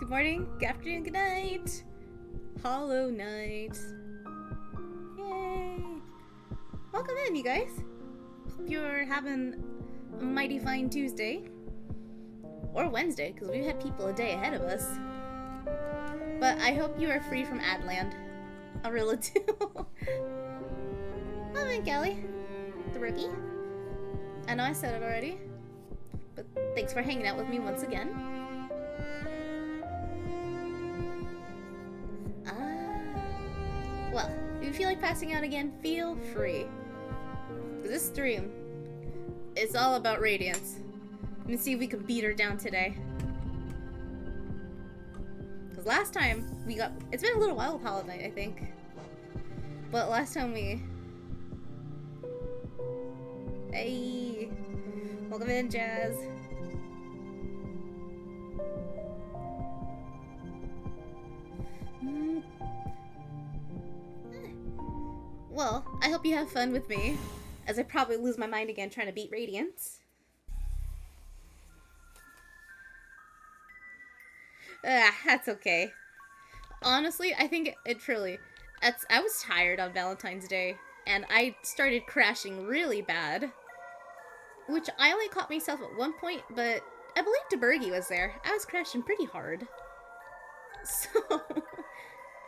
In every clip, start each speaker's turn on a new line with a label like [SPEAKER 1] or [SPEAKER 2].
[SPEAKER 1] Good morning, good afternoon, good night. Hollow Night. Yay. Welcome in, you guys. Hope you're having a mighty fine Tuesday. Or Wednesday, because we've had people a day ahead of us. But I hope you are free from Adland. I really do. Oh, man, Callie. The rookie. I know I said it already. But thanks for hanging out with me once again. Well, if you feel like passing out again, feel free. This stream is all about Radiance. Let me see if we can beat her down today. Because last time we got... It's been a little while with Hollow Knight, I think. But last time we... Hey! Welcome in, Jazz. Well, I hope you have fun with me, as I probably lose my mind again trying to beat Radiance. That's okay. Honestly, I think it truly... I was tired on Valentine's Day, and I started crashing really bad. Which I only caught myself at one point, but I believe DeBurgy was there. I was crashing pretty hard. So,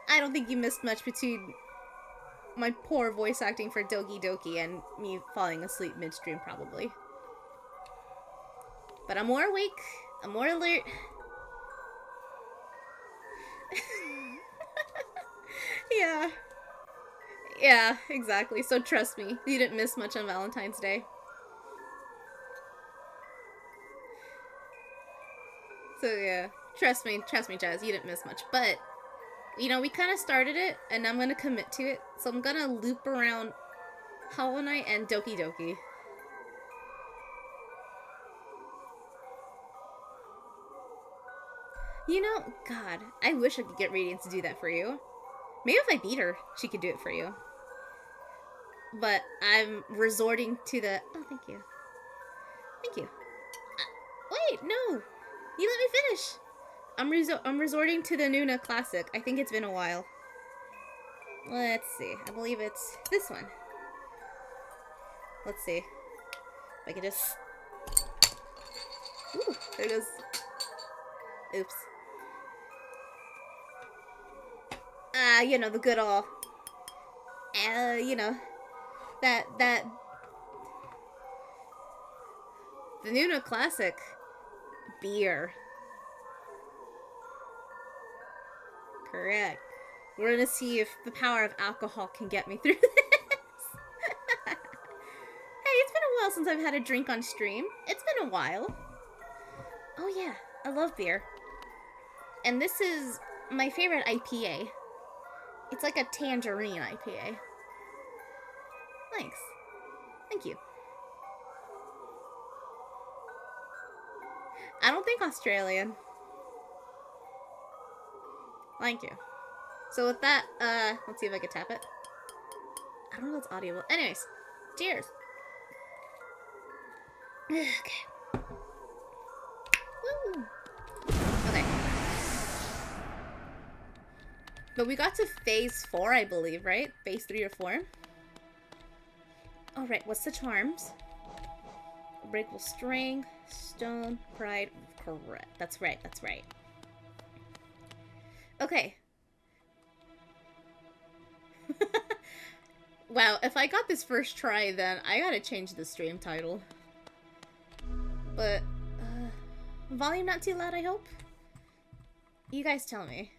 [SPEAKER 1] I don't think you missed much between my poor voice acting for Doki Doki and me falling asleep midstream, probably. But I'm more awake. I'm more alert. Yeah. Yeah, exactly. So trust me, you didn't miss much on Valentine's Day. So yeah, trust me, Jazz, you didn't miss much. But, you know, we kind of started it, and I'm going to commit to it. So I'm going to loop around Hollow Knight and Doki Doki. You know, God, I wish I could get Radiance to do that for you. Maybe if I beat her, she could do it for you. But I'm resorting to the... Oh, thank you. Thank you. Wait, no! You let me finish! I'm resorting to the Nuna Classic. I think it's been a while. Let's see. I believe it's this one. Let's see. If I can just... Ooh, there goes... Oops. You know, the good old... you know... That... The Nuna Classic... beer. Correct. We're gonna see if the power of alcohol can get me through this. Hey, it's been a while since I've had a drink on stream. It's been a while. Oh yeah, I love beer. And this is my favorite IPA. It's like a tangerine IPA. Thanks. Thank you. I don't think Australian. Thank you. So with that, let's see if I can tap it. I don't know if it's audible. Anyways, cheers. Okay. Woo. Okay. But we got to phase 4, I believe, right? Phase 3 or 4. Alright, what's the charms? Breakable string, stone, pride, correct. That's right, that's right. Okay. Wow, if I got this first try, then I gotta change the stream title. But, volume not too loud, I hope? You guys tell me.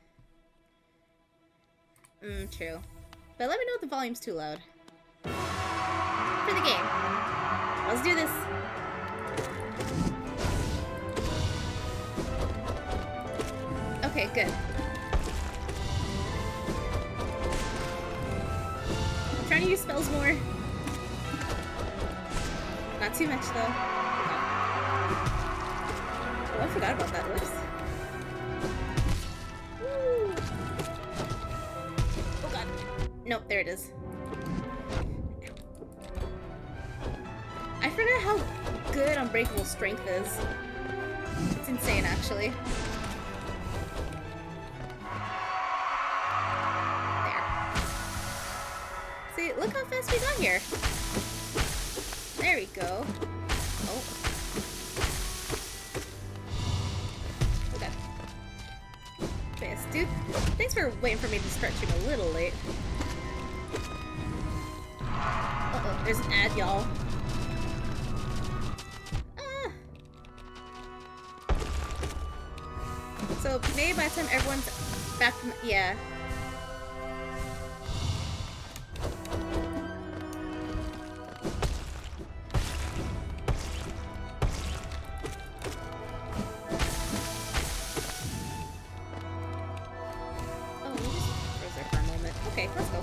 [SPEAKER 1] True. But let me know if the volume's too loud. For the game. Let's do this. Okay, good. I'm trying to use spells more. Not too much, though. Oh, I forgot about that. Whoops. Woo. Oh, God. Nope, there it is. I forgot how good Unbreakable Strength is. It's insane, actually. here. There we go. Oh. Okay. Yes, dude. Thanks for waiting for me to start stream a little late. Uh-oh, there's an ad, y'all. So maybe by the time everyone's back from yeah. Oh, we just froze there for a moment. Okay, let's go.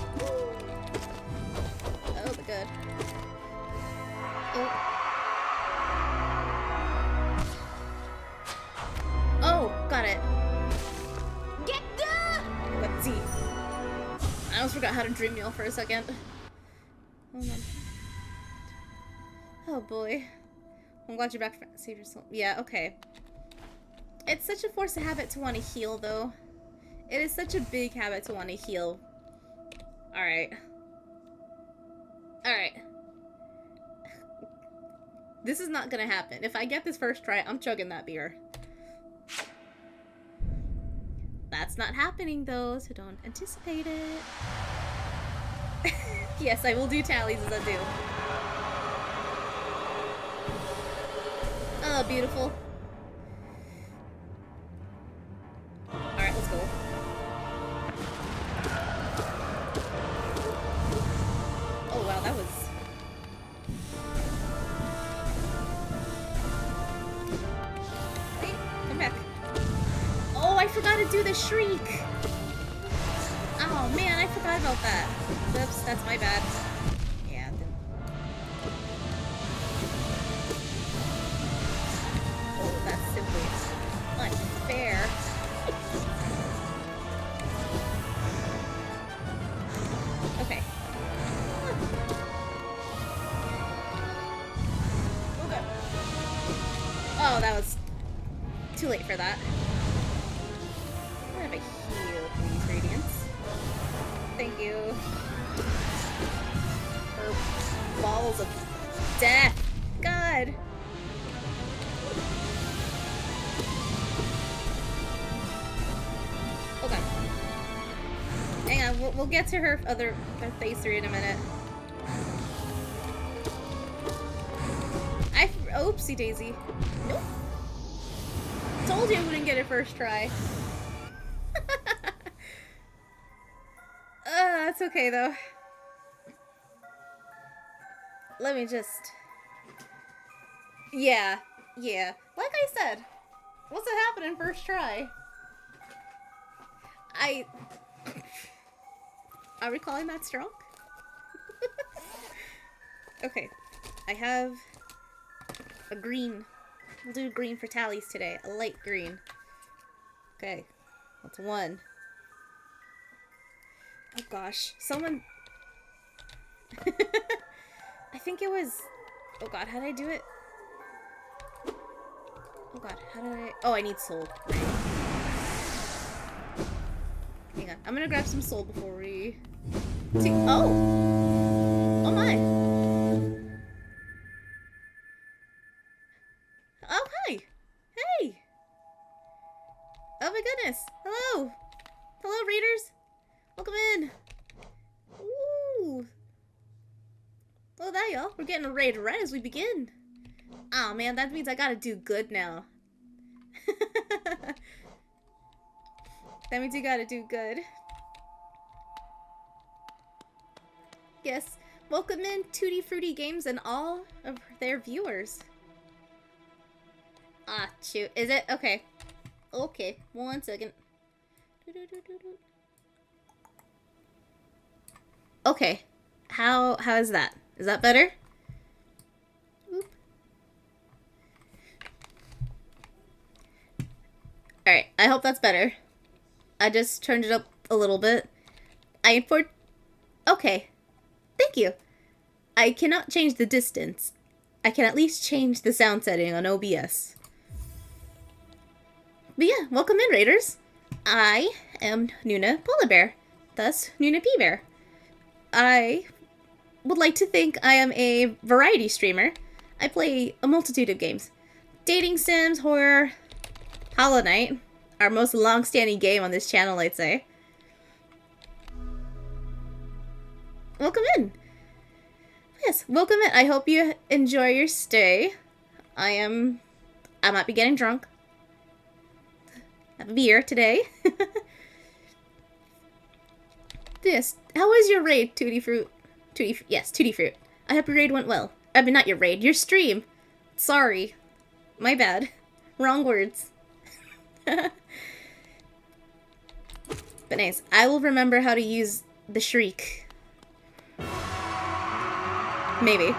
[SPEAKER 1] Oh, but good. Oh. Oh, got it. Get down! Let's see. I almost forgot how to dream meal for a second. Hold on. Oh boy. I'm glad you're back for save your soul. Yeah, okay. It's such a force of habit to want to heal, though. It is such a big habit to want to heal. Alright. Alright. This is not gonna happen. If I get this first try, I'm chugging that beer. That's not happening, though, so don't anticipate it. Yes, I will do tallies as I do. Oh, beautiful. Alright, let's go. Oh, wow, that was... Wait, come back. Oh, I forgot to do the shriek! Oh, man, I forgot about that. Oops, that's my bad. Yeah, oh, that's simply unfair. Okay. Okay. Oh, that was too late for that. I have a heal, please, Radiance. Thank you. Her balls of death. God. Okay. Hang on, we'll get to her phase 3 in a minute. Oopsie daisy. Nope. Told you I wouldn't get it first try. That's okay though. Let me just... Yeah. Like I said, what's it happening first try? Are we calling that strong? Okay. I have a green. We'll do green for tallies today. A light green. Okay. That's 1. Oh gosh. Someone... I think it was... Oh god, how did I do it? Oh god, how did I... Oh, I need soul. Hang on. I'm gonna grab some soul before we... Oh! Oh my! Oh, hi! Hey! Oh my goodness! Hello! Hello, readers! Welcome in! Ooh! Look at that, y'all. We're getting a raid right as we begin. Oh man, that means I gotta do good now. That means you gotta do good. Yes. Welcome in Tutti Frutti Games and all of their viewers. Ah, shoot. Is it? Okay. Okay. 1 second. Okay. How is that? Is that better? Oop. Alright, I hope that's better. I just turned it up a little bit. Okay. Thank you. I cannot change the distance. I can at least change the sound setting on OBS. But yeah, welcome in, Raiders. I am Nuna Polar Bear, thus Nuna P Bear. I would like to think I am a variety streamer. I play a multitude of games. Dating sims, horror, Hollow Knight, our most long-standing game on this channel, I'd say. Welcome in. Yes, welcome in. I hope you enjoy your stay. I might be getting drunk. I have a beer today. Yes. How was your raid, Tutti Fruit? Yes, Tutti Fruit. I hope your raid went well. I mean, not your raid, your stream. Sorry. My bad. Wrong words. But nice. I will remember how to use the shriek. Maybe.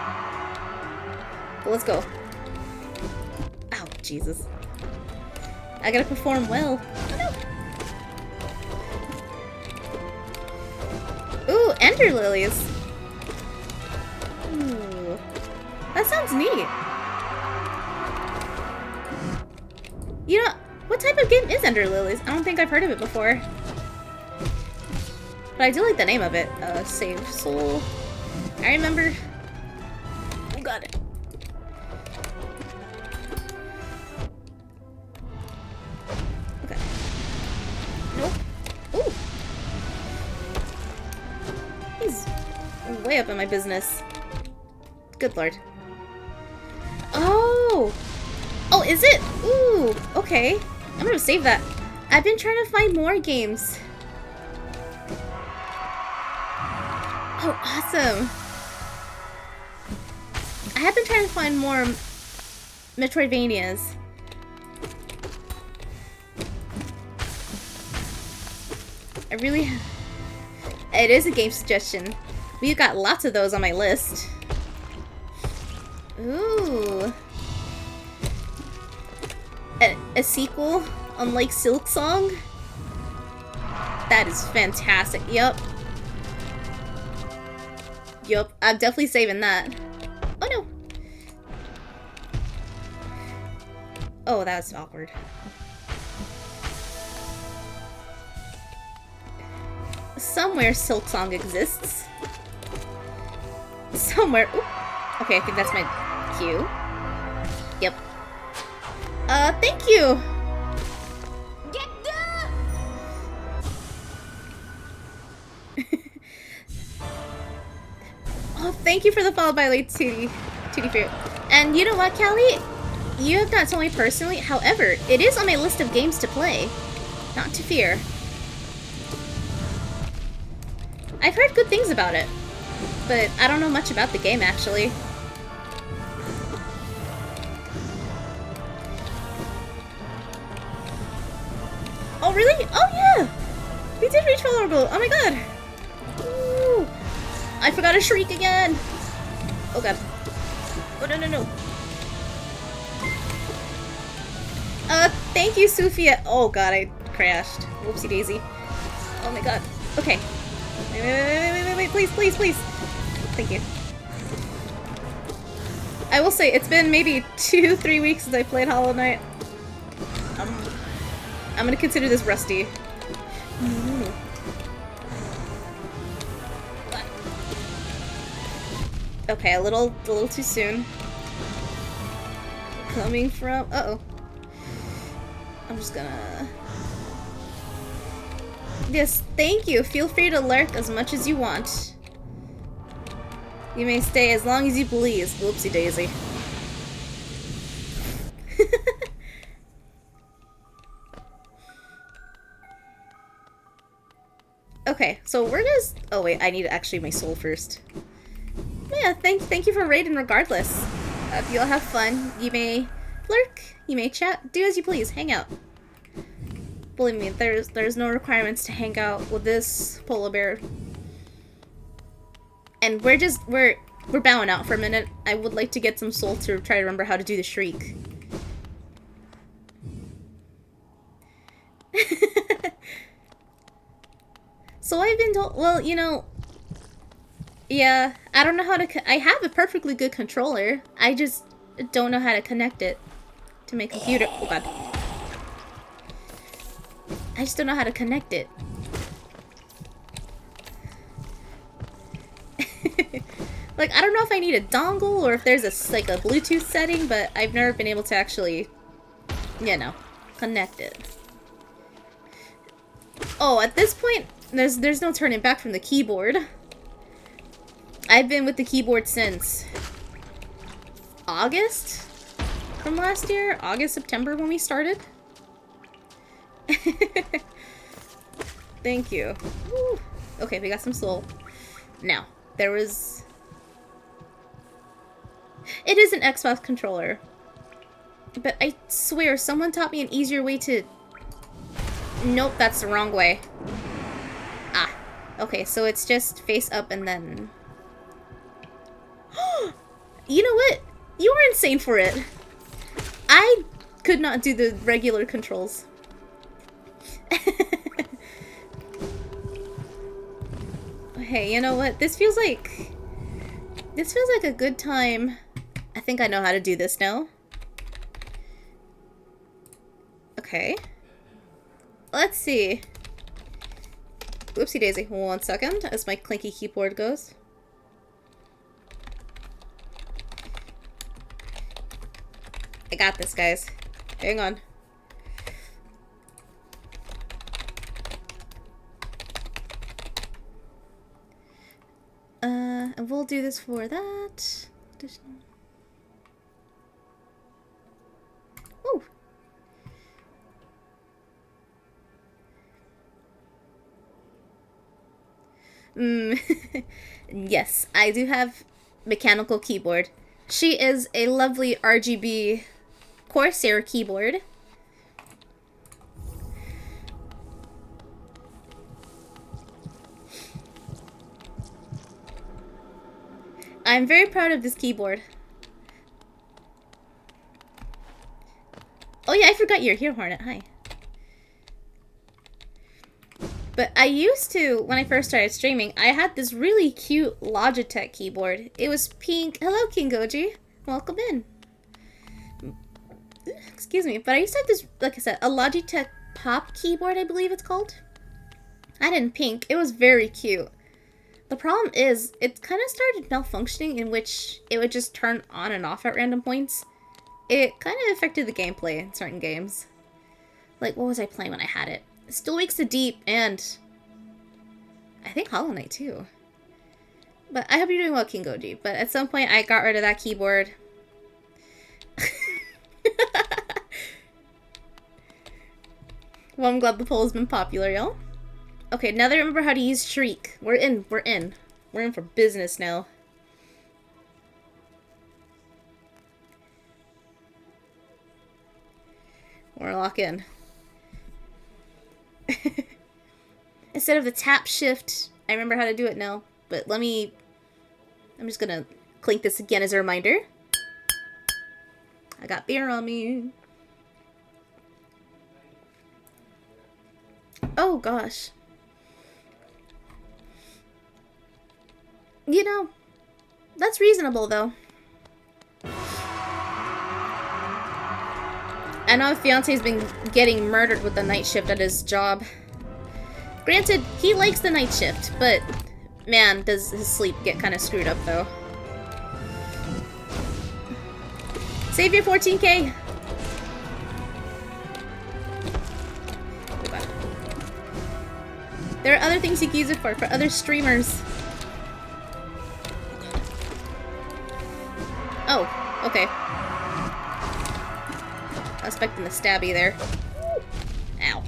[SPEAKER 1] But let's go. Ow, Jesus. I gotta perform well. Oh, no. Ooh, ender lilies. Ooh. That sounds neat. You know, what type of game is Ender Lilies? I don't think I've heard of it before. But I do like the name of it. Save Soul. I remember... Oh god. Okay. Nope. Ooh. He's way up in my business. Good lord. Oh! Oh, is it? Ooh, okay. I'm gonna save that. I've been trying to find more games. Oh, awesome. I have been trying to find more Metroidvanias. I really... It is a game suggestion. We've got lots of those on my list. Ooh. A sequel, unlike Silk Song? That is fantastic. Yup. Yup, I'm definitely saving that. Oh no! Oh, that was awkward. Somewhere Silk Song exists. Somewhere. Ooh. Okay, I think that's my cue. Yep. Thank you! Get Oh, thank you for the follow by late Tutti Fruit. And you know what, Callie? You have not told me personally, however, it is on my list of games to play. Not to fear. I've heard good things about it, but I don't know much about the game, actually. Oh, really? Oh, yeah! We did reach follower goal. Oh my god! Ooh. I forgot to shriek again! Oh god. Oh, no, no, no. Thank you, Sophia. Oh god, I crashed. Whoopsie daisy. Oh my god. Okay. Wait, please, please, please. Thank you. I will say, it's been maybe 2-3 weeks since I played Hollow Knight. I'm gonna consider this rusty. Okay, a little too soon. Coming from... Uh-oh. I'm just gonna... Yes, thank you. Feel free to lurk as much as you want. You may stay as long as you please. Whoopsie daisy. Okay, so we're just... Oh wait, I need actually my soul first. Yeah, thank you for raiding regardless. If you'll have fun, you may lurk, you may chat, do as you please, hang out. Believe me, there's no requirements to hang out with this polar bear. And we're bowing out for a minute. I would like to get some soul to try to remember how to do the shriek. So I've been told, well, you know, yeah, I don't know how to, I have a perfectly good controller. I just don't know how to connect it to my computer. Oh god. I just don't know how to connect it. Like, I don't know if I need a dongle or if there's a like a Bluetooth setting, but I've never been able to actually, you know, connect it. Oh, at this point, there's no turning back from the keyboard. I've been with the keyboard since August from last year. August, September when we started. Thank you. Woo. Okay, we got some soul. Now, there was... It is an Xbox controller. But I swear, someone taught me an easier way to... Nope, that's the wrong way. Ah. Okay, so it's just face up and then... You know what? You were insane for it. I could not do the regular controls. Hey, you know what? This feels like a good time. I think I know how to do this now. Okay. Let's see. Whoopsie daisy. 1 second as my clinky keyboard goes. I got this, guys. Hang on. And we'll do this for that. Ooh. Yes, I do have mechanical keyboard. She is a lovely RGB Corsair keyboard. I'm very proud of this keyboard. Oh yeah, I forgot you're here, Hornet. Hi. But I used to, when I first started streaming, I had this really cute Logitech keyboard. It was pink. Hello, King Goji. Welcome in. Excuse me, but I used to have this, like I said, a Logitech Pop keyboard, I believe it's called. I had it in pink. It was very cute. The problem is, it kind of started malfunctioning in which it would just turn on and off at random points. It kind of affected the gameplay in certain games. Like, what was I playing when I had it? Still Wakes the Deep, and I think Hollow Knight too. But I hope you're doing well, King Goji. But at some point, I got rid of that keyboard. Well, I'm glad the poll has been popular, y'all. Okay, now that I remember how to use Shriek, we're in for business now. We're lock in. Instead of the tap shift, I remember how to do it now. But I'm just gonna clink this again as a reminder. I got beer on me. Oh gosh. You know, that's reasonable though. I know fiance's been getting murdered with the night shift at his job. Granted, he likes the night shift, but man, does his sleep get kind of screwed up though. Save your 14K! There are other things you can use it for other streamers. Oh, okay. I was expecting the stabby there. Ow.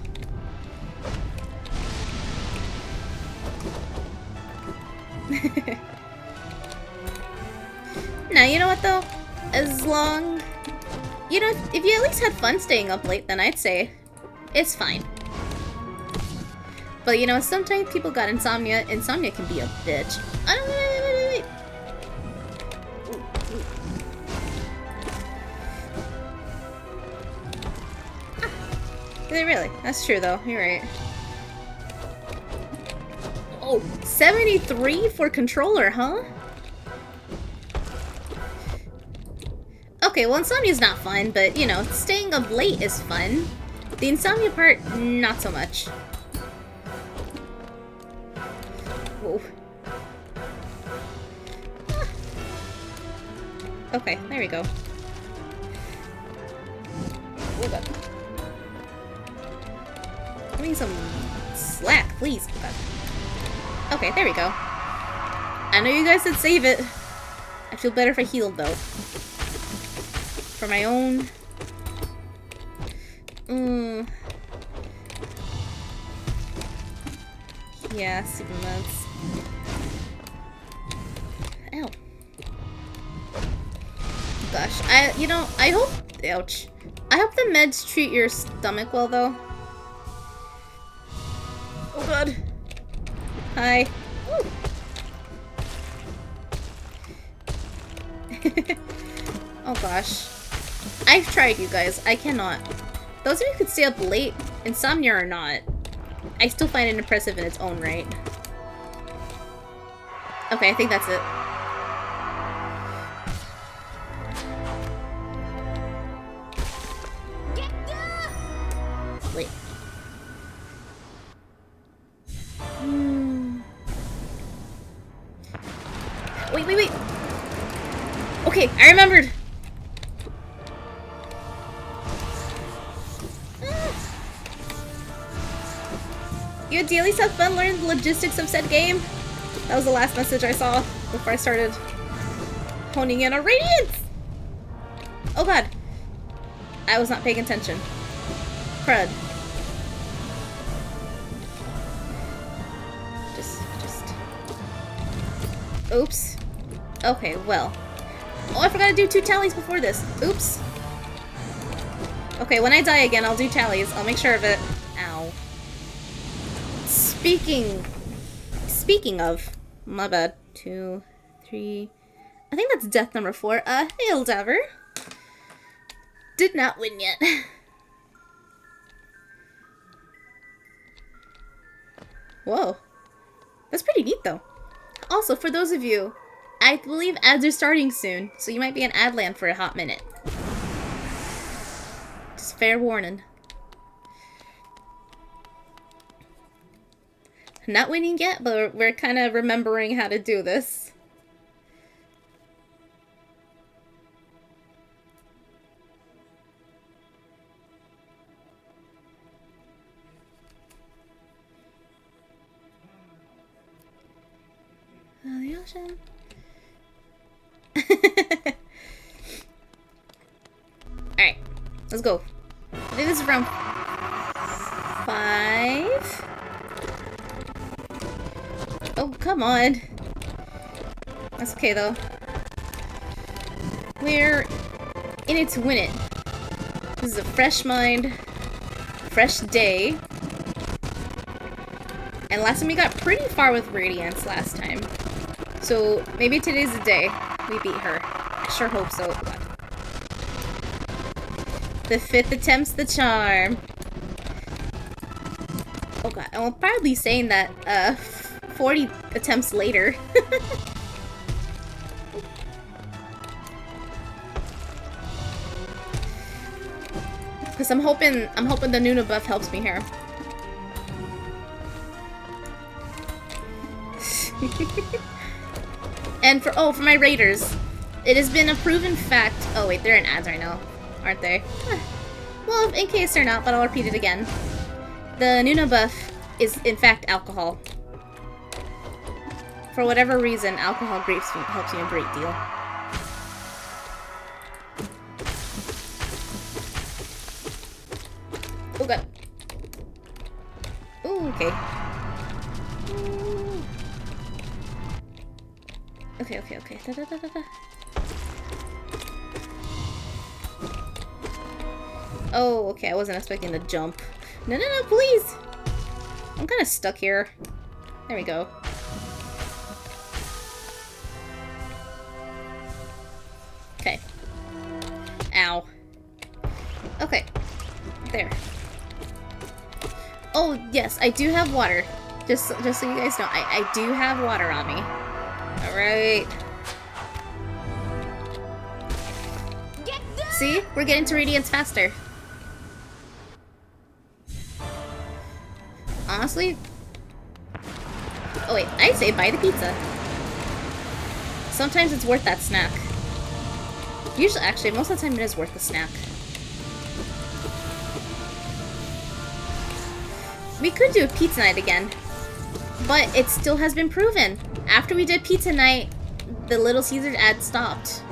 [SPEAKER 1] Now, you know what though? As long... You know, if you at least had fun staying up late, then I'd say it's fine. But you know, sometimes people got insomnia. Insomnia can be a bitch. Wait. Ah. Is it really? That's true though. You're right. Oh, 73 for controller, huh? Okay, well, insomnia's not fun, but you know, staying up late is fun. The insomnia part, not so much. Whoa. Okay, there we go. Oh god. I need some slack, please. Oh god. Okay, there we go. I know you guys said save it. I feel better if I healed, though. For my own... Yeah, super meds. Ow. Gosh, I hope... Ouch. I hope the meds treat your stomach well, though. Oh god. Hi. Woo. Oh gosh. I've tried, you guys. I cannot. Those of you who could stay up late, insomnia or not, I still find it impressive in its own right. Okay, I think that's it. Wait. Wait. Okay, I remembered. You ideally have fun learning the logistics of said game. That was the last message I saw before I started honing in on Radiance. Oh god. I was not paying attention. Crud. Just... Oops. Okay, well. Oh, I forgot to do 2 tallies before this. Oops. Okay, when I die again, I'll do tallies. I'll make sure of it. Ow. Speaking of... My bad. 2, 3... I think that's death number 4. Hail Dever. Did not win yet. Whoa. That's pretty neat, though. Also, for those of you, I believe ads are starting soon, so you might be in ad land for a hot minute. Just fair warning. Not winning yet, but we're kind of remembering how to do this. Oh, the ocean. Alright, let's go. I think this is round 5. Oh, come on. That's okay, though. We're in it to win it. This is a fresh mind, fresh day. And last time we got pretty far with Radiance last time. So maybe today's the day we beat her. I sure hope so. The 5th attempt's the charm. Oh god, I'm probably saying that 40 attempts later. Cause I'm hoping the Nuna buff helps me here. And for my raiders, it has been a proven fact. Oh wait, they're in ads right now, aren't they? Well, in case they're not, but I'll repeat it again. The Nuna buff is in fact alcohol. For whatever reason, alcohol helps you a great deal. Oh god. Ooh, okay. Okay. Da. Oh, okay, I wasn't expecting to jump. No, please! I'm kind of stuck here. There we go. Okay. Ow. Okay. There. Oh, yes, I do have water. Just so you guys know, I do have water on me. Alright. See? We're getting to Radiance faster. Honestly... Oh wait, I'd say buy the pizza. Sometimes it's worth that snack. Usually, actually, most of the time it is worth the snack. We could do a pizza night again, but it still has been proven. After we did pizza night, the Little Caesars ad stopped.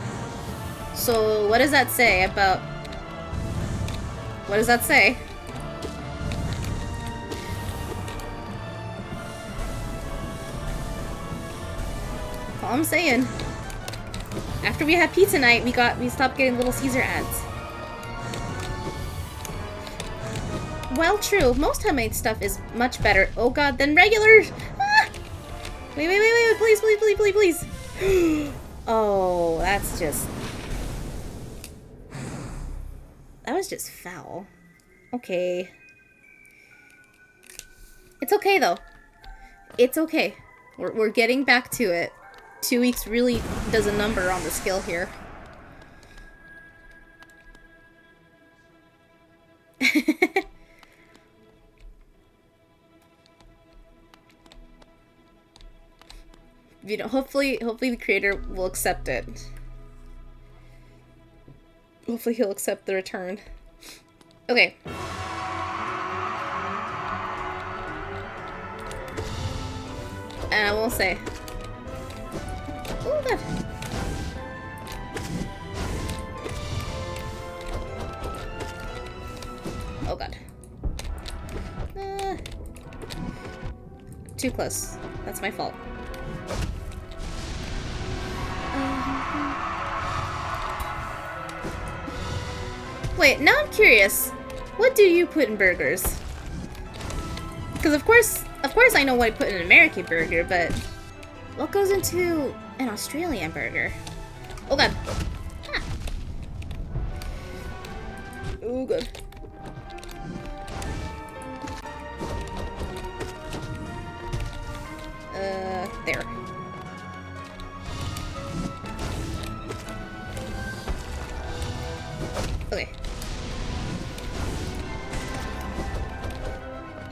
[SPEAKER 1] So what does that say about... What does that say? All I'm saying. After we had pizza night, we stopped getting Little Caesar ads. Well, true. Most homemade stuff is much better. Oh god, than regular. Ah! Wait, please. Oh, that's just... That was just foul. Okay. It's okay, though. It's okay. We're getting back to it. 2 weeks really does a number on the scale here. You know, hopefully the creator will accept it. Hopefully he'll accept the return. Okay. And I won't say. Oh god. Oh god. Too close. That's my fault. Wait, now I'm curious. What do you put in burgers? Because of course I know what I put in an American burger, but what goes into an Australian burger? Oh god. Ah. Oh god. There. Okay.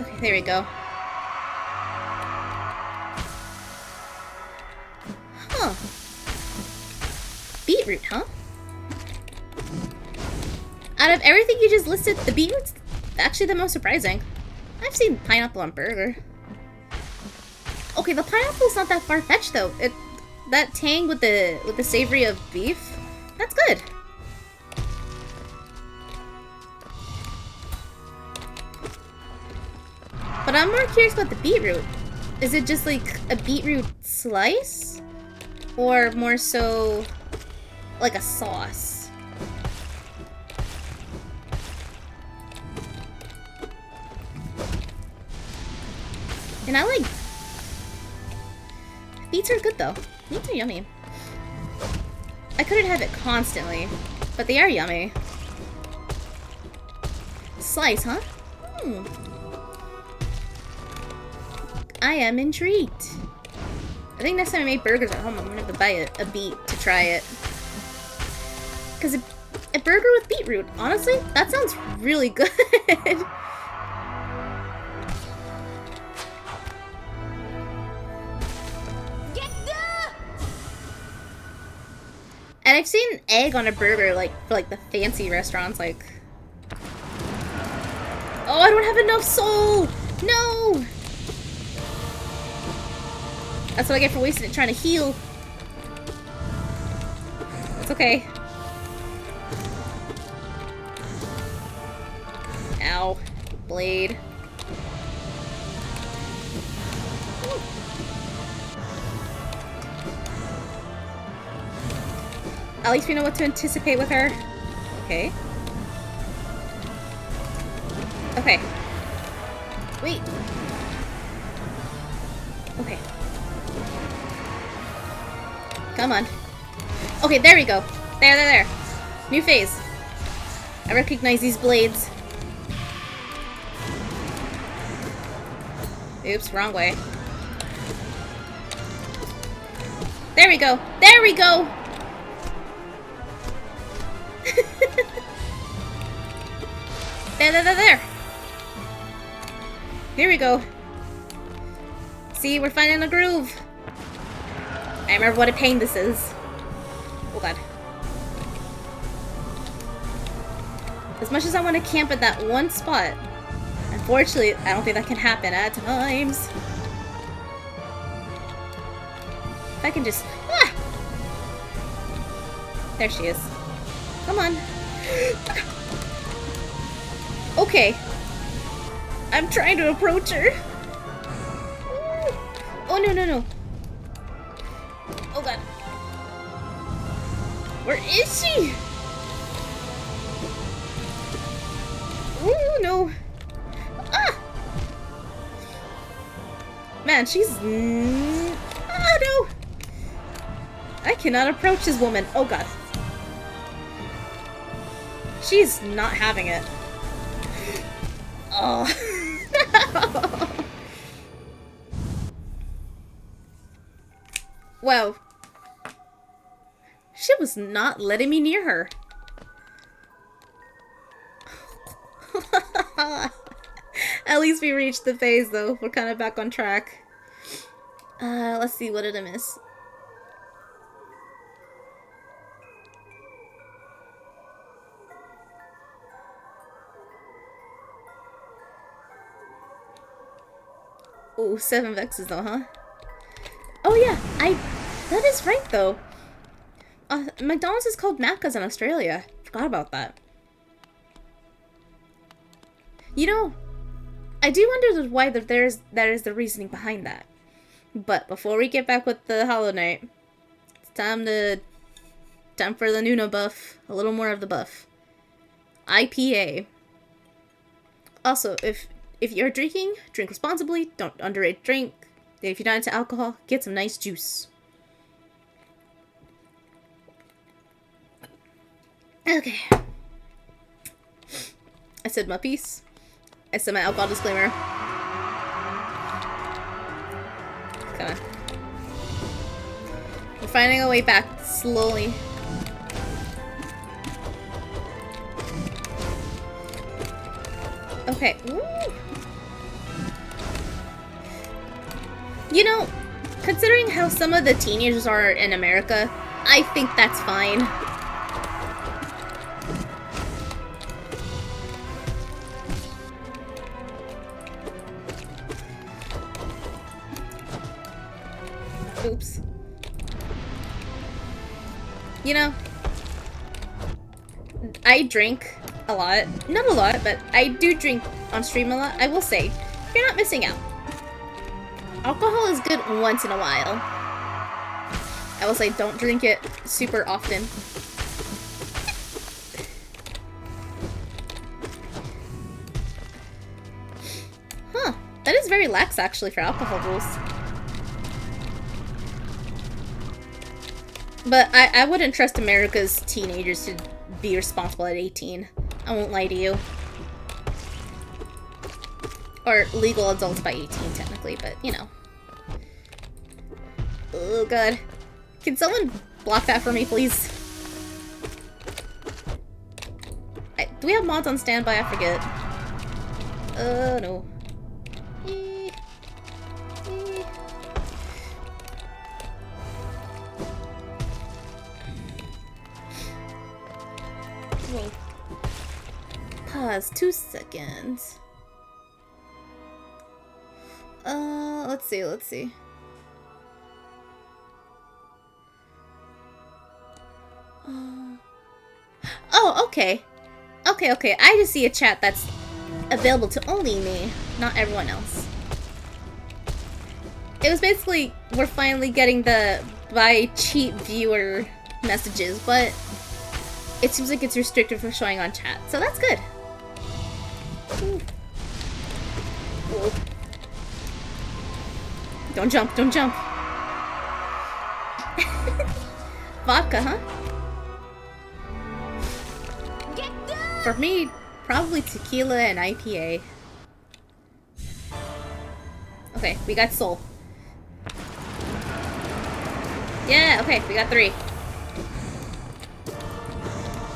[SPEAKER 1] Okay, there we go. Huh. Beetroot, huh? Out of everything you just listed, the beetroot's actually the most surprising. I've seen pineapple on burger. Okay, the pineapple's not that far-fetched though. That tang with the savory of beef, that's good. But I'm more curious about the beetroot. Is it just like a beetroot slice? Or more so like a sauce? And I like... Beets are good though. Beets are yummy. I couldn't have it constantly, but they are yummy. Slice, huh? Hmm. I am intrigued. I think next time I make burgers at home, I'm gonna have to buy a beet to try it. Because a burger with beetroot, honestly, that sounds really good. And I've seen egg on a burger, like, for, like, the fancy restaurants, like... Oh, I don't have enough soul! No! That's what I get for wasting it trying to heal. It's okay. Ow. Blade. At least we know what to anticipate with her. Okay. Okay. Wait. Okay. Come on. Okay, there we go. There. New phase. I recognize these blades. Oops, wrong way. There we go. There we go! There. Here we go. See, we're finding a groove. I remember what a pain this is. Oh god. As much as I want to camp at that one spot, unfortunately, I don't think that can happen at times. If I can just... Ah! There she is. Come on. Okay. I'm trying to approach her. Oh, no, no, no. Oh, God. Where is she? Ooh, no. Ah! Man, she's... Ah, no! I cannot approach this woman. Oh, God. She's not having it. Oh. No. Wow. She was not letting me near her. At least we reached the phase, though. We're kind of back on track. Let's see. What did I miss? Oh, 7 vexes though, huh? Oh yeah, that is right though. McDonald's is called Macca's in Australia. Forgot about that. You know, I do wonder why that is the reasoning behind that. But before we get back with the Hollow Knight, it's time for the Nuno buff. A little more of the buff. IPA. Also, if you're drinking, drink responsibly. Don't underage drink. If you're not into alcohol, get some nice juice. Okay. I said my piece. I said my alcohol disclaimer. Kinda. We're finding our way back slowly. Okay. Ooh. You know, considering how some of the teenagers are in America, I think that's fine. Oops. You know, I drink a lot. Not a lot, but I do drink on stream a lot. I will say, you're not missing out. Alcohol is good once in a while. I will say don't drink it super often. Huh. That is very lax actually for alcohol rules. But I wouldn't trust America's teenagers to be responsible at 18. I won't lie to you. Or legal adults by 18, technically, but, you know. Oh, God. Can someone block that for me, please? Do we have mods on standby? I forget. No. Whoa. Pause 2 seconds. Let's see. Oh, okay. Okay. I just see a chat that's available to only me, not everyone else. It was basically, we're finally getting the by cheap viewer messages, but it seems like it's restricted for showing on chat, so that's good. Ooh. Whoa. Don't jump. Vodka, huh? For me, probably tequila and IPA. Okay, we got soul. Yeah, okay, we got 3.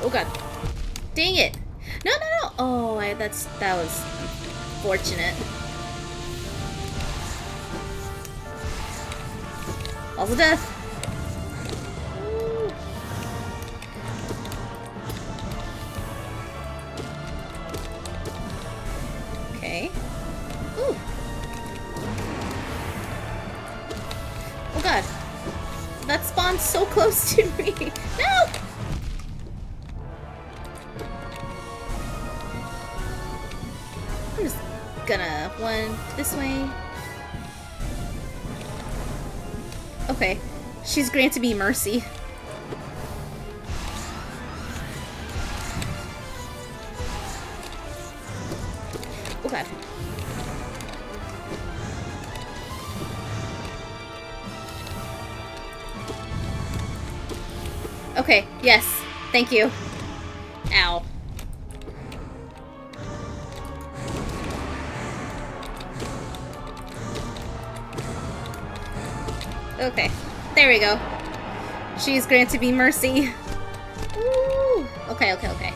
[SPEAKER 1] Oh god. Dang it. No. Oh, that was unfortunate. Also death. god. That spawned so close to me. No! I'm just gonna one this way. Okay. She's granted me mercy. Oh god. Okay, yes. Thank you. Ow. Okay, there we go. She's granted me mercy. Ooh. Okay, okay, okay.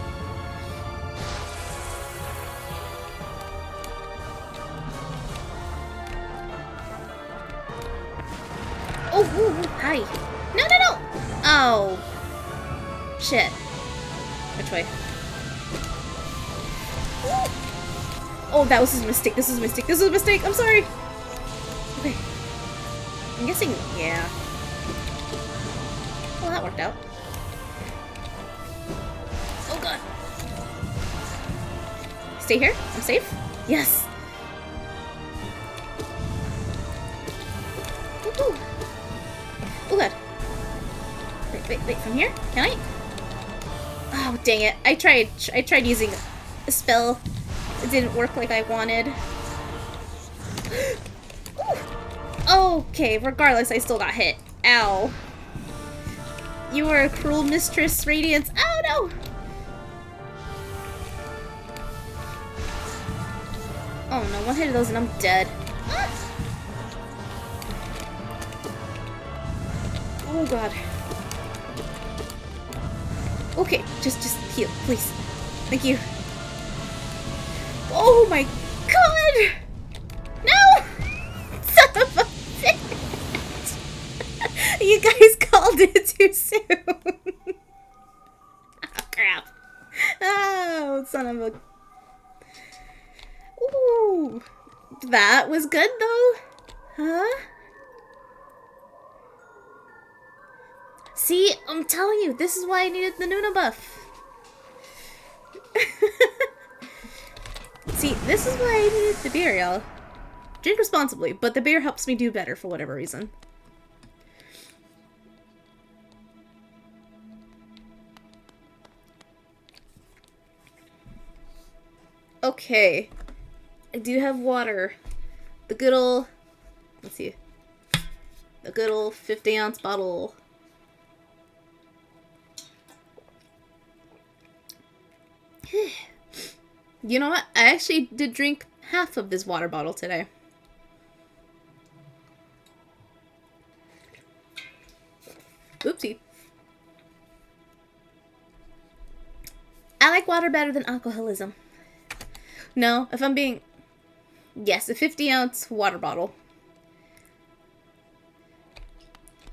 [SPEAKER 1] Oh, ooh, hi. No, no, no! Oh. Shit. Which way? Ooh. Oh, that was his mistake. This was a mistake. This was a mistake. I'm sorry. Okay. I'm guessing, yeah. Well, that worked out. Oh god. Stay here? I'm safe? Yes. Woohoo. Oh god. Wait, from here? Can I? Oh, dang it. I tried using a spell. It didn't work like I wanted. Okay, regardless, I still got hit. Ow. You are a cruel mistress, Radiance. Oh, no! Oh, no. One hit of those and I'm dead. Ah! Oh, God. Okay, just heal, please. Thank you. Oh, my God! No! Son of a bitch! You guys called it too soon. Oh, crap. Oh, son of a... Ooh. That was good, though. Huh? See, I'm telling you, this is why I needed the Nuna buff. See, this is why I needed the beer, y'all. Drink responsibly, but the beer helps me do better for whatever reason. Okay. I do have water. The good old... Let's see. The good old 50-ounce bottle. You know what? I actually did drink half of this water bottle today. Oopsie. I like water better than alcoholism. No, if I'm being... Yes, a 50-ounce water bottle.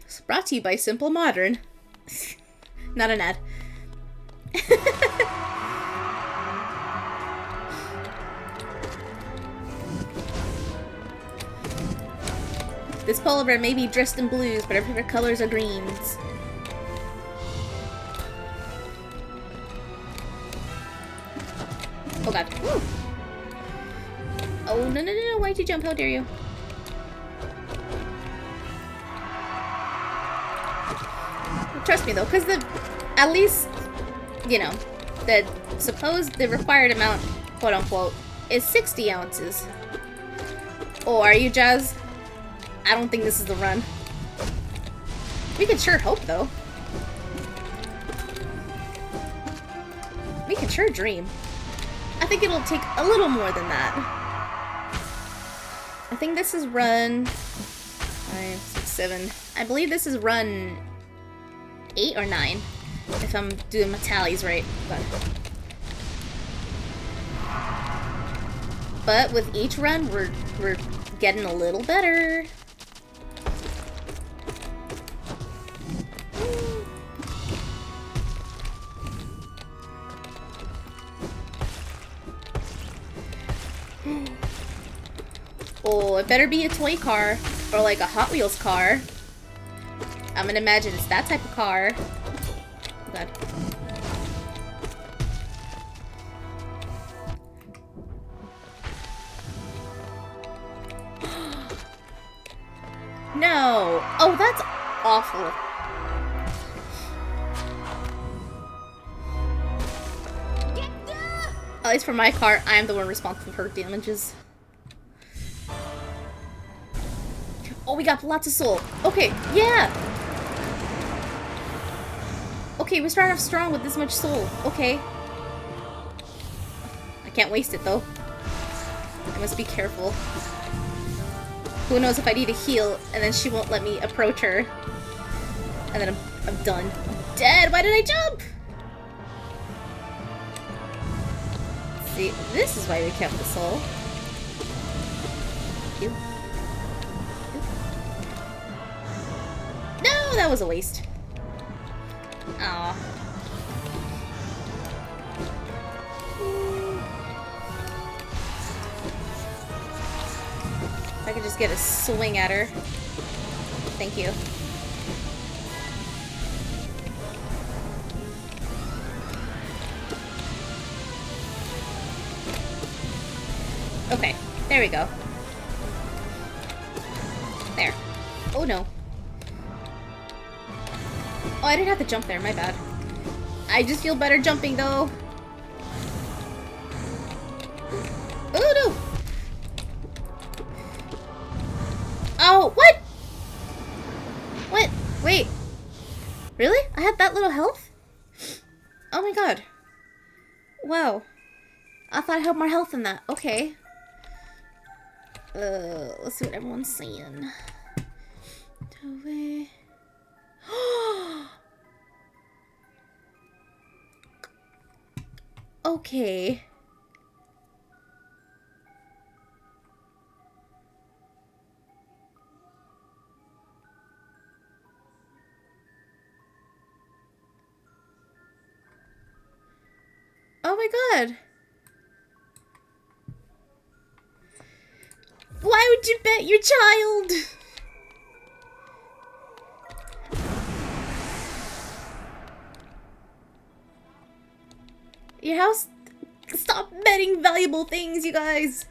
[SPEAKER 1] It's brought to you by Simple Modern. Not an ad. This polar bear may be dressed in blues, but her favorite colors are greens. Oh god. Woo. Oh, no. Why'd you jump? How dare you? Trust me, though, because at least, you know, the required amount, quote-unquote, is 60 ounces. Oh, are you, Jazz? I don't think this is the run. We can sure hope, though. We can sure dream. I think it'll take a little more than that. I think this is run 5, 6, 7. I believe this is run 8 or 9, if I'm doing my tallies right. But with each run, we're getting a little better. Oh, it better be a toy car or like a Hot Wheels car. I'm gonna imagine it's that type of car. Oh god. No! Oh, that's awful. At least for my car, I am the one responsible for damages. Oh, we got lots of soul. Okay, yeah! Okay, we start off strong with this much soul. Okay. I can't waste it, though. I must be careful. Who knows if I need a heal, and then she won't let me approach her. And then I'm done. I'm dead! Why did I jump? See, this is why we kept the soul. Ew. Ew. No, that was a waste. Aw. If I could just get a swing at her. Thank you. Okay, there we go. There. Oh no. Oh, I didn't have to jump there, my bad. I just feel better jumping though. Oh no! Oh, what? What? Wait. Really? I had that little health? Oh my god. Wow. I thought I had more health than that. Okay. Let's see what everyone's saying. Okay. Oh my god. Why would you bet your child? Your house... Stop betting valuable things, you guys.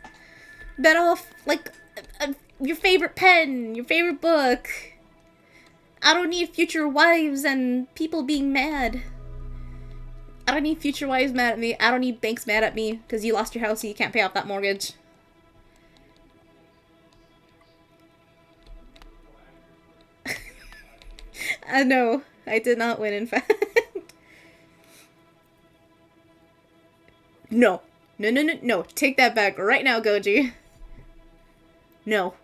[SPEAKER 1] Bet off, like, your favorite pen, your favorite book. I don't need future wives and people being mad. I don't need future wives mad at me. I don't need banks mad at me because you lost your house and you can't pay off that mortgage. No, I did not win, in fact. No. No, no, no, no. Take that back right now, Goji. No.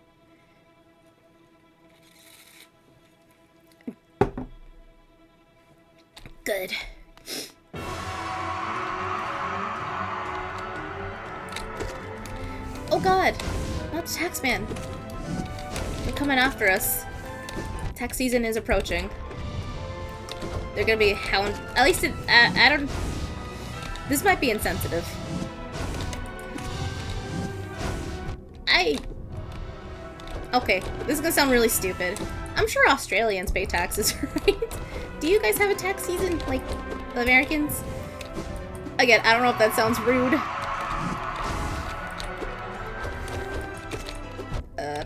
[SPEAKER 1] Good. Oh god! Not the taxman. They're coming after us. Tax season is approaching. They're gonna be hound. At least it. I don't. This might be insensitive. Okay, this is gonna sound really stupid. I'm sure Australians pay taxes, right? Do you guys have a tax season like the Americans? Again, I don't know if that sounds rude.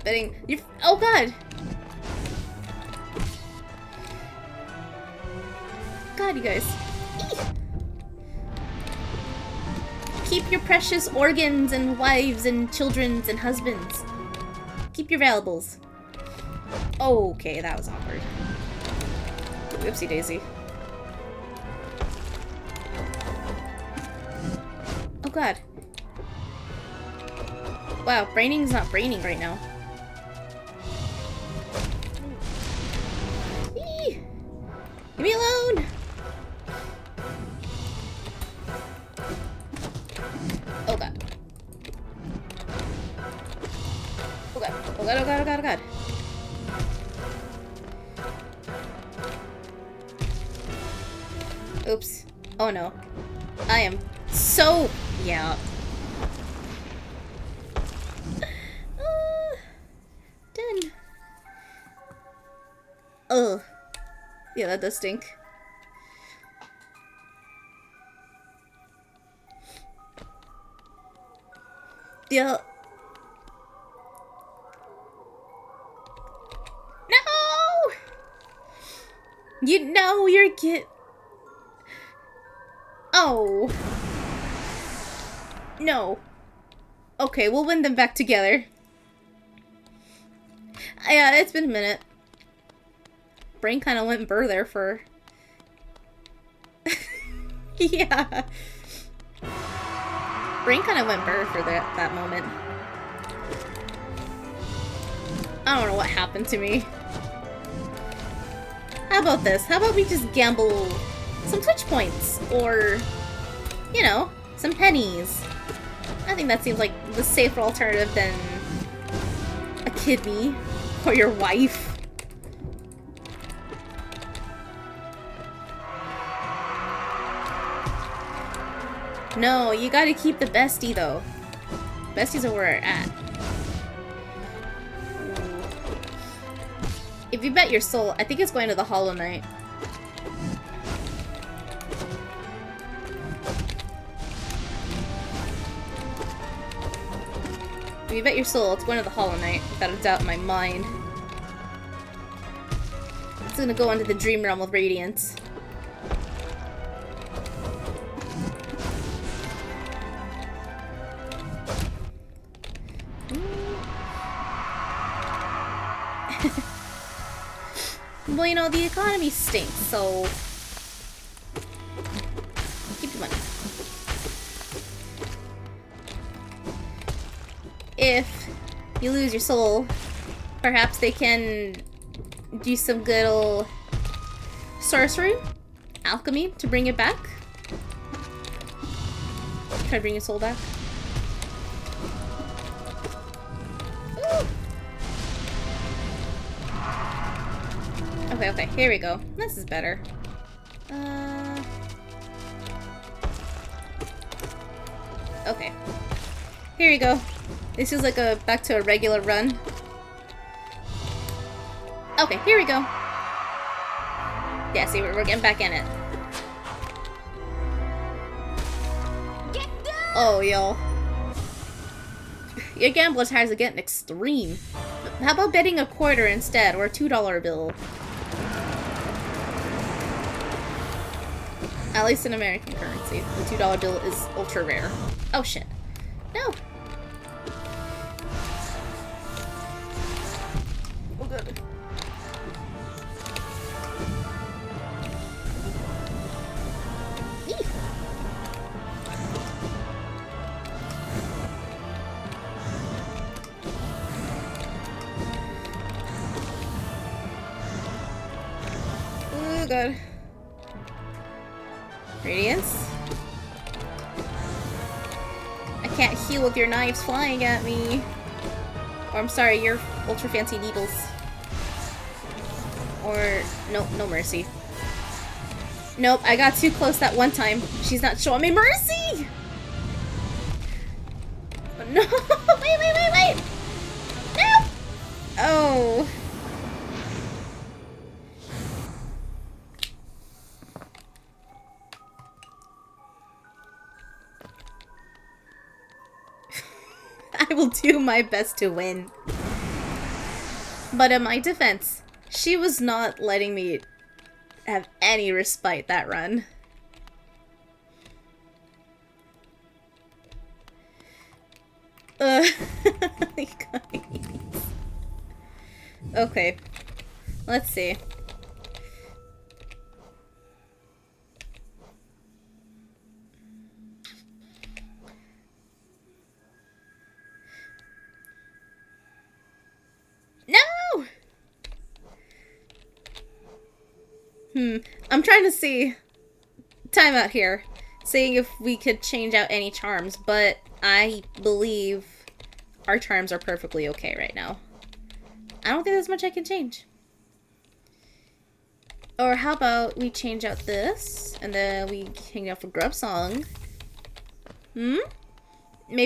[SPEAKER 1] Betting you. Oh god. God, you guys. Eek. Keep your precious organs and wives and childrens and husbands. Keep your valuables. Oh, okay, that was awkward. Whoopsie daisy. Oh god. Wow, braining's not braining right now. Eee! Leave me alone! Oh god. Oh god, oh god, oh god, oh god, oh god. Oops. Oh no. I am so... yeah. Done. Ugh. Yeah, that does stink. Yeah. No! You know you're Oh. No. Okay, we'll win them back together. Yeah, it's been a minute. Brain kind of went burr there for... yeah. Brain kind of went burr for that moment. I don't know what happened to me. How about this? How about we just gamble some Twitch points? Or, you know, some pennies. I think that seems like the safer alternative than a kidney or your wife. No, you gotta keep the bestie though. Besties are where we're at. If you bet your soul, I think it's going to the Hollow Knight. If you bet your soul, it's going to the Hollow Knight, without a doubt in my mind. It's gonna go into the Dream Realm with Radiance. Well, you know, the economy stinks, so... keep the money. If you lose your soul, perhaps they can do some good old sorcery, alchemy, to bring it back. Try to bring your soul back. Ooh. Okay, here we go. This is better. Okay. Here we go. This is like back to a regular run. Okay, here we go. Yeah, see, we're getting back in it. Oh, y'all. Your gambler's highs are getting extreme. How about betting a quarter instead, or a $2 bill? At least in American currency. The $2 bill is ultra rare. Oh shit. No! Oh good. Eef. Oh god. Radiance? I can't heal with your knives flying at me. Or I'm sorry, your ultra fancy needles. Or no mercy. Nope, I got too close that one time. She's not showing me mercy! Oh, no! wait! No! Oh. I will do my best to win. But in my defense, she was not letting me have any respite that run. Okay. Let's see. No! I'm trying to see. Time out here. Seeing if we could change out any charms, but I believe our charms are perfectly okay right now. I don't think there's much I can change. Or how about we change out this, and then we hang out for Grub Song. Maybe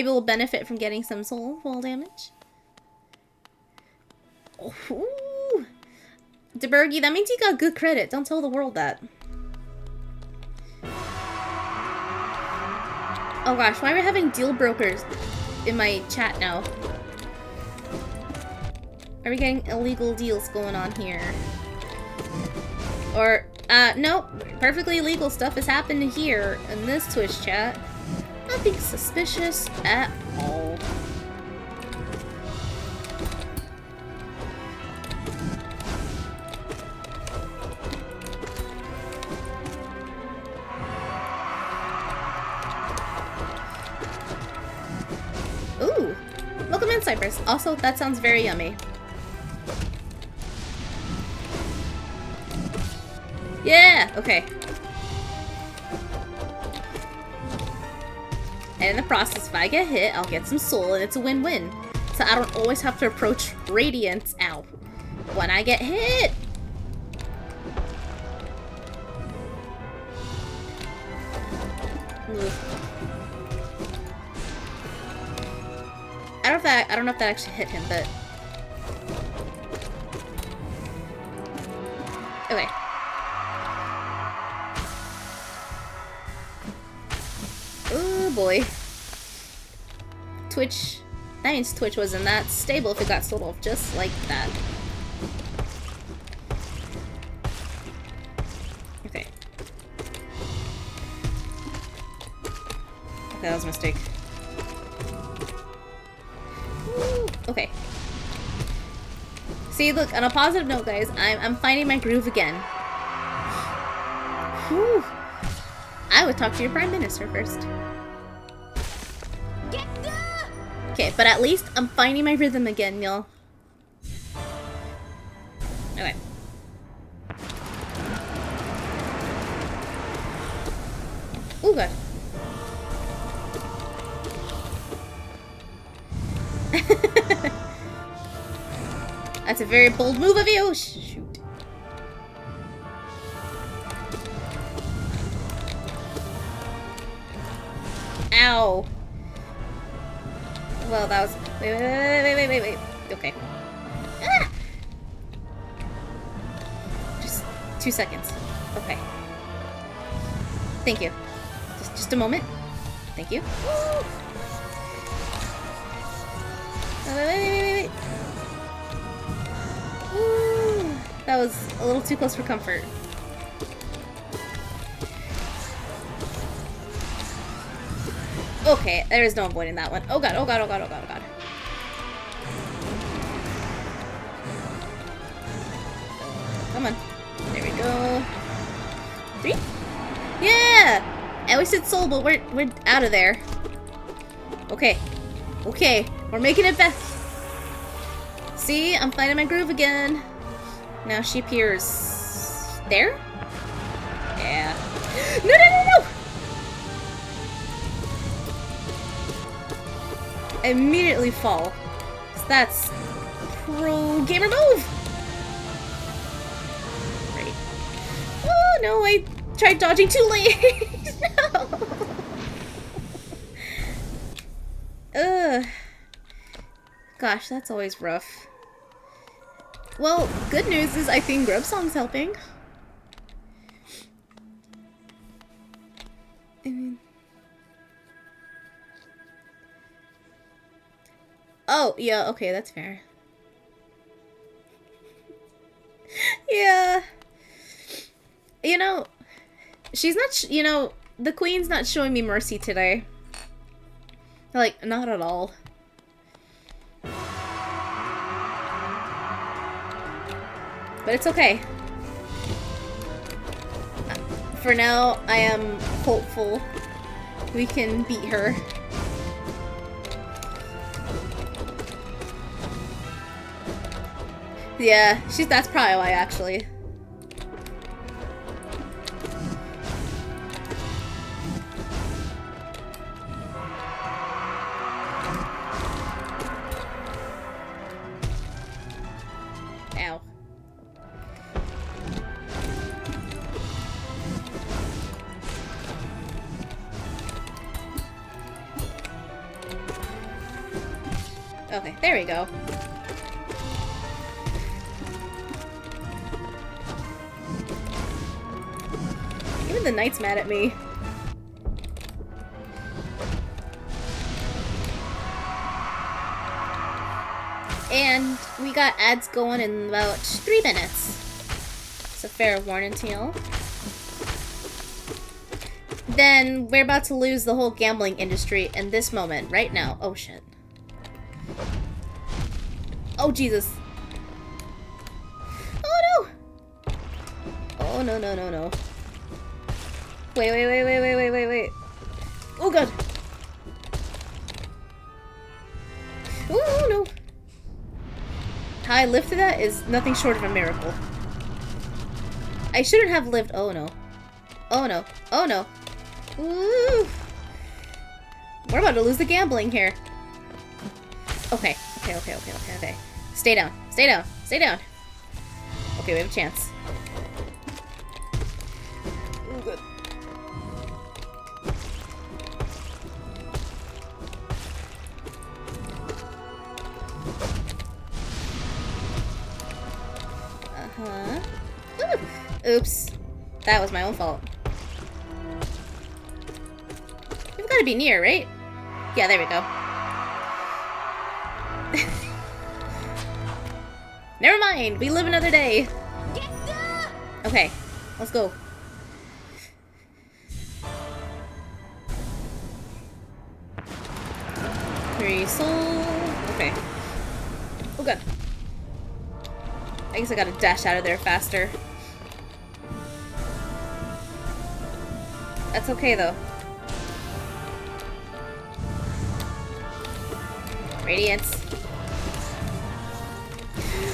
[SPEAKER 1] we'll benefit from getting some soul fall damage. Ooh. DeBergy, that means you got good credit. Don't tell the world that. Oh gosh, why are we having deal brokers in my chat now? Are we getting illegal deals going on here? Or, nope. Perfectly legal stuff is happening here in this Twitch chat. Nothing suspicious at all. Ooh! Welcome in, Cypress. Also, that sounds very yummy. Yeah! Okay. And in the process, if I get hit, I'll get some soul, and it's a win-win. So I don't always have to approach Radiance, ow, when I get hit! Ugh. I don't know if that actually hit him, but... Okay. Oh boy. Twitch. That means Twitch wasn't that stable if it got sold off just like that. Okay. Okay, that was a mistake. Woo. Okay. See, look, on a positive note, guys, I'm finding my groove again. Whew. I would talk to your Prime Minister first. Okay, but at least I'm finding my rhythm again, y'all. Okay. Ooh, God. That's a very bold move of you. Shoot. Ow. Well, that was... Wait. Okay. Ah! Just 2 seconds. Okay. Thank you. Just a moment. Thank you. Woo! Wait. Woo! That was a little too close for comfort. Okay, there is no avoiding that one. Oh god. Come on. There we go. 3? Yeah! I wasted soul, but we're out of there. Okay. Okay. We're making it best. See? I'm finding my groove again. Now she appears... there? Yeah. No! Immediately fall. So that's pro gamer move. Right. Oh no, I tried dodging too late. No. Ugh. Gosh, that's always rough. Well, good news is I think Grub Song's helping. I mean... Oh, yeah, okay, that's fair. Yeah. You know, she's not, you know, the queen's not showing me mercy today. Like, not at all. But it's okay. For now, I am hopeful we can beat her. Yeah, that's probably why, actually. Ow. Okay, there we go. Even the knight's mad at me. And we got ads going in about 3 minutes. It's a fair warning to y'all. Then we're about to lose the whole gambling industry in this moment, right now. Oh shit. Oh Jesus. Oh no! Oh no no no no. Wait. Oh god. Oh no. How I lived through that is nothing short of a miracle. I shouldn't have lived. Oh no. Oh no. Oh no. Ooh. We're about to lose the gambling here. Okay. Stay down. Okay, we have a chance. Ooh, good. Oops. That was my own fault. We've got to be near, right? Yeah, there we go. Never mind. We live another day. Okay, let's go. Three soul. Okay. Oh god. I guess I gotta dash out of there faster. That's okay though. Radiance.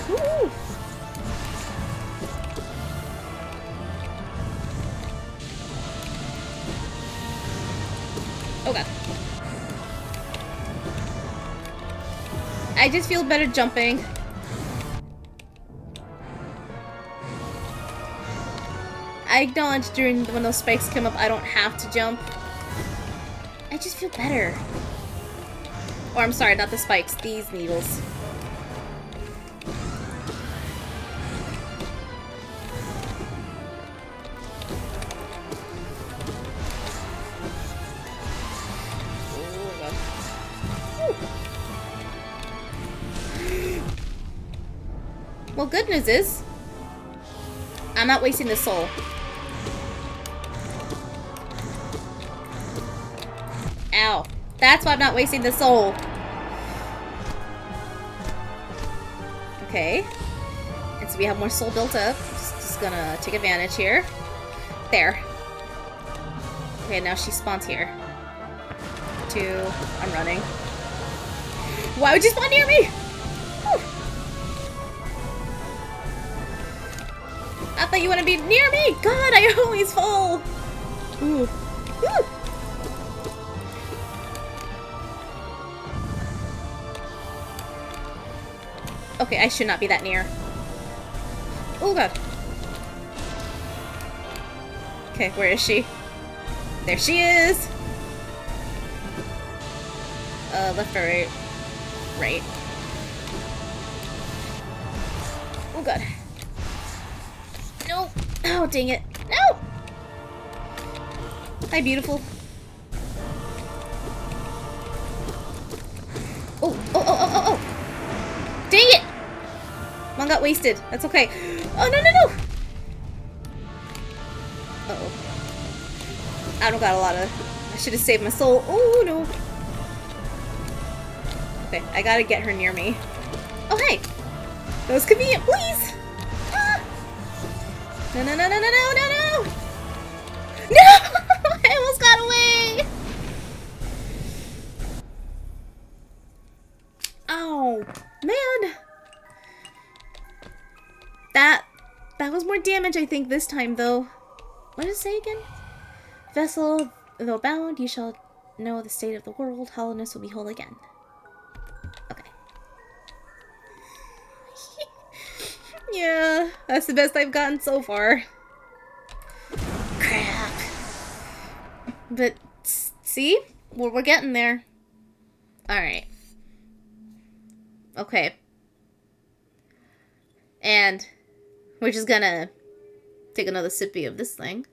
[SPEAKER 1] Woo! Oh god. I just feel better jumping. I acknowledge when those spikes come up, I don't have to jump. I just feel better. Or I'm sorry, not the spikes, these needles. Well, good news is, I'm not wasting the soul. Ow. That's why I'm not wasting the soul. Okay. And so we have more soul built up. Just gonna take advantage here. There. Okay, now she spawns here. 2. I'm running. Why would you spawn near me? Whew. I thought you want to be near me. God, I always fall. Ooh. Ooh. Okay, I should not be that near. Oh god. Okay, where is she? There she is! Left or right? Right. Oh god. No! Oh, dang it. No! Hi, beautiful. Oh! Dang it! One got wasted. That's okay. Oh, no! Uh-oh. I don't got a lot of... I should have saved my soul. Oh, no. Okay, I gotta get her near me. Oh, hey! That was convenient, please! Ah! No! No! I almost got away! Oh, man! That was more damage, I think, this time, though. What did it say again? Vessel, though bound, you shall know the state of the world. Hollowness will be whole again. Okay. Yeah, that's the best I've gotten so far. Crap. But, see? We're getting there. Alright. Okay. And we're just gonna take another sippy of this thing.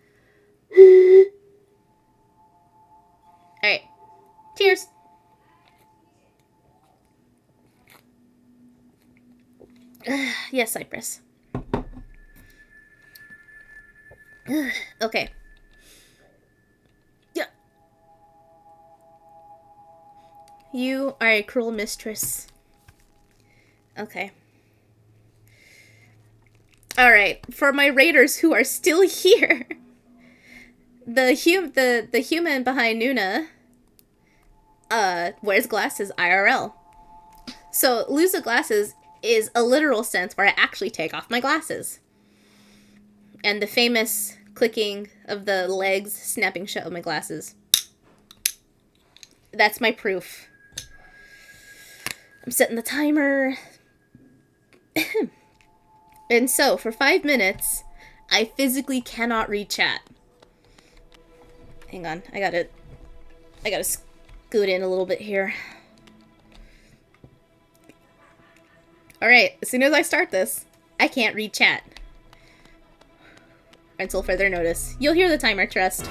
[SPEAKER 1] Alright. Cheers. Yes, Cypress. Okay. Yeah. You are a cruel mistress. Okay. Alright, for my raiders who are still here. The human behind Nuna wears glasses IRL. So lose the glasses is a literal sense where I actually take off my glasses. And the famous clicking of the legs snapping shut of my glasses. That's my proof. I'm setting the timer. And so, for 5 minutes, I physically cannot read chat. Hang on, I gotta scoot in a little bit here. Alright, as soon as I start this, I can't read chat. Until further notice. You'll hear the timer, trust.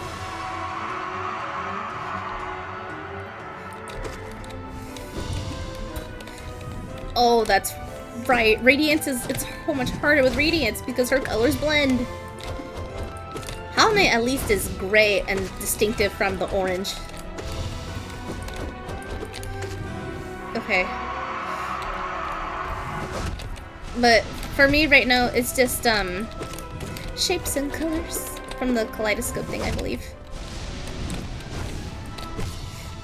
[SPEAKER 1] Oh, that's right. Radiance it's so much harder with Radiance because her colors blend. Hollow Knight at least is gray and distinctive from the orange. Okay. But for me right now, it's just, shapes and colors from the kaleidoscope thing, I believe.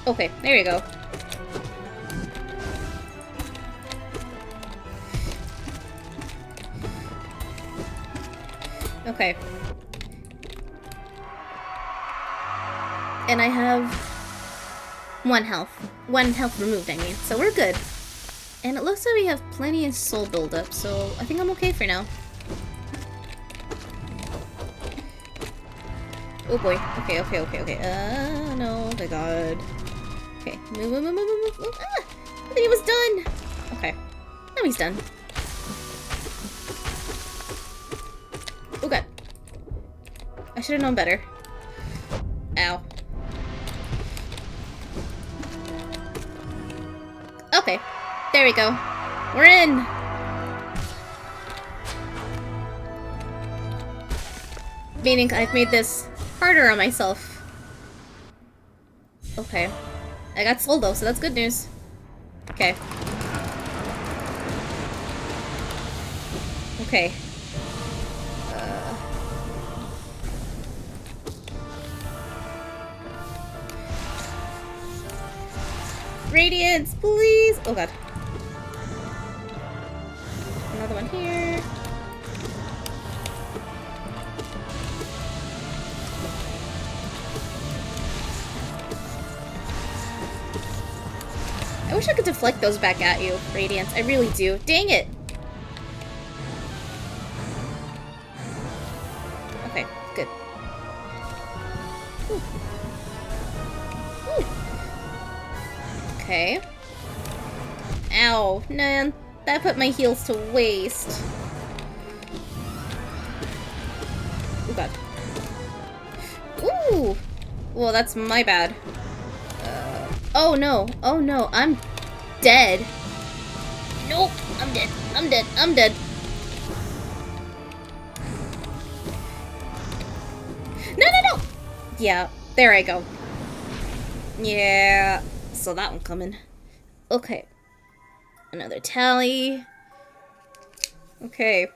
[SPEAKER 1] Okay, there you go. Okay. And I have 1 health. 1 health removed, I mean. So we're good. And it looks like we have plenty of soul buildup, so I think I'm okay for now. Oh boy. Okay. No, my god. Okay, move. Ah! I think he was done! Okay. Now he's done. Oh god. I should have known better. Ow. Okay. There we go. We're in! Meaning I've made this harder on myself. Okay. I got soul though, so that's good news. Okay. Okay. Radiance, please! Oh god. Another one here. I wish I could deflect those back at you, Radiance. I really do. Dang it! Okay, good. Ooh. Ooh. Okay. Ow, man. That put my heals to waste. Oh god. Ooh! Well, that's my bad. Oh no, I'm dead. Nope, I'm dead. No! Yeah, there I go. Yeah, saw that one coming. Okay. Another tally. Okay.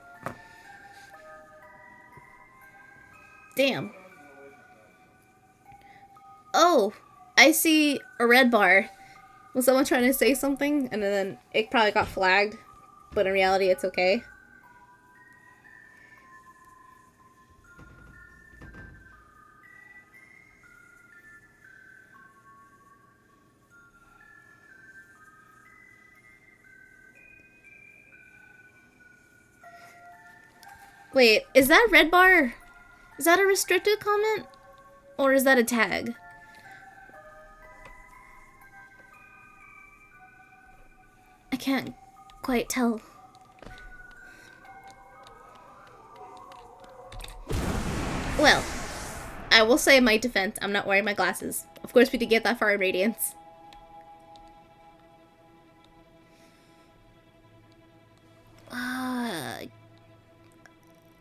[SPEAKER 1] Damn. Oh, I see a red bar. Was someone trying to say something? And then it probably got flagged. But in reality, it's okay. Wait, is that red bar? Is that a restricted comment? Or is that a tag? I can't quite tell. Well, I will say in my defense, I'm not wearing my glasses. Of course, we did get that far in Radiance.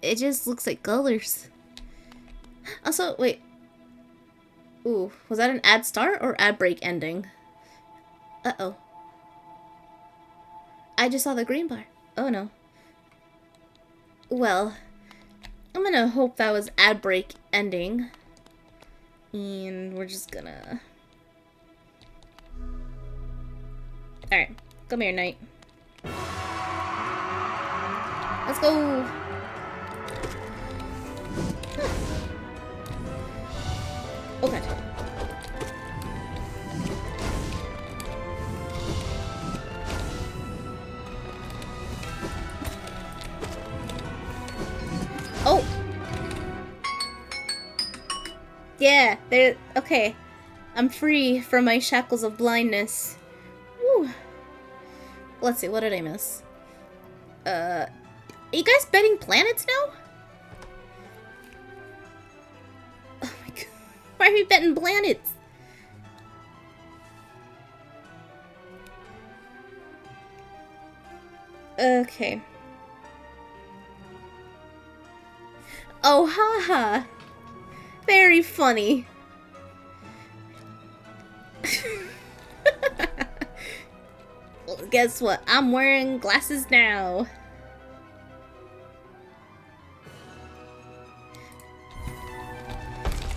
[SPEAKER 1] It just looks like colors. Also, wait. Ooh, was that an ad start or ad break ending? Uh-oh. I just saw the green bar. Oh no. Well, I'm gonna hope that was ad break ending. And we're just gonna... Alright, come here, Knight. Let's go! Huh. Oh god. Oh! Yeah, there. Okay. I'm free from my shackles of blindness. Woo. Let's see, what did I miss? Are you guys betting planets now? Oh my god. Why are we betting planets? Okay. Oh, haha. Very funny. Well, guess what? I'm wearing glasses now.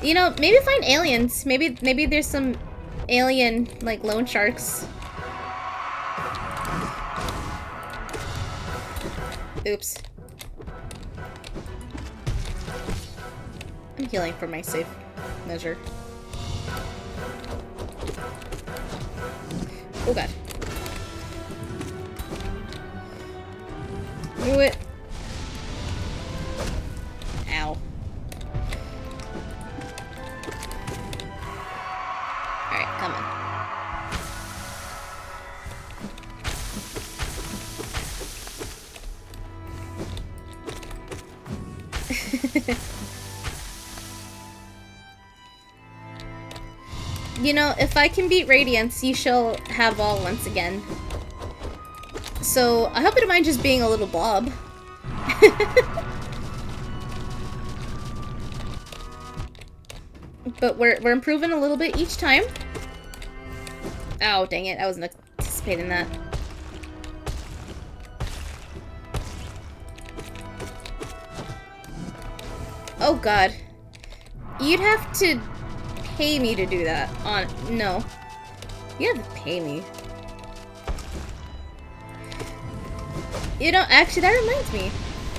[SPEAKER 1] You know, maybe find aliens. Maybe there's some alien, like, loan sharks. Oops. I'm healing for my safe measure. Oh god. Do it. Ow. Alright, come on. You know, if I can beat Radiance, you shall have all once again. So, I hope you don't mind just being a little blob. But we're improving a little bit each time. Oh, dang it. I wasn't anticipating that. Oh, God. You'd have to pay me to do that. No. You have to pay me. You know, actually, that reminds me.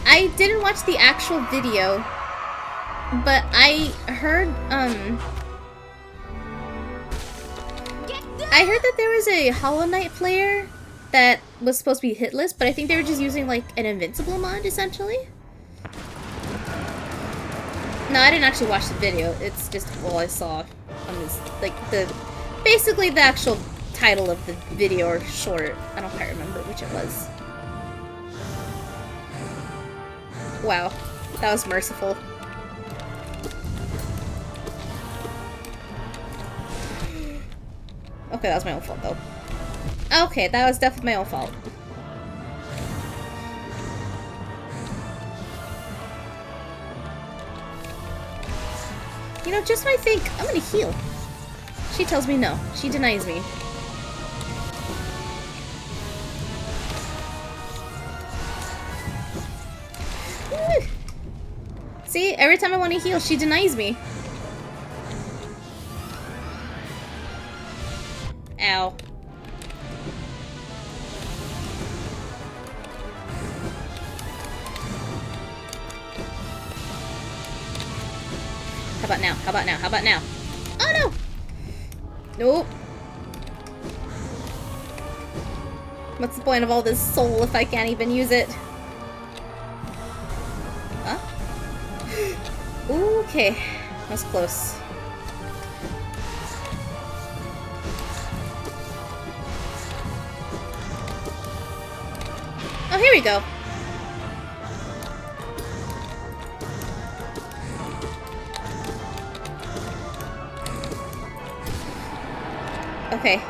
[SPEAKER 1] I didn't watch the actual video, but I heard, I heard that there was a Hollow Knight player that was supposed to be hitless, but I think they were just using, like, an invincible mod, essentially. No, I didn't actually watch the video. It's just all I saw on this, like, basically the actual title of the video or short. I don't quite remember which it was. Wow, that was merciful. Okay, that was my own fault, though. Okay, that was definitely my own fault. You know, just when I think I'm gonna heal, she tells me no. She denies me. See, every time I want to heal, she denies me. Ow. How about now? How about now? How about now? Oh no! Nope. What's the point of all this soul if I can't even use it? Huh? Okay. That was close. Oh, here we go. Okay.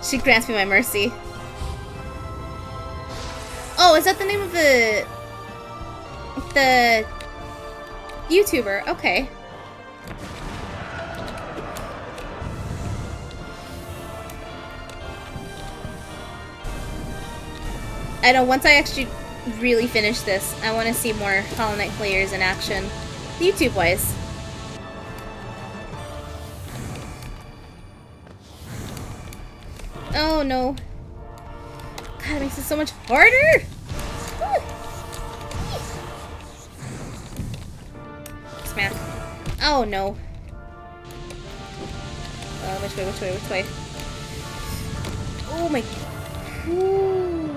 [SPEAKER 1] She grants me my mercy. Oh, is that the name of the YouTuber? Okay. I know, once I actually really finish this, I want to see more Hollow Knight players in action, YouTube-wise. Oh no. God, it makes it so much harder! Smack. Oh no. Which way, which way, which way? Oh my... Ooh.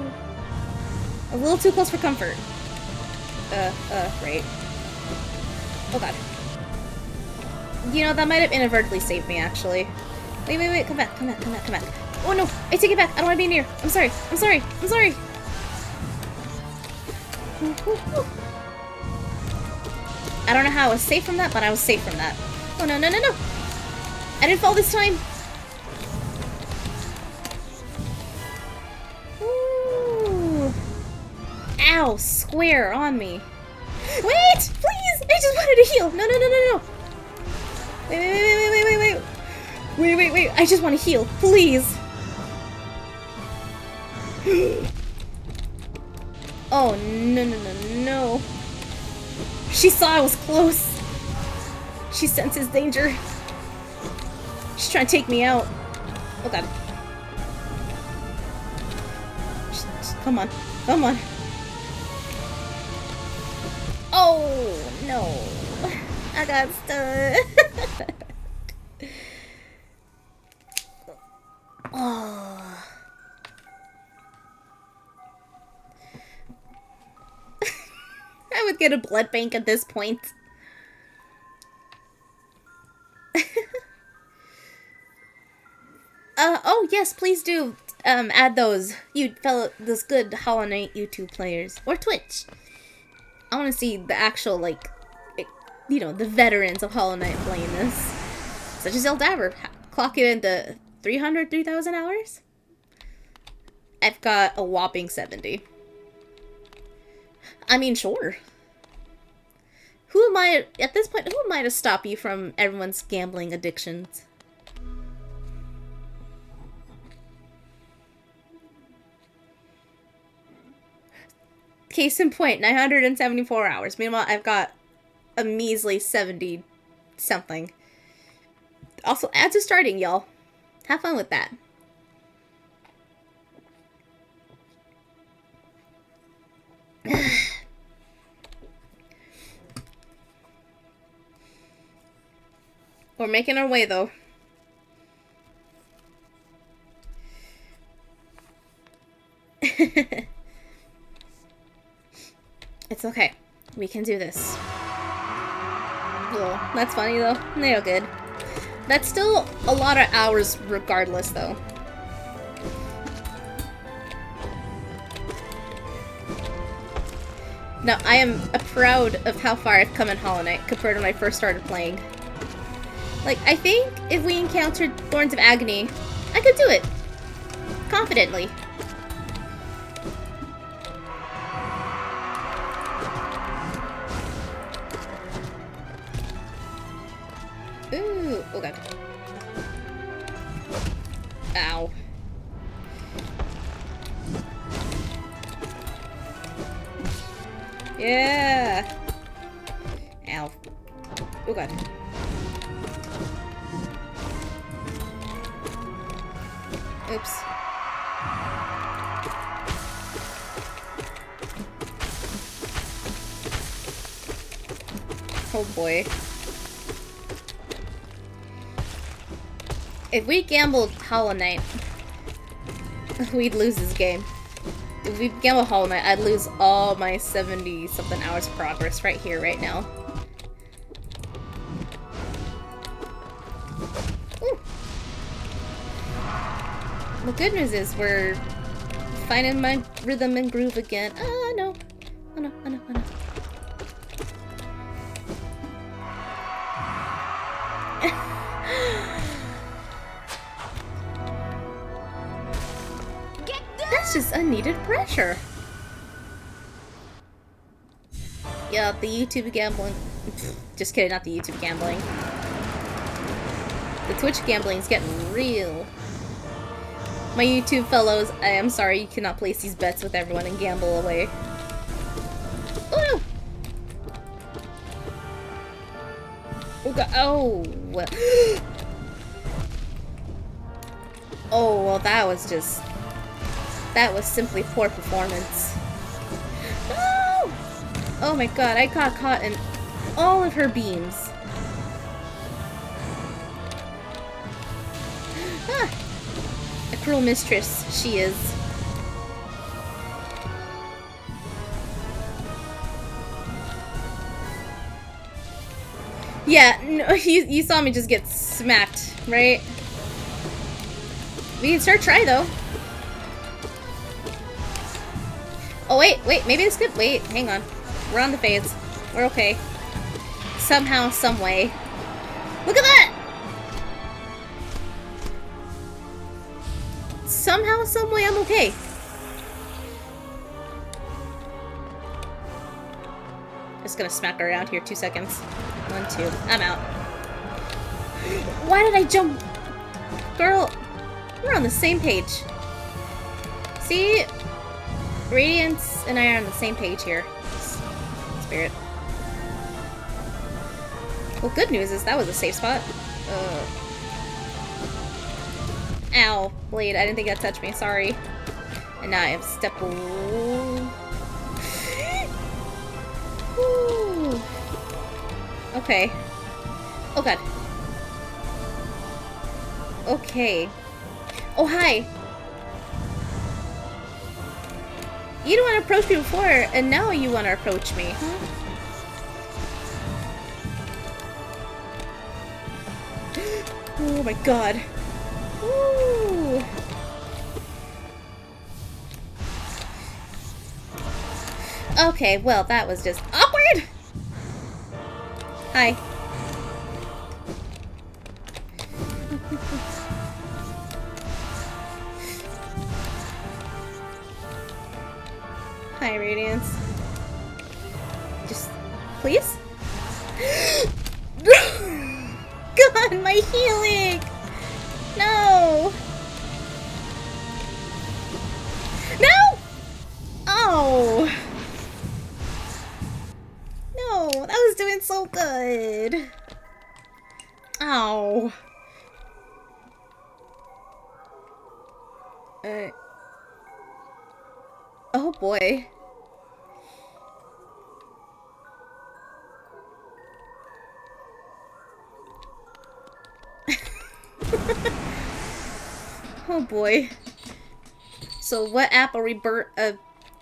[SPEAKER 1] A little too close for comfort. Right. Oh god. You know, that might have inadvertently saved me, actually. Wait, wait, wait, come back, come back, come back, come back. Oh no, I take it back, I don't want to be near. I'm sorry, I'm sorry, I'm sorry. I don't know how I was safe from that, but I was safe from that. Oh no, no, no, no. I didn't fall this time. Ooh. Ow, square on me. Wait, please, I just wanted to heal. No, no, no, no, no. Wait, wait, wait, wait, wait, wait, wait. Wait, wait, wait, I just want to heal, please. Oh, no, no, no, no. She saw I was close. She senses danger. She's trying to take me out. Oh god. Come on. Come on. Oh, no. I got stuck. Oh. I would get a blood bank at this point. Oh yes, please do add those those good Hollow Knight YouTube players or Twitch. I want to see the actual you know, the veterans of Hollow Knight playing this, such as Eldaver, clock it into 3,000 hours. I've got a whopping 70. I mean, sure. Who am I at this point? Who am I to stop you from everyone's gambling addictions? Case in point, 974 hours. Meanwhile, I've got a measly 70 something. Also, add to starting, y'all. Have fun with that. We're making our way, though. It's okay. We can do this. Oh, that's funny, though. They're good. That's still a lot of hours regardless, though. Now, I am proud of how far I've come in Hollow Knight compared to when I first started playing. Like, I think if we encountered Thorns of Agony, I could do it. Confidently. Ooh, oh god. Ow. Yeah. Ow. Oh god. Oops. Oh boy. If we gambled Hollow Knight, we'd lose this game. If we gambled Hollow Knight, I'd lose all my 70-something hours progress right here, right now. Ooh. The good news is we're finding my rhythm and groove again. Oh no. Oh no, oh no, oh no. just unneeded pressure. Yeah, the YouTube gambling. Just kidding, not the YouTube gambling. The Twitch gambling is getting real. My YouTube fellows, I am sorry you cannot place these bets with everyone and gamble away. Oh no! Oh god, oh! Oh, well that was just... That was simply poor performance. No! Oh my god, I got caught in all of her beams. Ah! A cruel mistress, she is. Yeah, no, you saw me just get smacked, right? We can start try though. Oh wait, maybe this could wait, hang on. We're on the phase. We're okay. Somehow, some way. Look at that! Somehow, some way, I'm okay. Just gonna smack her around here, 2 seconds. 1, 2, I'm out. Why did I jump? Girl, we're on the same page. See? Radiance and I are on the same page here. Spirit. Well, good news is that was a safe spot. Ow, blade. I didn't think that touched me. Sorry. And now I have step. Ooh. Okay. Oh god. Okay. Oh hi. You didn't want to approach me before, and now you want to approach me, huh? Oh my god. Ooh. Okay, well, that was just awkward! Hi. Hi, Radiance. Just, please? God, my healing! No! No! Oh! No, that was doing so good. Ow. Oh boy. Oh boy. So what app are we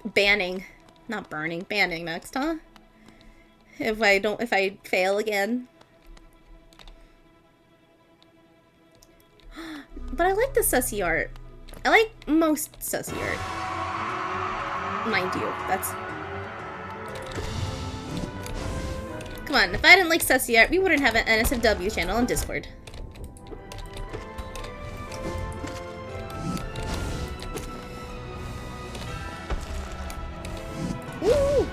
[SPEAKER 1] banning? Not burning, banning next, huh? If I fail again. But I like the sussy art. I like most sussy art. Mind you, that's... Come on, if I didn't like sussy art, we wouldn't have an NSFW channel on Discord. Woo!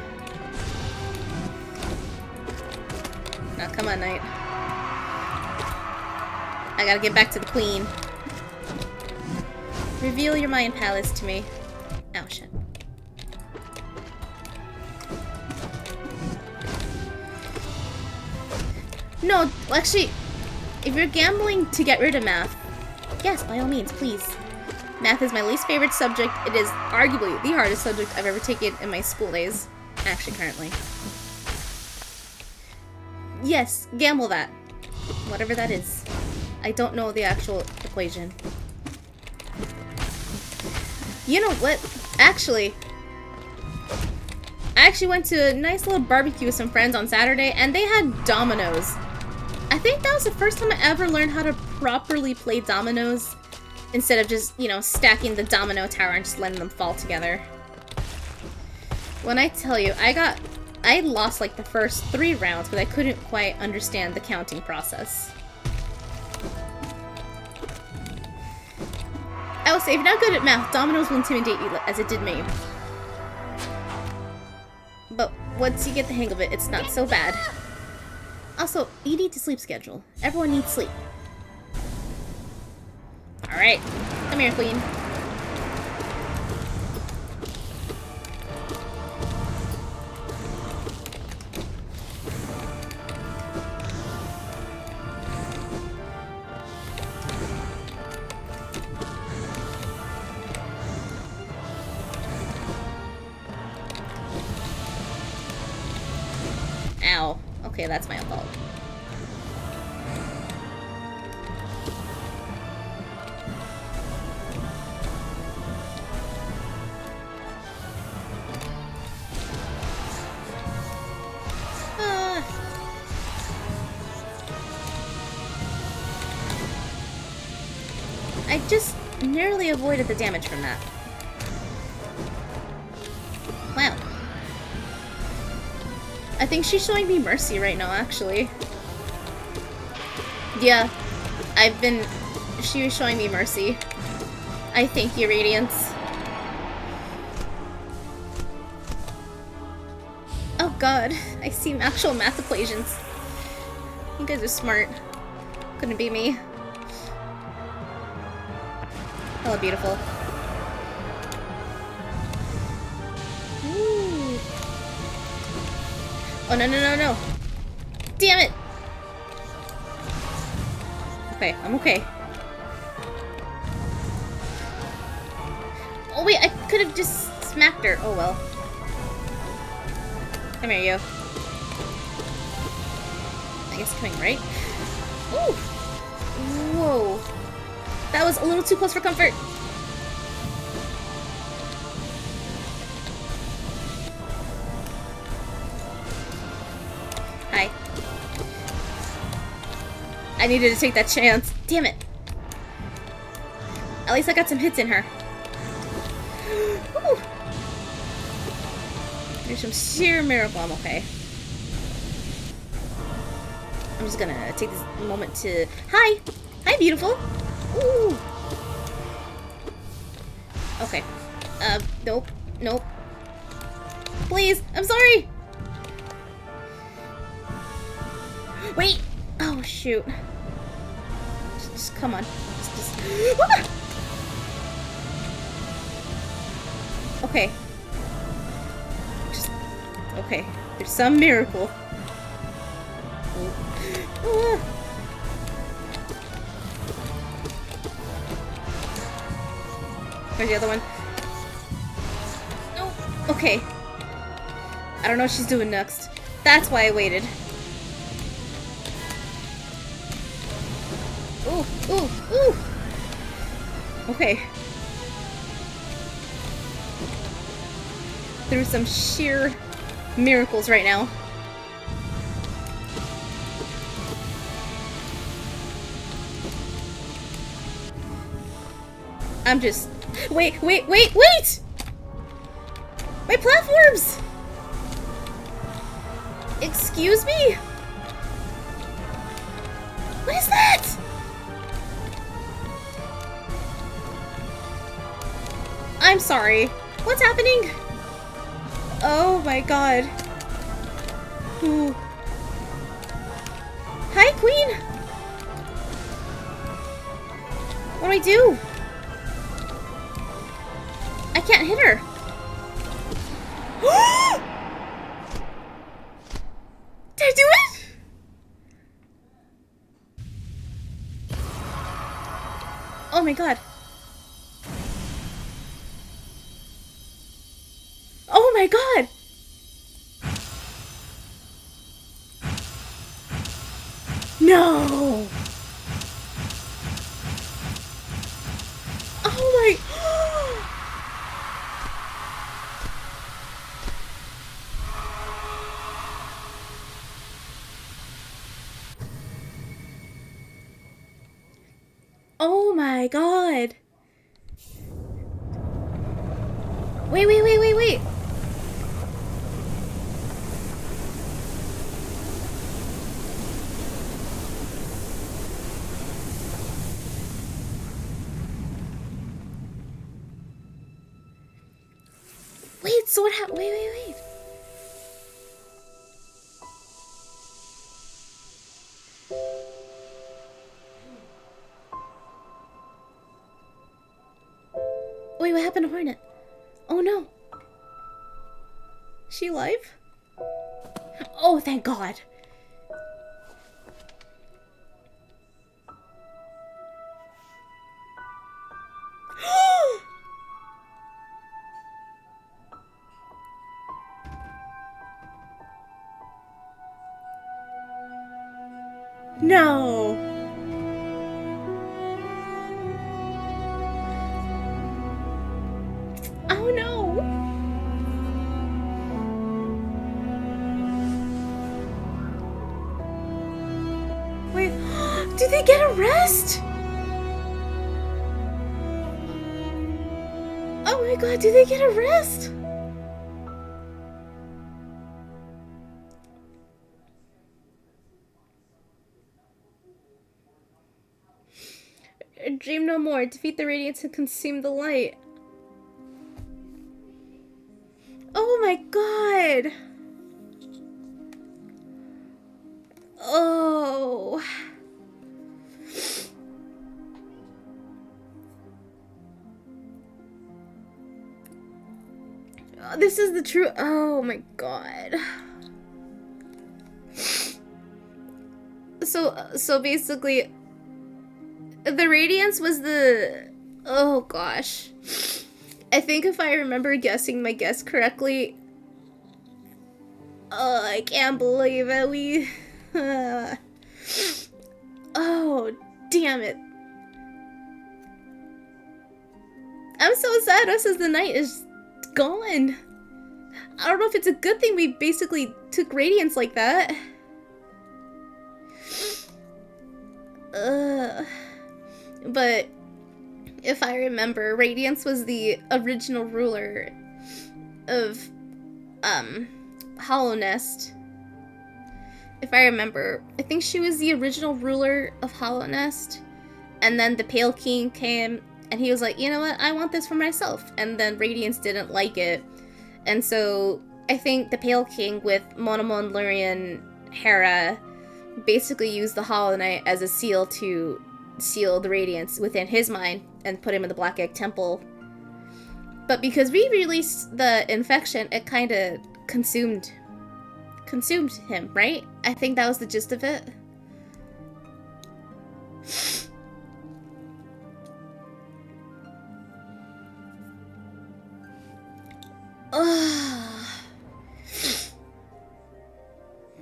[SPEAKER 1] Now, come on, Knight. I gotta get back to the queen. Reveal your Mayan palace to me. Oh, shit. No, actually, if you're gambling to get rid of math, yes, by all means, please. Math is my least favorite subject. It is arguably the hardest subject I've ever taken in my school days. Actually, currently. Yes, gamble that. Whatever that is. I don't know the actual equation. You know what? Actually, I actually went to a nice little barbecue with some friends on Saturday, and they had dominoes. I think that was the first time I ever learned how to properly play dominoes instead of just, you know, stacking the domino tower and just letting them fall together. When I tell you, I lost like the first 3 rounds because I couldn't quite understand the counting process. I will say, if you're not good at math, dominoes will intimidate you as it did me. But once you get the hang of it, it's not so bad. Also, you need to sleep schedule. Everyone needs sleep. Alright. Come here, queen. Ow. Okay, that's my fault. I just narrowly avoided the damage from that. Wow. I think she's showing me mercy right now, actually. Yeah, she was showing me mercy. I thank you, Radiance. Oh god, I see actual math equations. You guys are smart. Couldn't be me. Hello, beautiful. Ooh. Oh, no, no, no, no. Damn it! Okay, I'm okay. Oh, wait, I could have just smacked her. Oh, well. Come here, you. I guess coming right. Ooh! Whoa. That was a little too close for comfort. Hi. I needed to take that chance. Damn it. At least I got some hits in her. Woo. There's some sheer miracle. I'm okay. I'm just gonna take this moment to... Hi! Hi, beautiful! Ooh! Okay. Nope. Nope. Please! I'm sorry! Wait! Oh, shoot. Just come on. Just... Ah! Okay. Just... Okay. There's some miracle. Ah. Where's the other one? No. Okay. I don't know what she's doing next. That's why I waited. Ooh, ooh, ooh. Okay. Through some sheer miracles right now. I'm just... Wait, wait, wait, wait! My platforms! Excuse me? What is that? I'm sorry. What's happening? Oh my god. Ooh. Hi, Queen! What do I do? I can't hit her. Did I do it? Oh my god. Oh my god. No. Oh my... Oh my god. Wait, wait, wait, wait, wait. So what happened? Wait. Wait, what happened to Hornet? Oh no. Is she alive? Oh, thank God. No. Oh no. Wait, did they get a rest? Oh my God, did they get a rest? Dream no more. Defeat the Radiance and consume the light. Oh my God. Oh. This is the true. Oh my God. So basically, the Radiance was the. Oh gosh. I think if I remember guessing my guess correctly. Oh, I can't believe it. We. Oh, damn it. I'm so sad. Us as the night is gone. I don't know if it's a good thing we basically took Radiance like that. But if I remember, Radiance was the original ruler of Hollow Nest. If I remember, I think she was the original ruler of Hollow Nest, and then the Pale King came and he was like, you know what, I want this for myself. And then Radiance didn't like it, and so I think the Pale King with Monomon, Lurian, Hera basically used the Hollow Knight as a seal to seal the Radiance within his mind and put him in the Black Egg Temple. But because we released the infection, it kind of consumed him, right? I think that was the gist of it.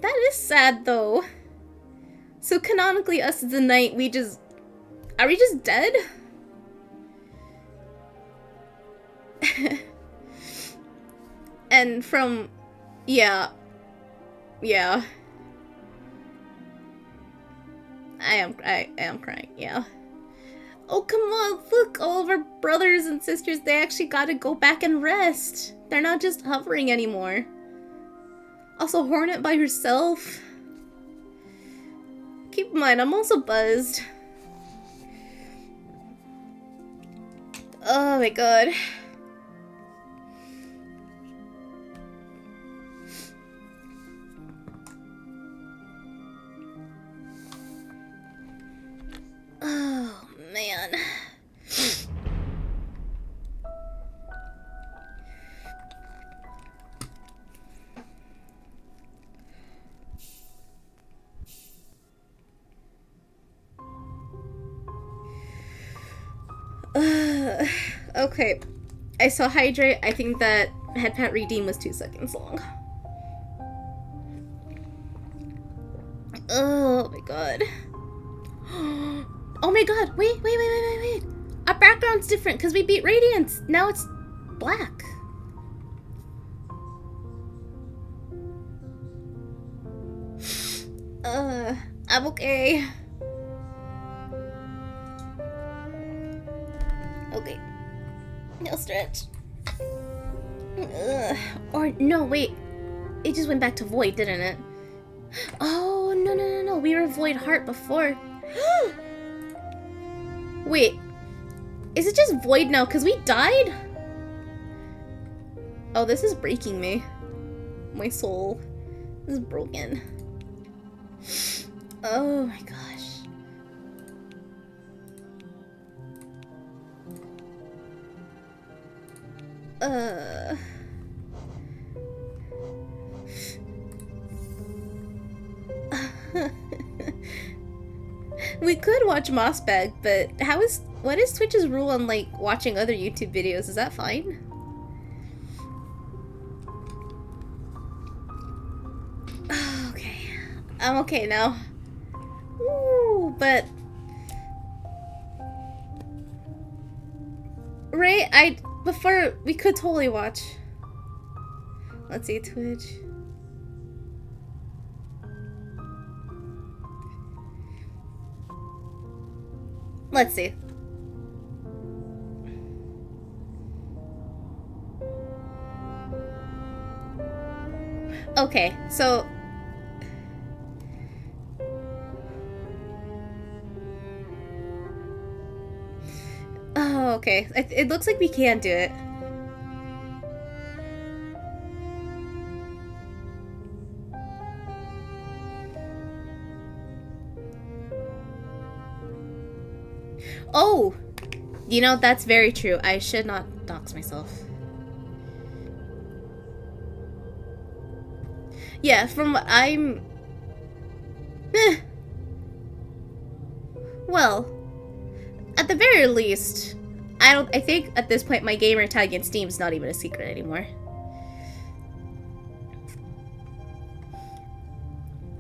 [SPEAKER 1] That is sad though. So canonically, us as the night, are we just dead? And from, yeah. I am crying, yeah. Oh, come on, look, all of our brothers and sisters, they actually gotta go back and rest. They're not just hovering anymore. Also, Hornet by herself. Keep in mind, I'm also buzzed. Oh my God. Oh man. Okay. I saw Hydrate. I think that Head Pat Redeem was 2 seconds long. Oh my God. Oh my God. Wait. Our background's different because we beat Radiance. Now it's black. I'm okay. Okay. No stretch. Or no, wait. It just went back to Void, didn't it? Oh, no. We were Void Heart before. Wait. Is it just Void now? Because we died? Oh, this is breaking me. My soul is broken. Oh my gosh. Uh... We could watch Mossbag, but what is Twitch's rule on like watching other YouTube videos? Is that fine? Okay. I'm okay now. Ooh, but right, before we could totally watch. Let's see, Twitch. Let's see. Okay, so oh, okay. It looks like we can do it. Oh! You know, that's very true. I should not dox myself. Yeah, from what I'm... Well, at the very least, I think at this point my gamer tag in Steam's not even a secret anymore.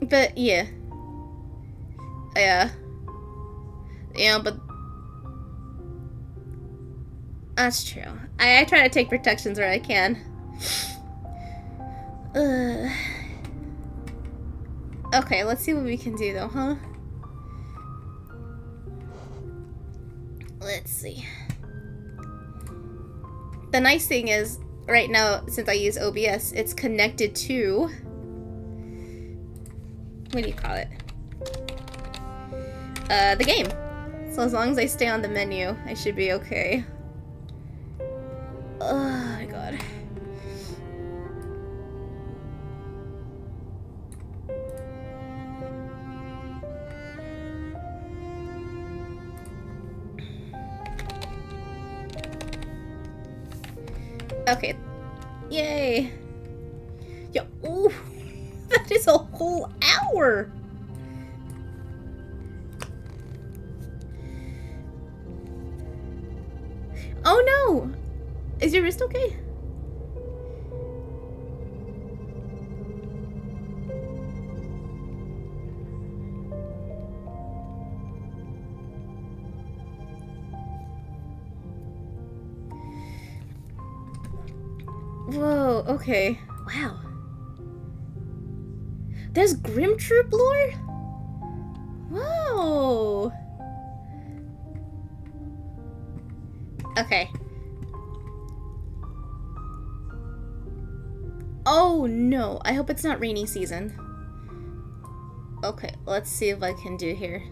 [SPEAKER 1] But, yeah. Yeah. Yeah, but... That's true. I try to take protections where I can. Okay, let's see what we can do though, huh? Let's see. The nice thing is, right now, since I use OBS, it's connected to... What do you call it? The game. So as long as I stay on the menu, I should be okay. Oh my god. Okay. Yay. Yo, ooh. That is a whole hour. Oh no. Is your wrist okay? Whoa, okay. Wow. There's Grim Troop lore? Whoa. Okay. Oh no, I hope it's not rainy season. Okay, let's see if I can do here.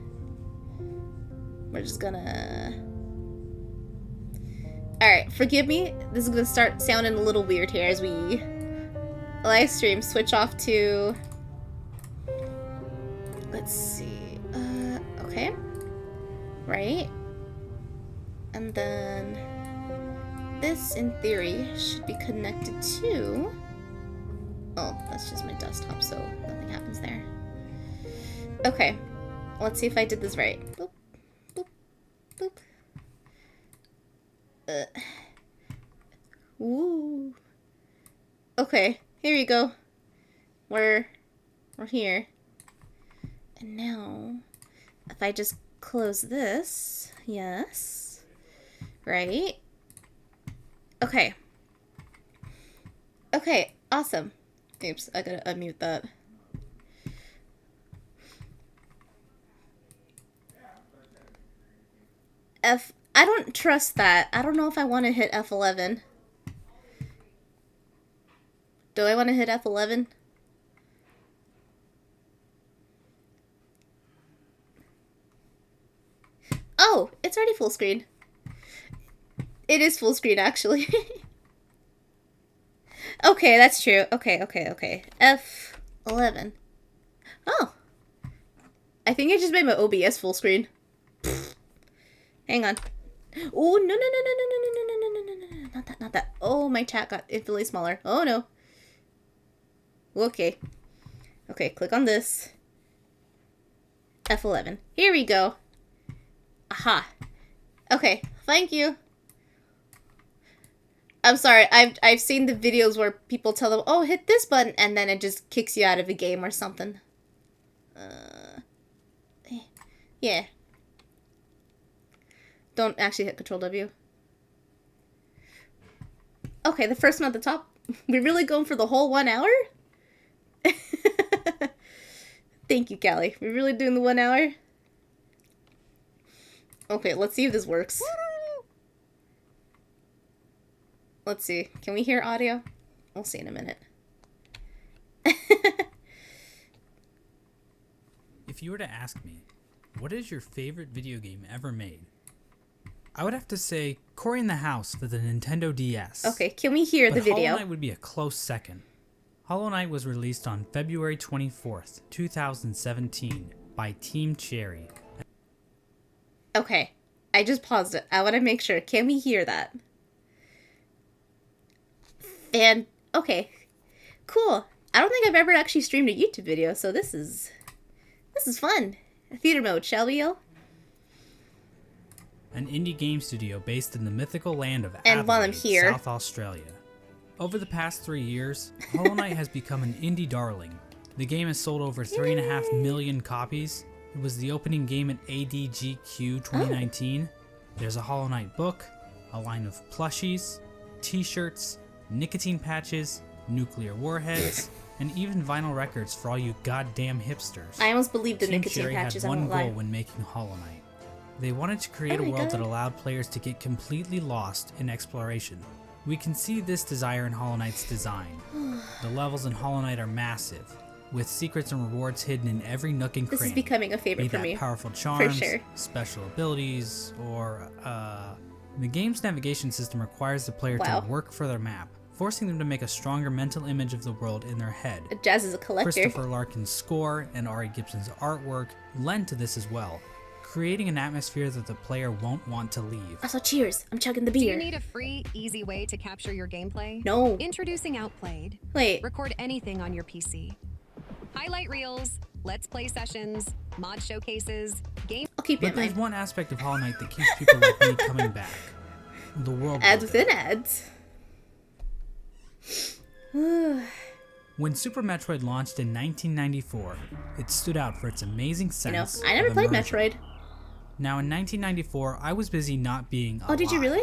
[SPEAKER 1] We're just gonna... Alright, forgive me. This is gonna start sounding a little weird here as we live stream. Switch off to... Let's see. Okay. Right. And then this, in theory, should be connected to... Oh, that's just my desktop, so nothing happens there. Okay. Let's see if I did this right. Boop. Boop. Boop. Woo. Okay, here you go. We're here. And now, if I just close this, yes, right? Okay. Okay, awesome. Oops, I gotta unmute that. I don't trust that. I don't know if I want to hit F11. Do I want to hit F11? Oh, it's already full screen. It is full screen, actually. Okay, that's true. Okay. F11. Oh. I think I just made my OBS full screen. Hang on. Oh, no. Not that. Oh, my chat got infinitely smaller. Oh, no. Okay. Okay, click on this. F11. Here we go. Aha. Okay, thank you. I'm sorry, I've seen the videos where people tell them, oh, hit this button, and then it just kicks you out of a game or something. Yeah. Don't actually hit Control W. Okay, the first one at the top. We're really going for the whole 1 hour? Thank you, Callie. We're really doing the 1 hour? Okay, let's see if this works. Let's see. Can we hear audio? We'll see in a minute.
[SPEAKER 2] If you were to ask me, what is your favorite video game ever made? I would have to say Cory in the House for the Nintendo DS.
[SPEAKER 1] Okay, can we hear the video?
[SPEAKER 2] Hollow Knight would be a close second. Hollow Knight was released on February 24th, 2017 by Team Cherry.
[SPEAKER 1] Okay, I just paused it. I want to make sure. Can we hear that? And, okay, cool. I don't think I've ever actually streamed a YouTube video, so this is fun. Theater mode, shall we, yo?
[SPEAKER 2] An indie game studio based in the mythical land of
[SPEAKER 1] And while I'm
[SPEAKER 2] Adelaide,
[SPEAKER 1] here,
[SPEAKER 2] South Australia. Over the past 3 years, Hollow Knight has become an indie darling. The game has sold over 3.5 million copies. It was the opening game at ADGQ 2019. There's a Hollow Knight book, a line of plushies, t-shirts, nicotine patches, nuclear warheads, and even vinyl records for all you goddamn hipsters.
[SPEAKER 1] I almost believed the
[SPEAKER 2] Team
[SPEAKER 1] nicotine
[SPEAKER 2] Cherry
[SPEAKER 1] patches,
[SPEAKER 2] had
[SPEAKER 1] I
[SPEAKER 2] one
[SPEAKER 1] won't
[SPEAKER 2] goal
[SPEAKER 1] lie.
[SPEAKER 2] when making Hollow Knight. They wanted to create a world that allowed players to get completely lost in exploration. We can see this desire in Hollow Knight's design. The levels in Hollow Knight are massive, with secrets and rewards hidden in every nook and cranny.
[SPEAKER 1] This is becoming a favorite
[SPEAKER 2] Be
[SPEAKER 1] for
[SPEAKER 2] that
[SPEAKER 1] me.
[SPEAKER 2] powerful charms,
[SPEAKER 1] sure.
[SPEAKER 2] special abilities, or the game's navigation system requires the player
[SPEAKER 1] Wow.
[SPEAKER 2] to work for their map, forcing them to make a stronger mental image of the world in their head.
[SPEAKER 1] Jazz is a collector.
[SPEAKER 2] Christopher Larkin's score and Ari Gibson's artwork lend to this as well, creating an atmosphere that the player won't want to leave.
[SPEAKER 1] Also, cheers. I'm chugging the
[SPEAKER 3] Do
[SPEAKER 1] beer.
[SPEAKER 3] you need a free, easy way to capture your gameplay?
[SPEAKER 1] No.
[SPEAKER 3] Introducing Outplayed.
[SPEAKER 1] Wait.
[SPEAKER 3] Record anything on your PC. Highlight reels, let's play sessions, mod showcases, game.
[SPEAKER 1] I'll keep it
[SPEAKER 2] But
[SPEAKER 1] in
[SPEAKER 2] there's
[SPEAKER 1] mind.
[SPEAKER 2] one aspect of Hollow Knight that keeps people like me coming back. The world
[SPEAKER 1] Ads
[SPEAKER 2] building.
[SPEAKER 1] within ads.
[SPEAKER 2] When Super Metroid launched in 1994, it stood out for its amazing
[SPEAKER 1] You know,
[SPEAKER 2] sense
[SPEAKER 1] I never
[SPEAKER 2] of
[SPEAKER 1] played
[SPEAKER 2] immersion.
[SPEAKER 1] Metroid.
[SPEAKER 2] Now in 1994, I was busy not being alive.
[SPEAKER 1] Oh, did you really?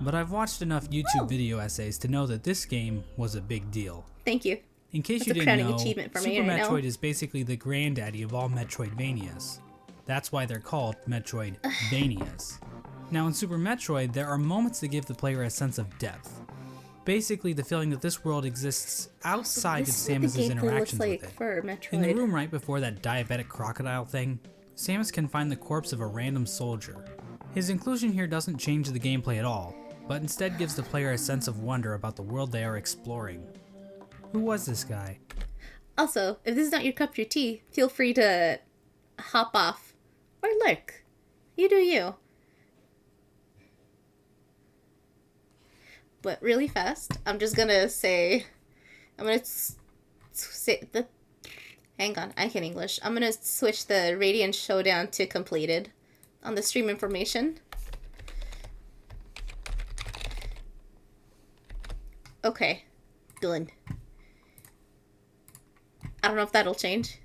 [SPEAKER 2] But I've watched enough YouTube video essays to know that this game was a big deal.
[SPEAKER 1] Thank you.
[SPEAKER 2] In case
[SPEAKER 1] That's
[SPEAKER 2] you
[SPEAKER 1] a
[SPEAKER 2] didn't
[SPEAKER 1] crowning
[SPEAKER 2] know,
[SPEAKER 1] achievement for
[SPEAKER 2] Super
[SPEAKER 1] me right now.
[SPEAKER 2] Metroid is basically the granddaddy of all Metroidvanias. That's why they're called Metroidvanias. Now in Super Metroid, there are moments that give the player a sense of depth. Basically the feeling that this world exists outside of
[SPEAKER 1] This is what the
[SPEAKER 2] Samus's
[SPEAKER 1] gameplay looks
[SPEAKER 2] interactions
[SPEAKER 1] like
[SPEAKER 2] with it.
[SPEAKER 1] for Metroid.
[SPEAKER 2] In the room right before that diabetic crocodile thing, Samus can find the corpse of a random soldier. His inclusion here doesn't change the gameplay at all, but instead gives the player a sense of wonder about the world they are exploring. Who was this guy?
[SPEAKER 1] Also, if this is not your cup of your tea, feel free to hop off or lurk. You do you. But really fast, I'm just gonna say, hang on, I can English. I'm gonna switch the Radiance Showdown to completed on the stream information. Okay, done. I don't know if that'll change.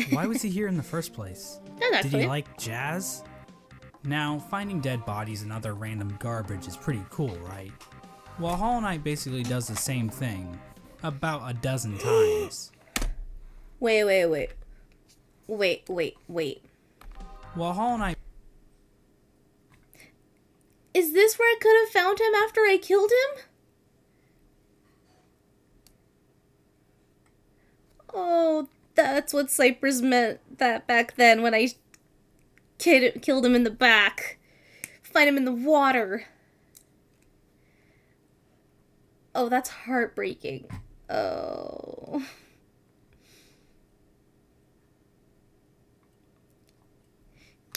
[SPEAKER 2] Why was he here in the first place?
[SPEAKER 1] Not
[SPEAKER 2] Did
[SPEAKER 1] actually.
[SPEAKER 2] he like jazz? Now, finding dead bodies and other random garbage is pretty cool, right? Well, Hollow Knight basically does the same thing, about a dozen times.
[SPEAKER 1] Wait.
[SPEAKER 2] While Hollow Knight
[SPEAKER 1] Is this where I could have found him after I killed him? Oh, that's what Cypress meant that back then when I killed him in the back. Find him in the water. Oh, that's heartbreaking. Oh.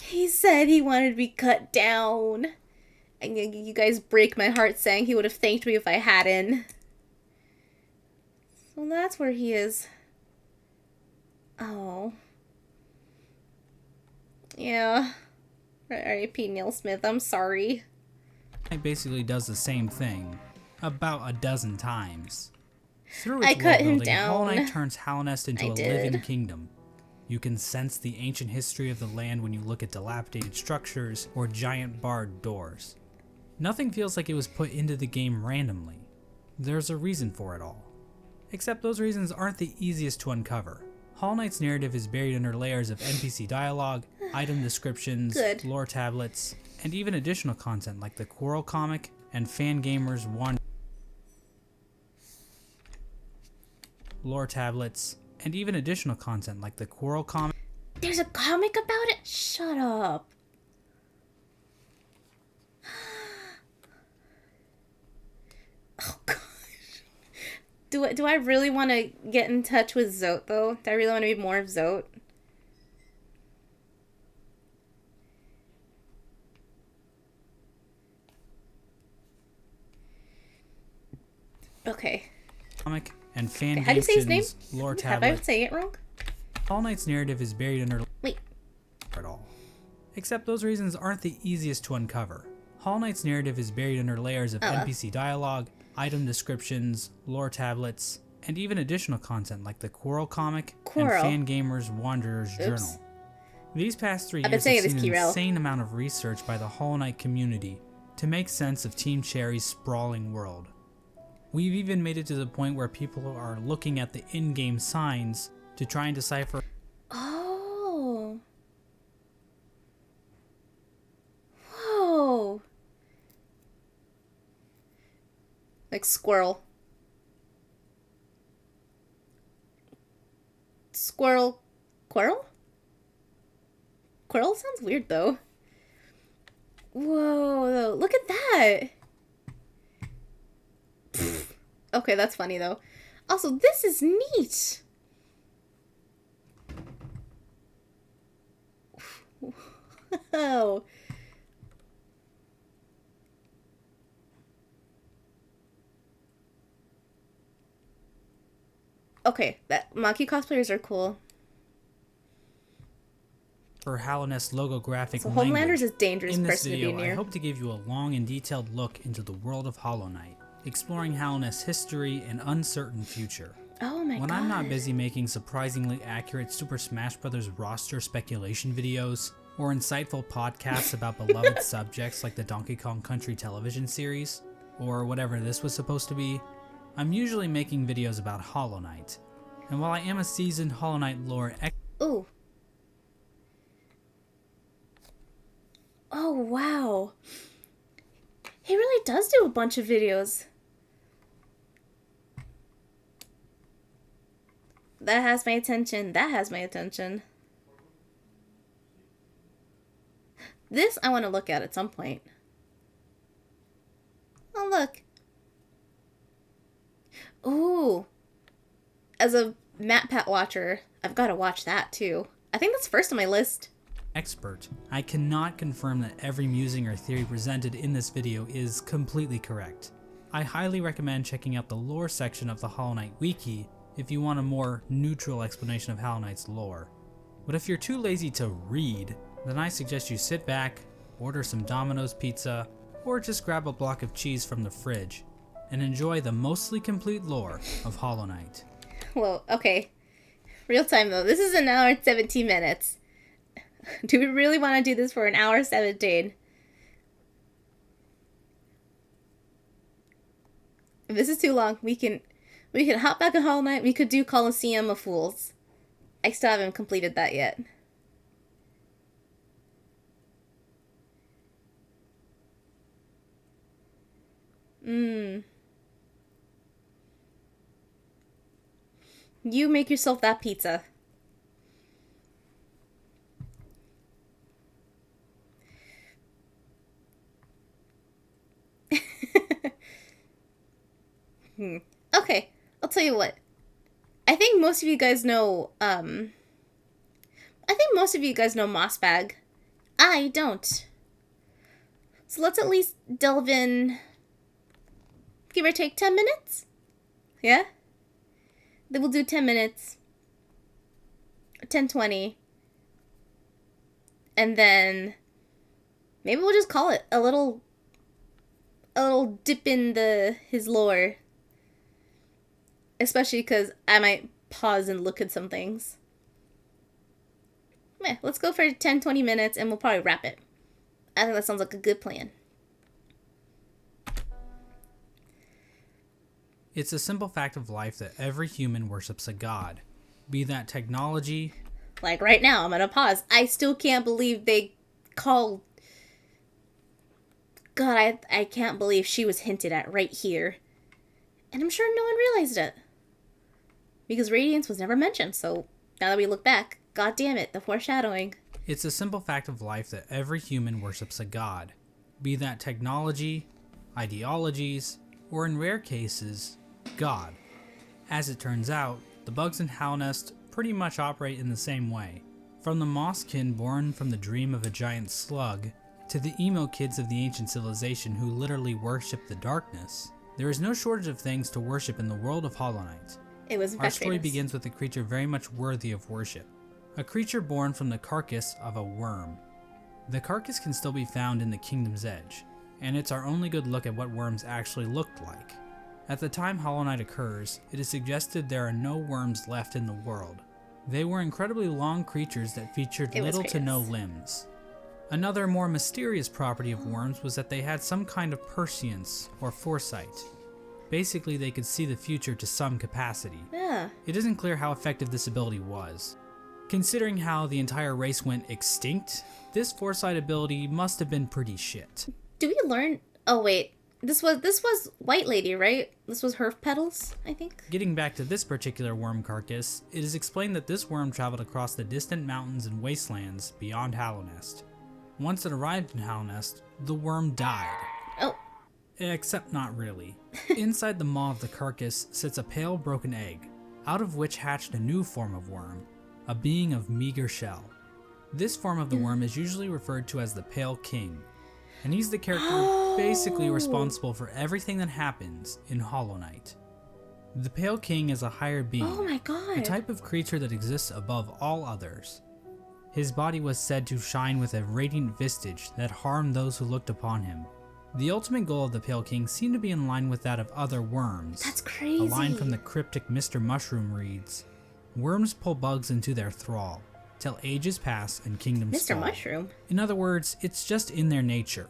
[SPEAKER 1] He said he wanted to be cut down. And you guys break my heart saying he would have thanked me if I hadn't. So that's where he is. Oh. Yeah. R.I.P. Neil Smith, I'm sorry.
[SPEAKER 2] It basically does the same thing about a dozen times. Through
[SPEAKER 1] I
[SPEAKER 2] its
[SPEAKER 1] cut
[SPEAKER 2] world
[SPEAKER 1] him
[SPEAKER 2] building, Hollow Knight
[SPEAKER 1] down.
[SPEAKER 2] turns Hallownest into
[SPEAKER 1] I
[SPEAKER 2] a
[SPEAKER 1] did.
[SPEAKER 2] living kingdom. You can sense the ancient history of the land when you look at dilapidated structures or giant barred doors. Nothing feels like it was put into the game randomly. There's a reason for it all. Except those reasons aren't the easiest to uncover. Hollow Knight's narrative is buried under layers of NPC dialogue, item descriptions,
[SPEAKER 1] Good.
[SPEAKER 2] lore tablets, and even additional content like the Quarrel comic and Fangamer's lore tablets, and even additional content like the Quarrel comic.
[SPEAKER 1] There's a comic about it? Shut up. Oh, gosh. Do I really want to get in touch with Zote, though? Do I really want to be more of Zote? Okay.
[SPEAKER 2] Comic and
[SPEAKER 1] How do you say his name?
[SPEAKER 2] Fangamer's lore
[SPEAKER 1] Have I been
[SPEAKER 2] tablets.
[SPEAKER 1] saying it wrong?
[SPEAKER 2] Hollow Knight's narrative is buried under
[SPEAKER 1] Wait.
[SPEAKER 2] at all. Except those reasons aren't the easiest to uncover. Hollow Knight's narrative is buried under layers of NPC dialogue, item descriptions, lore tablets, and even additional content like the Quarrel comic
[SPEAKER 1] Quarrel.
[SPEAKER 2] and Fangamer's Wanderer's Journal. These past 3
[SPEAKER 1] been
[SPEAKER 2] years
[SPEAKER 1] saying
[SPEAKER 2] have
[SPEAKER 1] it is
[SPEAKER 2] seen an
[SPEAKER 1] Kirel.
[SPEAKER 2] insane amount of research by the Hollow Knight community to make sense of Team Cherry's sprawling world. We've even made it to the point where people are looking at the in-game signs to try and decipher
[SPEAKER 1] Oh. Whoa. Like squirrel. Squirrel. Quirrel? Quirrel sounds weird though. Whoa, look at that. Okay, that's funny though. Also, this is neat. Oh. Okay, that monkey cosplayers are cool.
[SPEAKER 2] for Hallownest logo graphic
[SPEAKER 1] So
[SPEAKER 2] language.
[SPEAKER 1] Homelander's a dangerous
[SPEAKER 2] In this
[SPEAKER 1] person to
[SPEAKER 2] video,
[SPEAKER 1] be near.
[SPEAKER 2] I hope to give you a long and detailed look into the world of Hollow Knight, exploring Hallownest's history and uncertain future.
[SPEAKER 1] Oh my god.
[SPEAKER 2] When I'm not busy making surprisingly accurate Super Smash Bros. Roster speculation videos, or insightful podcasts about beloved subjects like the Donkey Kong Country television series, or whatever this was supposed to be, I'm usually making videos about Hollow Knight. And while I am a seasoned Hollow Knight lore
[SPEAKER 1] Ooh. Oh wow. He really does do a bunch of videos. That has my attention. That has my attention. This I want to look at some point. Oh, look. Ooh. As a MatPat watcher, I've got to watch that too. I think that's first on my list.
[SPEAKER 2] expert, I cannot confirm that every musing or theory presented in this video is completely correct. I highly recommend checking out the lore section of the Hollow Knight wiki if you want a more neutral explanation of Hollow Knight's lore. But if you're too lazy to read, then I suggest you sit back, order some Domino's pizza, or just grab a block of cheese from the fridge, and enjoy the mostly complete lore of Hollow Knight.
[SPEAKER 1] Well, okay. Real time though. This is an hour and 17 minutes. Do we really want to do this for an hour 17? If this is too long, we can hop back on Hollow Knight. We could do Coliseum of Fools. I still haven't completed that yet. You make yourself that pizza. tell you what. I think most of you guys know, Mossbag. I don't. So let's at least delve in, give or take 10 minutes? Yeah? Then we'll do 10 minutes. 10-20. And then maybe we'll just call it a little dip in his lore. Especially because I might pause and look at some things. Yeah, let's go for 10-20 minutes and we'll probably wrap it. I think that sounds like a good plan.
[SPEAKER 2] It's a simple fact of life that every human worships a god, be that technology.
[SPEAKER 1] Like right now, I'm gonna pause. I still can't believe they called. God, I can't believe she was hinted at right here. And I'm sure no one realized it. Because Radiance was never mentioned, so now that we look back, god damn it, the foreshadowing.
[SPEAKER 2] It's a simple fact of life that every human worships a god, be that technology, ideologies, or in rare cases, God. As it turns out, the bugs in Halnest pretty much operate in the same way. From the Mosskin born from the dream of a giant slug, to the emo kids of the ancient civilization who literally worship the darkness, there is no shortage of things to worship in the world of Hollow Knight.
[SPEAKER 1] It was
[SPEAKER 2] Our story begins with a creature very much worthy of worship. A creature born from the carcass of a worm. The carcass can still be found in the Kingdom's Edge, and it's our only good look at what worms actually looked like. At the time Hollow Knight occurs, it is suggested there are no worms left in the world. They were incredibly long creatures that featured little to no limbs. Another more mysterious property of worms was that they had some kind of prescience or foresight. Basically, they could see the future to some capacity.
[SPEAKER 1] Yeah.
[SPEAKER 2] It isn't clear how effective this ability was. Considering how the entire race went extinct, this foresight ability must have been pretty shit.
[SPEAKER 1] Do we learn? Oh wait, this was White Lady, right? This was her petals, I think.
[SPEAKER 2] Getting back to this particular worm carcass, it is explained that this worm traveled across the distant mountains and wastelands beyond Hallownest. Once it arrived in Hallownest, the worm died.
[SPEAKER 1] Oh.
[SPEAKER 2] Except not really. Inside the maw of the carcass sits a pale broken egg, out of which hatched a new form of worm, a being of meager shell. This form of the worm is usually referred to as the Pale King, and he's the character basically responsible for everything that happens in Hollow Knight. The Pale King is a higher being,
[SPEAKER 1] Oh my god.
[SPEAKER 2] a type of creature that exists above all others. His body was said to shine with a radiant visage that harmed those who looked upon him. The ultimate goal of the Pale King seemed to be in line with that of other worms.
[SPEAKER 1] That's crazy.
[SPEAKER 2] A line from the cryptic Mr. Mushroom reads, "Worms pull bugs into their thrall, till ages pass and kingdoms
[SPEAKER 1] Mr.
[SPEAKER 2] fall."
[SPEAKER 1] Mushroom.
[SPEAKER 2] In other words, it's just in their nature.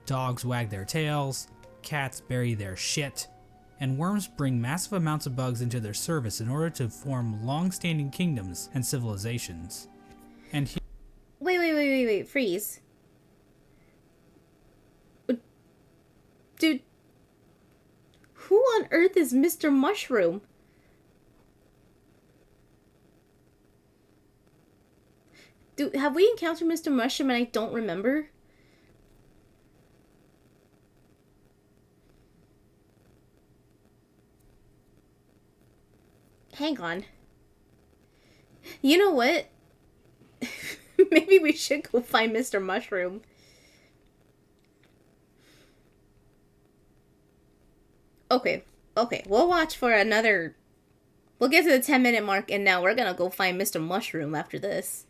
[SPEAKER 2] Dogs wag their tails, cats bury their shit, and worms bring massive amounts of bugs into their service in order to form long-standing kingdoms and civilizations. And
[SPEAKER 1] Wait, freeze. Dude, who on earth is Mr. Mushroom? Dude, have we encountered Mr. Mushroom and I don't remember? Hang on. You know what? Maybe we should go find Mr. Mushroom. Okay, we'll watch for another... We'll get to the 10-minute mark, and now we're gonna go find Mr. Mushroom after this.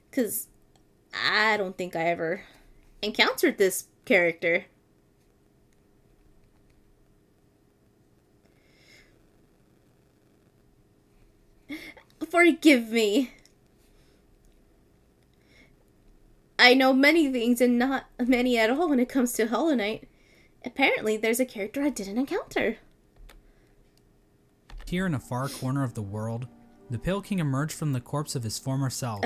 [SPEAKER 1] Because I don't think I ever encountered this character. Forgive me. I know many things and not many at all when it comes to Hollow Knight. Apparently, there's a character I didn't encounter.
[SPEAKER 2] here in a far corner of the world, the Pale King emerged from the corpse of his former self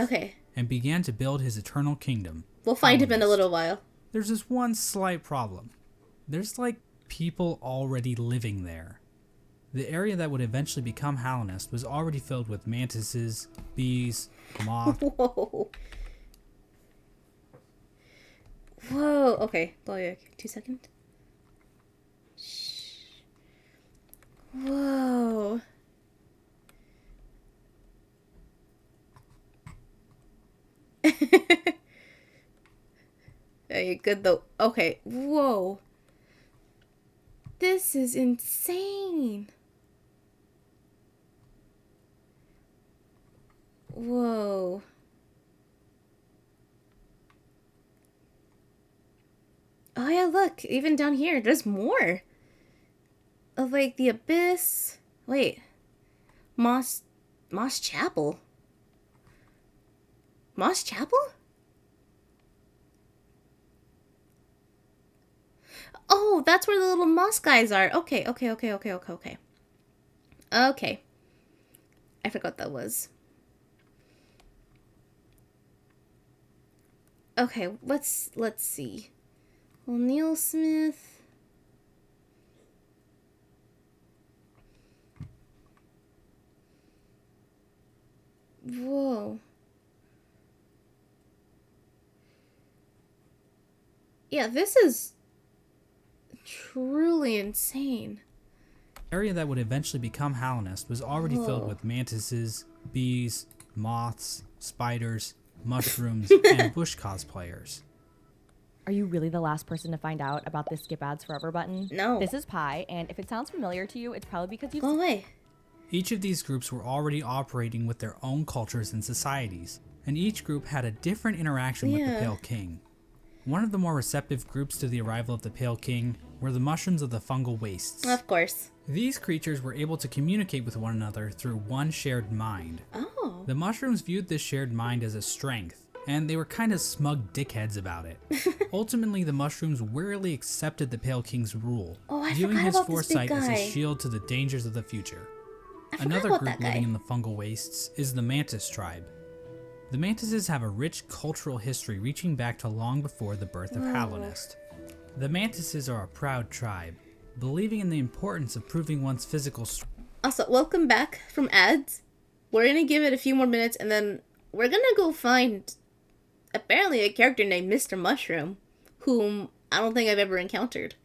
[SPEAKER 2] and began to build his eternal kingdom.
[SPEAKER 1] We'll find him in a little while.
[SPEAKER 2] There's just one slight problem. There's like people already living there. The area that would eventually become Hallownest was already filled with mantises, bees, moths.
[SPEAKER 1] Whoa. Whoa. Okay. Boy, okay. 2 seconds. Shh. Whoa. Yeah, you're good though. Okay. Whoa. This is insane. Whoa. Oh yeah, look. Even down here, there's more. Of like the abyss. Wait. Moss Chapel. Moss Chapel? Oh, that's where the little moss guys are. Okay. Okay. I forgot what that was. Okay, let's see. O'Neill Smith. Whoa. Yeah, this is truly insane.
[SPEAKER 2] The area that would eventually become Hallownest was already filled
[SPEAKER 1] Whoa.
[SPEAKER 2] with mantises, bees, moths, spiders, mushrooms, and bush cosplayers.
[SPEAKER 4] Are you really the last person to find out about this Skip Ads Forever button?
[SPEAKER 1] No.
[SPEAKER 4] This is Pi, and if it sounds familiar to you, it's probably because you've
[SPEAKER 1] Go away.
[SPEAKER 2] Each of these groups were already operating with their own cultures and societies, and each group had a different interaction with the
[SPEAKER 1] Yeah.
[SPEAKER 2] Pale King. One of the more receptive groups to the arrival of the Pale King were the mushrooms of the fungal wastes.
[SPEAKER 1] Of course.
[SPEAKER 2] These creatures were able to communicate with one another through one shared mind.
[SPEAKER 1] Oh.
[SPEAKER 2] The mushrooms viewed this shared mind as a strength, and they were kind of smug dickheads about it. Ultimately, the mushrooms wearily accepted the Pale King's rule,
[SPEAKER 1] Oh, I
[SPEAKER 2] viewing
[SPEAKER 1] forgot
[SPEAKER 2] his
[SPEAKER 1] about this big
[SPEAKER 2] foresight as a
[SPEAKER 1] guy.
[SPEAKER 2] shield to the dangers of the future.
[SPEAKER 1] I forgot
[SPEAKER 2] Another
[SPEAKER 1] about
[SPEAKER 2] group
[SPEAKER 1] that guy.
[SPEAKER 2] living in the fungal wastes is the Mantis tribe. The Mantises have a rich cultural history reaching back to long before the birth of Hallownest. The Mantises are a proud tribe, believing in the importance of proving one's physical strength.
[SPEAKER 1] Also, welcome back from ads. We're gonna give it a few more minutes, and then we're gonna go find apparently a character named Mr. Mushroom, whom I don't think I've ever encountered.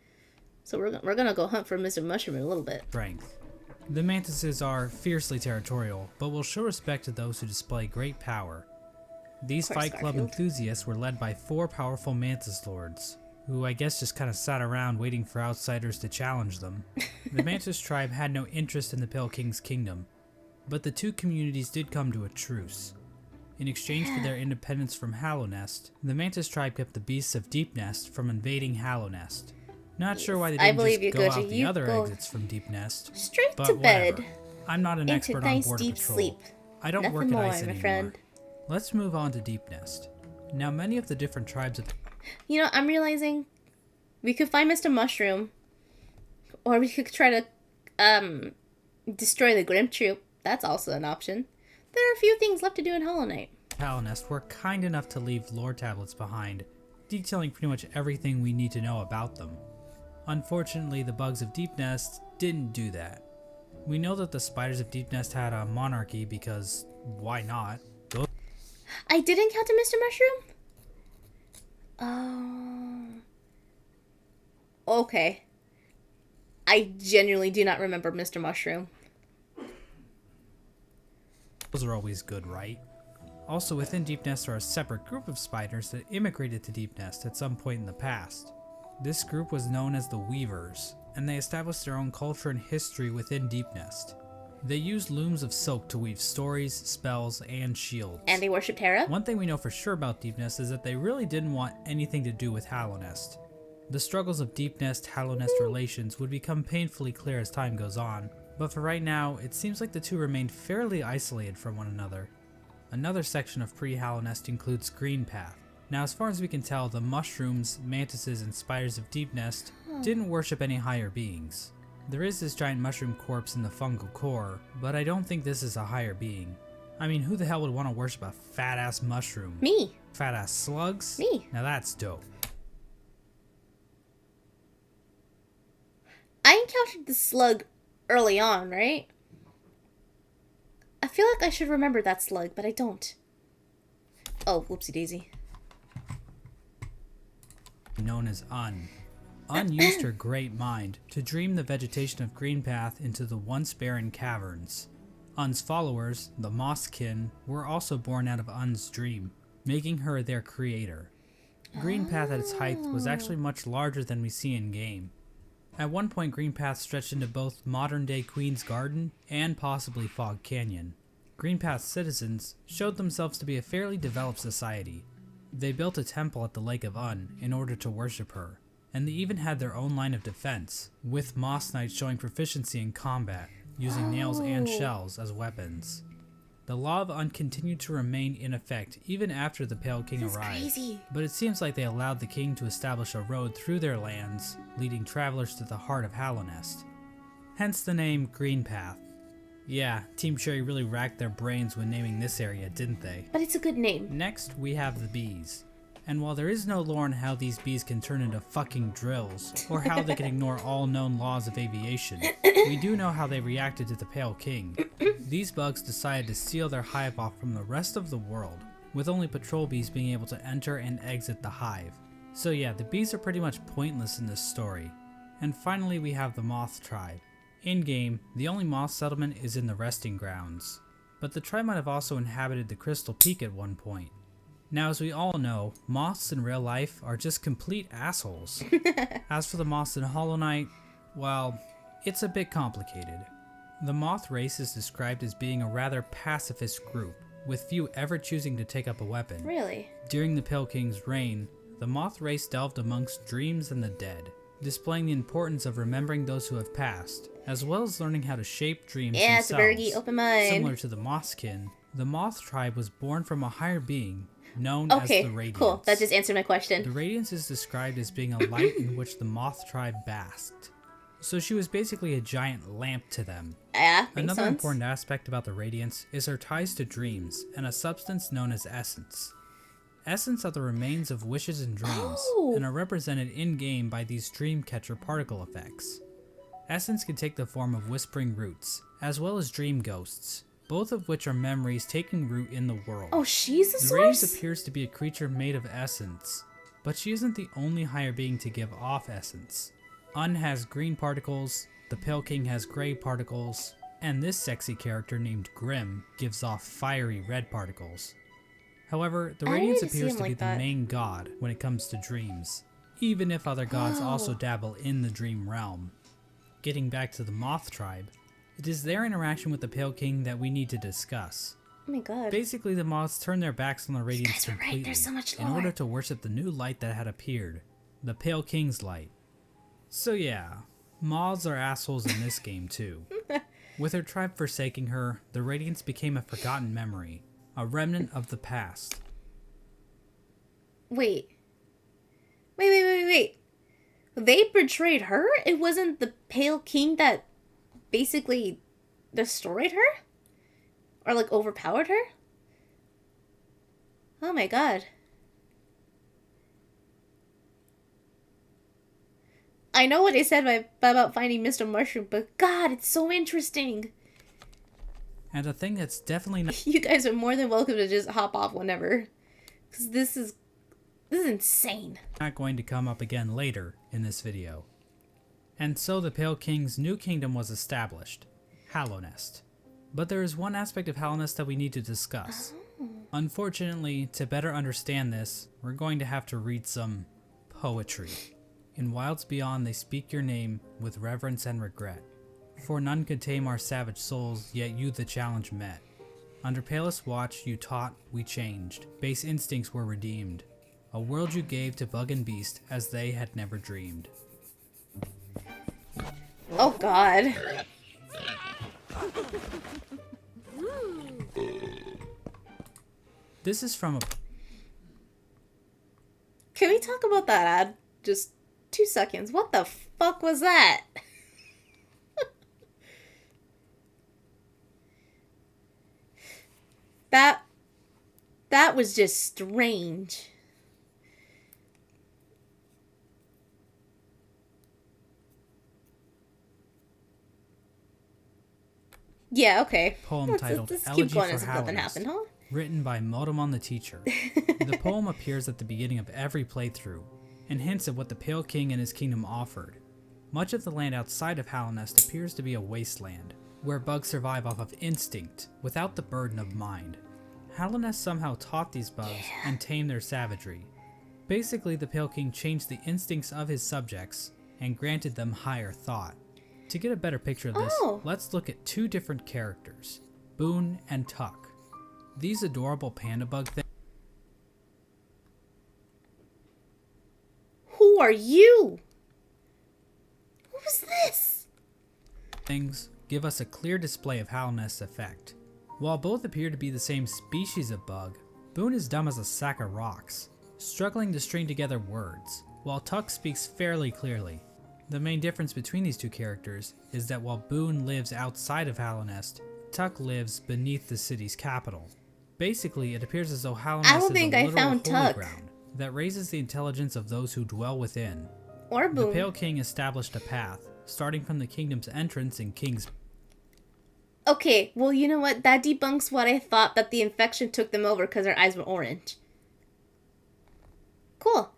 [SPEAKER 1] So we're gonna go hunt for Mr. Mushroom in a little bit.
[SPEAKER 2] The Mantises are fiercely territorial, but will show respect to those who display great power. These
[SPEAKER 1] Of course,
[SPEAKER 2] Fight Club
[SPEAKER 1] Garfield.
[SPEAKER 2] enthusiasts were led by 4 powerful Mantis Lords, who I guess just kind of sat around waiting for outsiders to challenge them. The Mantis tribe had no interest in the Pale King's kingdom, but the two communities did come to a truce. In exchange for their independence from Hallownest, the Mantis tribe kept the beasts of Deepnest from invading Hallownest. Not sure why they
[SPEAKER 1] I
[SPEAKER 2] didn't
[SPEAKER 1] believe you,
[SPEAKER 2] just go
[SPEAKER 1] Goji.
[SPEAKER 2] out the
[SPEAKER 1] You
[SPEAKER 2] other
[SPEAKER 1] go
[SPEAKER 2] exits from Deepnest.
[SPEAKER 1] Straight
[SPEAKER 2] But
[SPEAKER 1] to bed.
[SPEAKER 2] whatever. I'm not an
[SPEAKER 1] Into
[SPEAKER 2] expert on
[SPEAKER 1] nice
[SPEAKER 2] Border
[SPEAKER 1] deep
[SPEAKER 2] Patrol.
[SPEAKER 1] sleep.
[SPEAKER 2] I don't
[SPEAKER 1] Nothing
[SPEAKER 2] work
[SPEAKER 1] more,
[SPEAKER 2] at ICE
[SPEAKER 1] my
[SPEAKER 2] anymore.
[SPEAKER 1] friend.
[SPEAKER 2] Let's move on to Deepnest. Now, many of the different tribes of
[SPEAKER 1] You know, I'm realizing we could find Mr. Mushroom, or we could try to destroy the Grim Troop. That's also an option. There are a few things left to do in Hollow Knight.
[SPEAKER 2] Hallownest were kind enough to leave lore tablets behind, detailing pretty much everything we need to know about them. Unfortunately, the bugs of Deepnest didn't do that. We know that the spiders of Deepnest had a monarchy because why not?
[SPEAKER 1] I did encounter Mr. Mushroom? Oh. Okay. I genuinely do not remember Mr. Mushroom.
[SPEAKER 2] Those are always good, right? Also, within Deepnest are a separate group of spiders that immigrated to Deepnest at some point in the past. This group was known as the Weavers, and they established their own culture and history within Deepnest. They used looms of silk to weave stories, spells, and shields.
[SPEAKER 1] And they worship Terra?
[SPEAKER 2] One thing we know for sure about Deepnest is that they really didn't want anything to do with Hallownest. The struggles of Deepnest-Hallownest relations would become painfully clear as time goes on, but for right now, it seems like the two remained fairly isolated from one another. Another section of pre-Hallownest includes Greenpath. Now, as far as we can tell, the mushrooms, mantises, and spiders of Deepnest didn't worship any higher beings. There is this giant mushroom corpse in the fungal core, but I don't think this is a higher being. I mean, who the hell would want to worship a fat-ass mushroom?
[SPEAKER 1] Me.
[SPEAKER 2] Fat-ass slugs?
[SPEAKER 1] Me.
[SPEAKER 2] Now that's dope.
[SPEAKER 1] I encountered the slug early on, right? I feel like I should remember that slug, but I don't. Oh, whoopsie daisy.
[SPEAKER 2] Known as Un. Un used her great mind to dream the vegetation of Greenpath into the once barren caverns. Un's followers, the Mosskin, were also born out of Un's dream. making her their creator. Greenpath at its height was actually much larger than we see in game. At one point, Greenpath stretched into both modern-day Queen's Garden and possibly Fog Canyon. Greenpath's citizens showed themselves to be a fairly developed society. They built a temple at the Lake of Un in order to worship her, and they even had their own line of defense, with Moss Knights showing proficiency in combat, using nails and shells as weapons. The Law of Un continued to remain in effect even after the Pale King arrived,
[SPEAKER 1] crazy.
[SPEAKER 2] but it seems like they allowed the king to establish a road through their lands, leading travelers to the heart of Hallownest. Hence the name Green Path. Yeah, Team Cherry really racked their brains when naming this area, didn't they?
[SPEAKER 1] But it's a good name.
[SPEAKER 2] Next, we have the bees. And while there is no lore on how these bees can turn into fucking drills, or how they can ignore all known laws of aviation, we do know how they reacted to the Pale King. These bugs decided to seal their hive off from the rest of the world, with only patrol bees being able to enter and exit the hive. So yeah, the bees are pretty much pointless in this story. And finally we have the Moth Tribe. In-game, the only moth settlement is in the Resting Grounds, but the tribe might have also inhabited the Crystal Peak at one point. Now, as we all know, moths in real life are just complete assholes. As for the moths in Hollow Knight, well, it's a bit complicated. The moth race is described as being a rather pacifist group, with few ever choosing to take up a weapon.
[SPEAKER 1] Really?
[SPEAKER 2] During the Pale King's reign, the moth race delved amongst dreams and the dead, displaying the importance of remembering those who have passed, as well as learning how to shape dreams
[SPEAKER 1] Yeah,
[SPEAKER 2] themselves.
[SPEAKER 1] it's a very open mind.
[SPEAKER 2] Similar to the Mothskin, the Moth Tribe was born from a higher being, known as the Radiance.
[SPEAKER 1] Cool. That just answered my question.
[SPEAKER 2] The Radiance is described as being a light in which the Moth Tribe basked. So she was basically a giant lamp to them.
[SPEAKER 1] Yeah, makes
[SPEAKER 2] Another
[SPEAKER 1] sense.
[SPEAKER 2] important aspect about the Radiance is her ties to dreams and a substance known as essence. Essence are the remains of wishes and dreams, and are represented in-game by these Dreamcatcher particle effects. Essence can take the form of whispering roots, as well as dream ghosts, both of which are memories taking root in the world.
[SPEAKER 1] Oh, she's the
[SPEAKER 2] The Radiance
[SPEAKER 1] source?
[SPEAKER 2] appears to be a creature made of essence, but she isn't the only higher being to give off essence. Un has green particles, the Pale King has gray particles, and this sexy character named Grim gives off fiery red particles. However, the
[SPEAKER 1] I didn't
[SPEAKER 2] Radiance
[SPEAKER 1] even see
[SPEAKER 2] appears
[SPEAKER 1] him
[SPEAKER 2] to be
[SPEAKER 1] like
[SPEAKER 2] the
[SPEAKER 1] that.
[SPEAKER 2] main god when it comes to dreams, even if other gods also dabble in the dream realm. Getting back to the Moth Tribe, it is their interaction with the Pale King that we need to discuss.
[SPEAKER 1] Oh my god.
[SPEAKER 2] Basically, the moths turned their backs on the Radiance
[SPEAKER 1] guys were right,
[SPEAKER 2] completely
[SPEAKER 1] there's so much
[SPEAKER 2] in
[SPEAKER 1] lore.
[SPEAKER 2] order to worship the new light that had appeared, the Pale King's light. So yeah, moths are assholes in this game too. With her tribe forsaking her, the Radiance became a forgotten memory, a remnant of the past.
[SPEAKER 1] Wait. Wait. They betrayed her? It wasn't the Pale King that basically destroyed her? Or like overpowered her? Oh my god. I know what they said about finding Mr. Mushroom, but god, it's so interesting.
[SPEAKER 2] And a thing that's definitely not
[SPEAKER 1] You guys are more than welcome to just hop off whenever. Because this is insane.
[SPEAKER 2] going to come up again later in this video. And so the Pale King's new kingdom was established, Hallownest. But there is one aspect of Hallownest that we need to discuss. Unfortunately, to better understand this, we're going to have to read some poetry. In Wilds Beyond they speak your name with reverence and regret. For none could tame our savage souls, yet you the challenge met. Under palest watch you taught, we changed. Base instincts were redeemed. A world you gave to bug and beast as they had never dreamed.
[SPEAKER 1] Oh god.
[SPEAKER 2] This is from a
[SPEAKER 1] Can we talk about that ad? Just 2 seconds. What the fuck was that? That was just strange. Yeah, okay.
[SPEAKER 2] poem titled
[SPEAKER 1] Let's keep
[SPEAKER 2] Elegy
[SPEAKER 1] going
[SPEAKER 2] for
[SPEAKER 1] as if nothing
[SPEAKER 2] Hallownest,
[SPEAKER 1] happened, huh?
[SPEAKER 2] written by Motomon the Teacher. The poem appears at the beginning of every playthrough, and hints at what the Pale King and his kingdom offered. Much of the land outside of Hallownest appears to be a wasteland, where bugs survive off of instinct, without the burden of mind. Hallownest somehow taught these bugs and tamed their savagery. Basically, the Pale King changed the instincts of his subjects and granted them higher thought. To get a better picture of this, let's look at two different characters, Boone and Tuck. These adorable panda bug
[SPEAKER 1] Who are you? Who's this?
[SPEAKER 2] things give us a clear display of Hallownest's effect. While both appear to be the same species of bug, Boone is dumb as a sack of rocks, struggling to string together words, while Tuck speaks fairly clearly. The main difference between these two characters is that while Boone lives outside of Hallownest, Tuck lives beneath the city's capital. Basically, it appears as though Hallownest
[SPEAKER 1] I don't
[SPEAKER 2] is
[SPEAKER 1] think
[SPEAKER 2] a
[SPEAKER 1] I
[SPEAKER 2] literal
[SPEAKER 1] found
[SPEAKER 2] holy
[SPEAKER 1] Tuck.
[SPEAKER 2] ground that raises the intelligence of those who dwell within.
[SPEAKER 1] Or
[SPEAKER 2] The
[SPEAKER 1] Boone.
[SPEAKER 2] Pale King established a path, starting from the kingdom's entrance in King's.
[SPEAKER 1] Okay, well, you know what? That debunks what I thought, that the infection took them over because their eyes were orange. Cool.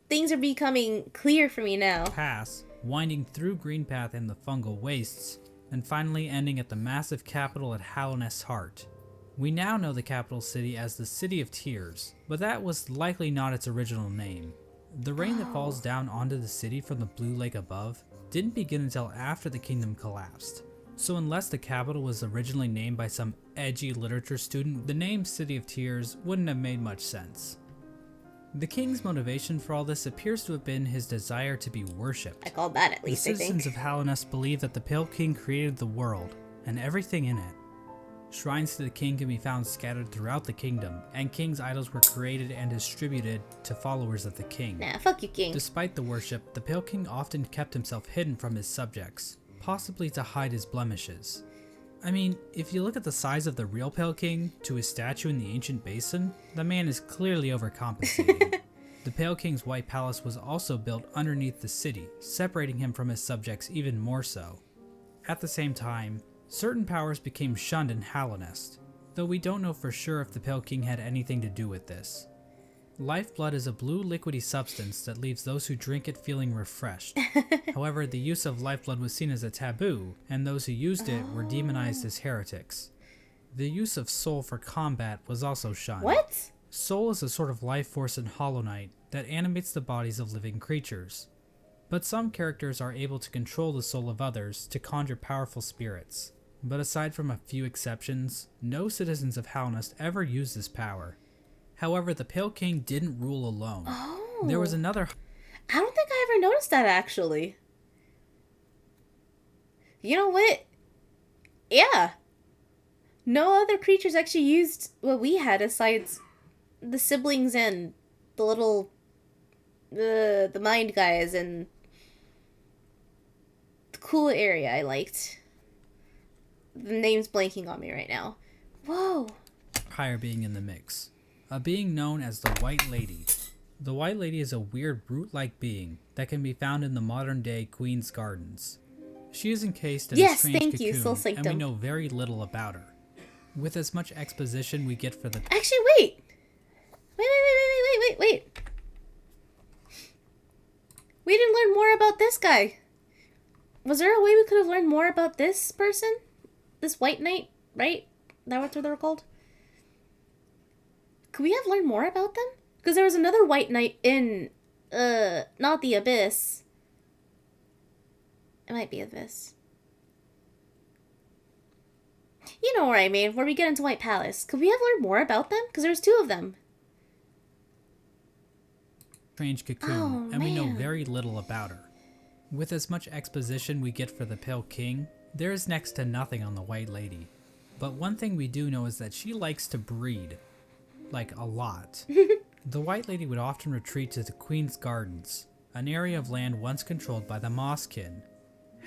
[SPEAKER 1] Things are becoming clear for me now.
[SPEAKER 2] Pass, winding through Greenpath and the fungal wastes, and finally ending at the massive capital at Hallownest's heart. We now know the capital city as the City of Tears, but that was likely not its original name. The rain that falls down onto the city from the blue lake above didn't begin until after the kingdom collapsed. So unless the capital was originally named by some edgy literature student, the name City of Tears wouldn't have made much sense. The king's motivation for all this appears to have been his desire to be worshipped.
[SPEAKER 1] I called that at
[SPEAKER 2] The
[SPEAKER 1] least, I
[SPEAKER 2] citizens
[SPEAKER 1] think.
[SPEAKER 2] of Hallownest believe that the Pale King created the world and everything in it. Shrines to the king can be found scattered throughout the kingdom, and king's idols were created and distributed to followers of the king.
[SPEAKER 1] Nah, fuck you, King.
[SPEAKER 2] Despite the worship, the Pale King often kept himself hidden from his subjects, possibly to hide his blemishes. I mean, if you look at the size of the real Pale King to his statue in the ancient basin, the man is clearly overcompensating. The Pale King's White Palace was also built underneath the city, separating him from his subjects even more so. At the same time, certain powers became shunned in Hallownest, though we don't know for sure if the Pale King had anything to do with this. Lifeblood is a blue liquidy substance that leaves those who drink it feeling refreshed. However, the use of lifeblood was seen as a taboo, and those who used it were demonized as heretics. The use of soul for combat was also shunned.
[SPEAKER 1] What?
[SPEAKER 2] Soul is a sort of life force in Hollow Knight that animates the bodies of living creatures. But some characters are able to control the soul of others to conjure powerful spirits. But aside from a few exceptions, no citizens of Hallownest ever use this power. However, the Pale King didn't rule alone.
[SPEAKER 1] Oh.
[SPEAKER 2] There was another
[SPEAKER 1] I don't think I ever noticed that, actually. You know what? Yeah. No other creatures actually used what we had aside the siblings and the little... the mind guys and the cool area I liked. The name's blanking on me right now. Whoa.
[SPEAKER 2] higher being in the mix. A being known as the White Lady. The White Lady is a weird brute-like being that can be found in the modern-day Queen's Gardens. She is encased in a
[SPEAKER 1] Yes,
[SPEAKER 2] strange
[SPEAKER 1] thank you,
[SPEAKER 2] cocoon,
[SPEAKER 1] Soul
[SPEAKER 2] and we
[SPEAKER 1] Sanctum.
[SPEAKER 2] know very little about her. With as much exposition we get for the
[SPEAKER 1] Actually, wait. Wait. We didn't learn more about this guy. Was there a way we could have learned more about this person? This White Knight, right? Is that what they were called? Could we have learned more about them? Because there was another White Knight in, not the Abyss. It might be Abyss. You know what I mean, where we get into White Palace. Could we have learned more about them? Because there's 2 of them.
[SPEAKER 2] strange cocoon,
[SPEAKER 1] Oh,
[SPEAKER 2] and we know
[SPEAKER 1] man.
[SPEAKER 2] very little about her. With as much exposition we get for the Pale King, there is next to nothing on the White Lady. But one thing we do know is that she likes to breed. Like, a lot. The White Lady would often retreat to the Queen's Gardens, an area of land once controlled by the Mosskin.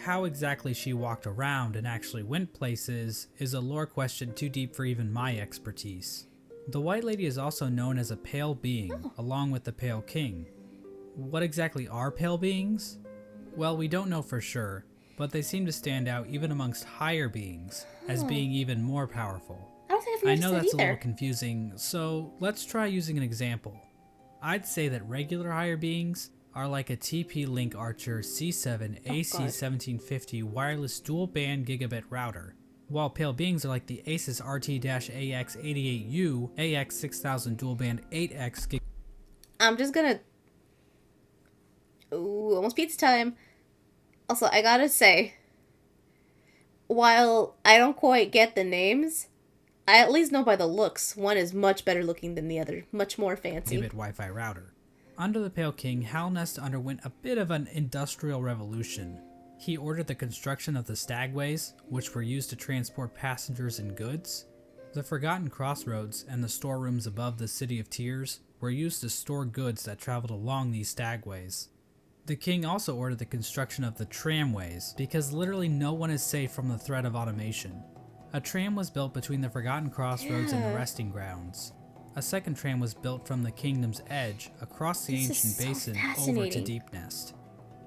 [SPEAKER 2] How exactly she walked around and actually went places is a lore question too deep for even my expertise. The White Lady is also known as a pale being, along with the Pale King. What exactly are pale beings? Well, we don't know for sure, but they seem to stand out even amongst higher beings, as being even more powerful.
[SPEAKER 1] I don't think I've
[SPEAKER 2] I
[SPEAKER 1] noticed
[SPEAKER 2] know
[SPEAKER 1] that
[SPEAKER 2] that's a
[SPEAKER 1] either.
[SPEAKER 2] little confusing, so let's try using an example. I'd say that regular higher beings are like a TP-Link Archer C7 AC1750 wireless dual-band gigabit router, while pale beings are like the Asus RT-AX88U, AX6000 dual band 8X gig.
[SPEAKER 1] I'm just gonna. Ooh, almost pizza time. Also, I gotta say, while I don't quite get the names, I at least know by the looks. One is much better looking than the other, much more fancy.
[SPEAKER 2] Gigabit Wi-Fi router. Under the Pale King, Halnest underwent a bit of an industrial revolution. He ordered the construction of the stagways, which were used to transport passengers and goods. The Forgotten Crossroads and the storerooms above the City of Tears were used to store goods that traveled along these stagways. The king also ordered the construction of the tramways, because literally no one is safe from the threat of automation. A tram was built between the Forgotten Crossroads and the resting grounds. A second tram was built from the kingdom's edge across the ancient basin over to Deep Nest.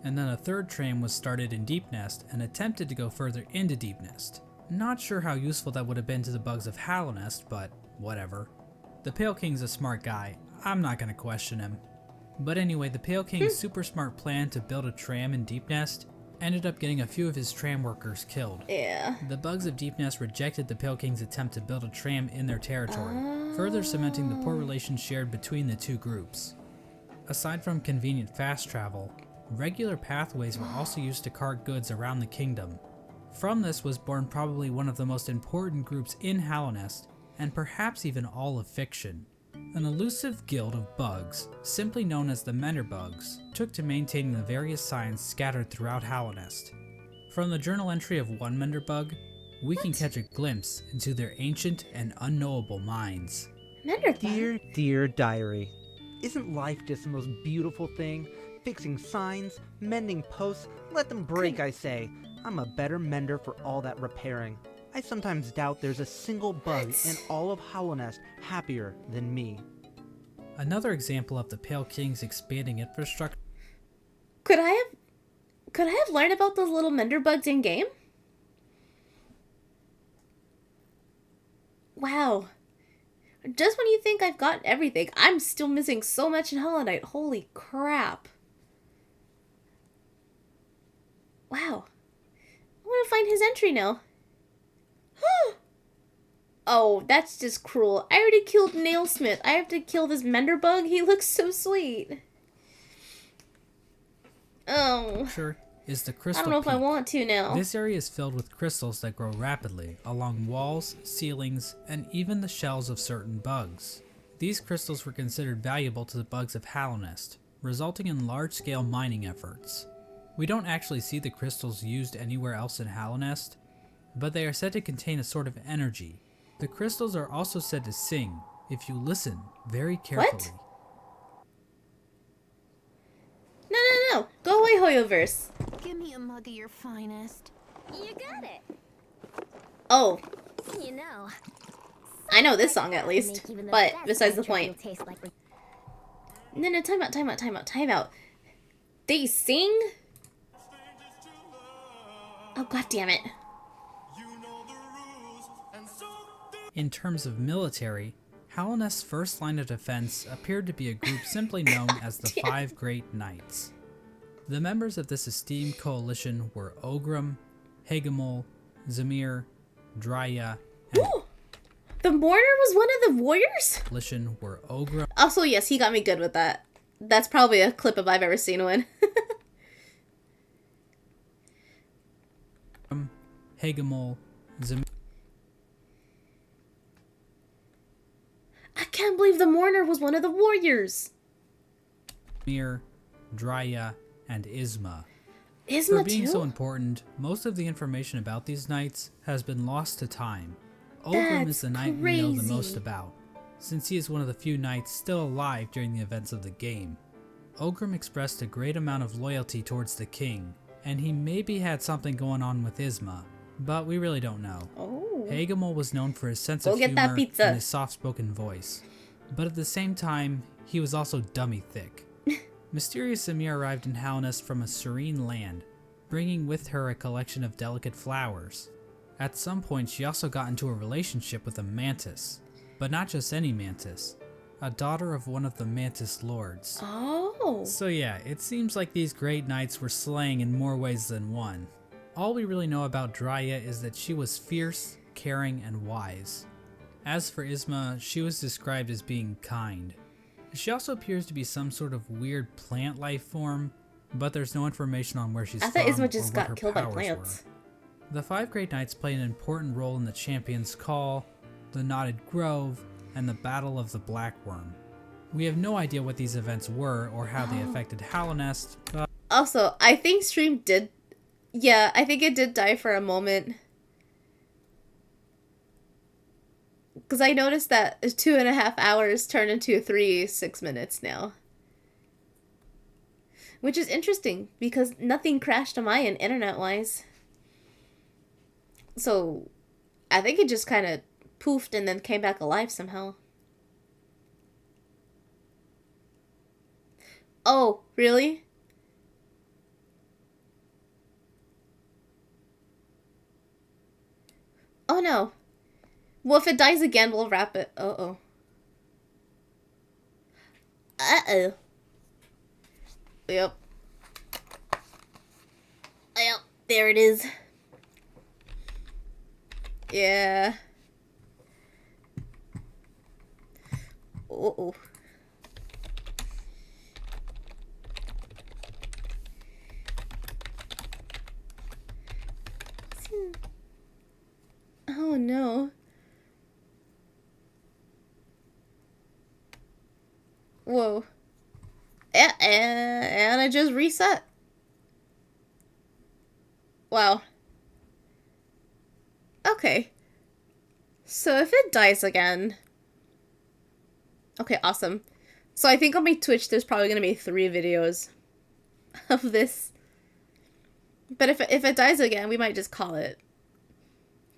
[SPEAKER 2] And then a third tram was started in Deep Nest and attempted to go further into Deep Nest. Not sure how useful that would have been to the bugs of Halonest, but whatever. The Pale King's a smart guy, I'm not gonna question him. But anyway, the Pale King's super smart plan to build a tram in Deep Nest ended up getting a few of his tram workers killed.
[SPEAKER 1] Yeah.
[SPEAKER 2] The bugs of Deep Nest rejected the Pale King's attempt to build a tram in their territory, further cementing the poor relations shared between the two groups. Aside from convenient fast travel, regular pathways were also used to cart goods around the kingdom. From this was born probably one of the most important groups in Halonest, and perhaps even all of fiction. An elusive guild of bugs, simply known as the Menderbugs, took to maintaining the various signs scattered throughout Halonest. From the journal entry of one Menderbug, we can catch a glimpse into their ancient and unknowable minds.
[SPEAKER 1] Menderbug?
[SPEAKER 5] Dear, dear diary, isn't life just the most beautiful thing? Fixing signs, mending posts, let them break, I say. I'm a better mender for all that repairing. I sometimes doubt there's a single bug in all of Halonest happier than me.
[SPEAKER 2] Another example of the Pale King's expanding infrastructure.
[SPEAKER 1] Could I have learned about those little Menderbugs in game? Wow. Just when you think I've got everything, I'm still missing so much in Hollow Knight. Holy crap. Wow. I want to find his entry now. Oh, that's just cruel. I already killed Nailsmith. I have to kill this Menderbug? He looks so sweet. Oh.
[SPEAKER 2] Is the
[SPEAKER 1] I
[SPEAKER 2] crystal
[SPEAKER 1] don't know if I
[SPEAKER 2] peak.
[SPEAKER 1] want to now.
[SPEAKER 2] This area is filled with crystals that grow rapidly along walls, ceilings, and even the shells of certain bugs. These crystals were considered valuable to the bugs of Halonest, resulting in large-scale mining efforts. We don't actually see the crystals used anywhere else in Halonest, but they are said to contain a sort of energy. The crystals are also said to sing, if you listen very carefully.
[SPEAKER 1] No. Go away, Hoyoverse.
[SPEAKER 6] Give me a mug of your finest. You got it.
[SPEAKER 1] Oh,
[SPEAKER 6] You know.
[SPEAKER 1] I know this song at least.
[SPEAKER 6] Make even the
[SPEAKER 1] But
[SPEAKER 6] best
[SPEAKER 1] besides the
[SPEAKER 6] country
[SPEAKER 1] point.
[SPEAKER 6] will taste like
[SPEAKER 1] No, time out. They sing? Oh, god damn it.
[SPEAKER 2] In terms of military, Halonest's first line of defense appeared to be a group simply known as the Five Great Knights. The members of this esteemed coalition were Ogrim, Hagamol, Zamir, Drya, and
[SPEAKER 1] Ooh, the Mourner was one of the warriors?
[SPEAKER 2] coalition were Ogrim,
[SPEAKER 1] Also, yes, he got me good with that. That's probably a clip if I've ever seen one.
[SPEAKER 2] Hagamol, Zamir,
[SPEAKER 1] I can't believe the Mourner was one of the warriors.
[SPEAKER 2] Drya, and Isma. For
[SPEAKER 1] Isma
[SPEAKER 2] being
[SPEAKER 1] too?
[SPEAKER 2] so important, most of the information about these knights has been lost to time. Ogrim is the knight we know the most
[SPEAKER 1] crazy.
[SPEAKER 2] about, since he is one of the few knights still alive during the events of the game. Ogrim expressed a great amount of loyalty towards the king, and he maybe had something going on with Isma, but we really don't know.
[SPEAKER 1] Oh.
[SPEAKER 2] Hagamol was known for his sense
[SPEAKER 1] Go
[SPEAKER 2] of
[SPEAKER 1] get that
[SPEAKER 2] humor
[SPEAKER 1] pizza.
[SPEAKER 2] and his soft-spoken voice, but at the same time, he was also dummy thick. Mysterious Samir arrived in Halonest from a serene land, bringing with her a collection of delicate flowers. At some point, she also got into a relationship with a mantis, but not just any mantis, a daughter of one of the mantis lords.
[SPEAKER 1] Oh.
[SPEAKER 2] So yeah, it seems like these great knights were slaying in more ways than one. All we really know about Drya is that she was fierce, caring, and wise. As for Isma, she was described as being kind. She also appears to be some sort of weird plant life form, but there's no information on where she's
[SPEAKER 1] I
[SPEAKER 2] from
[SPEAKER 1] thought Isma
[SPEAKER 2] or
[SPEAKER 1] just
[SPEAKER 2] what her
[SPEAKER 1] got killed by
[SPEAKER 2] powers
[SPEAKER 1] plants.
[SPEAKER 2] were. The 5 Great Knights play an important role in the Champion's Call, the Knotted Grove, and the Battle of the Black Worm. We have no idea what these events were or how they affected Hallownest, but
[SPEAKER 1] Also, I think Stream did... Yeah, I think it did die for a moment. Because I noticed that 2.5 hours turned into 6 minutes now. Which is interesting, because nothing crashed on my end, internet-wise. So, I think it just kind of poofed and then came back alive somehow. Oh, really? Oh no. Well, if it dies again, we'll wrap it. Uh-oh. Uh-oh. Yep. Yep, there it is. Yeah. Uh-oh. Oh no. Whoa. And I just reset. Wow. Okay. So if it dies again... Okay, awesome. So I think on my Twitch there's probably going to be 3 videos of this. But if it dies again, we might just call it.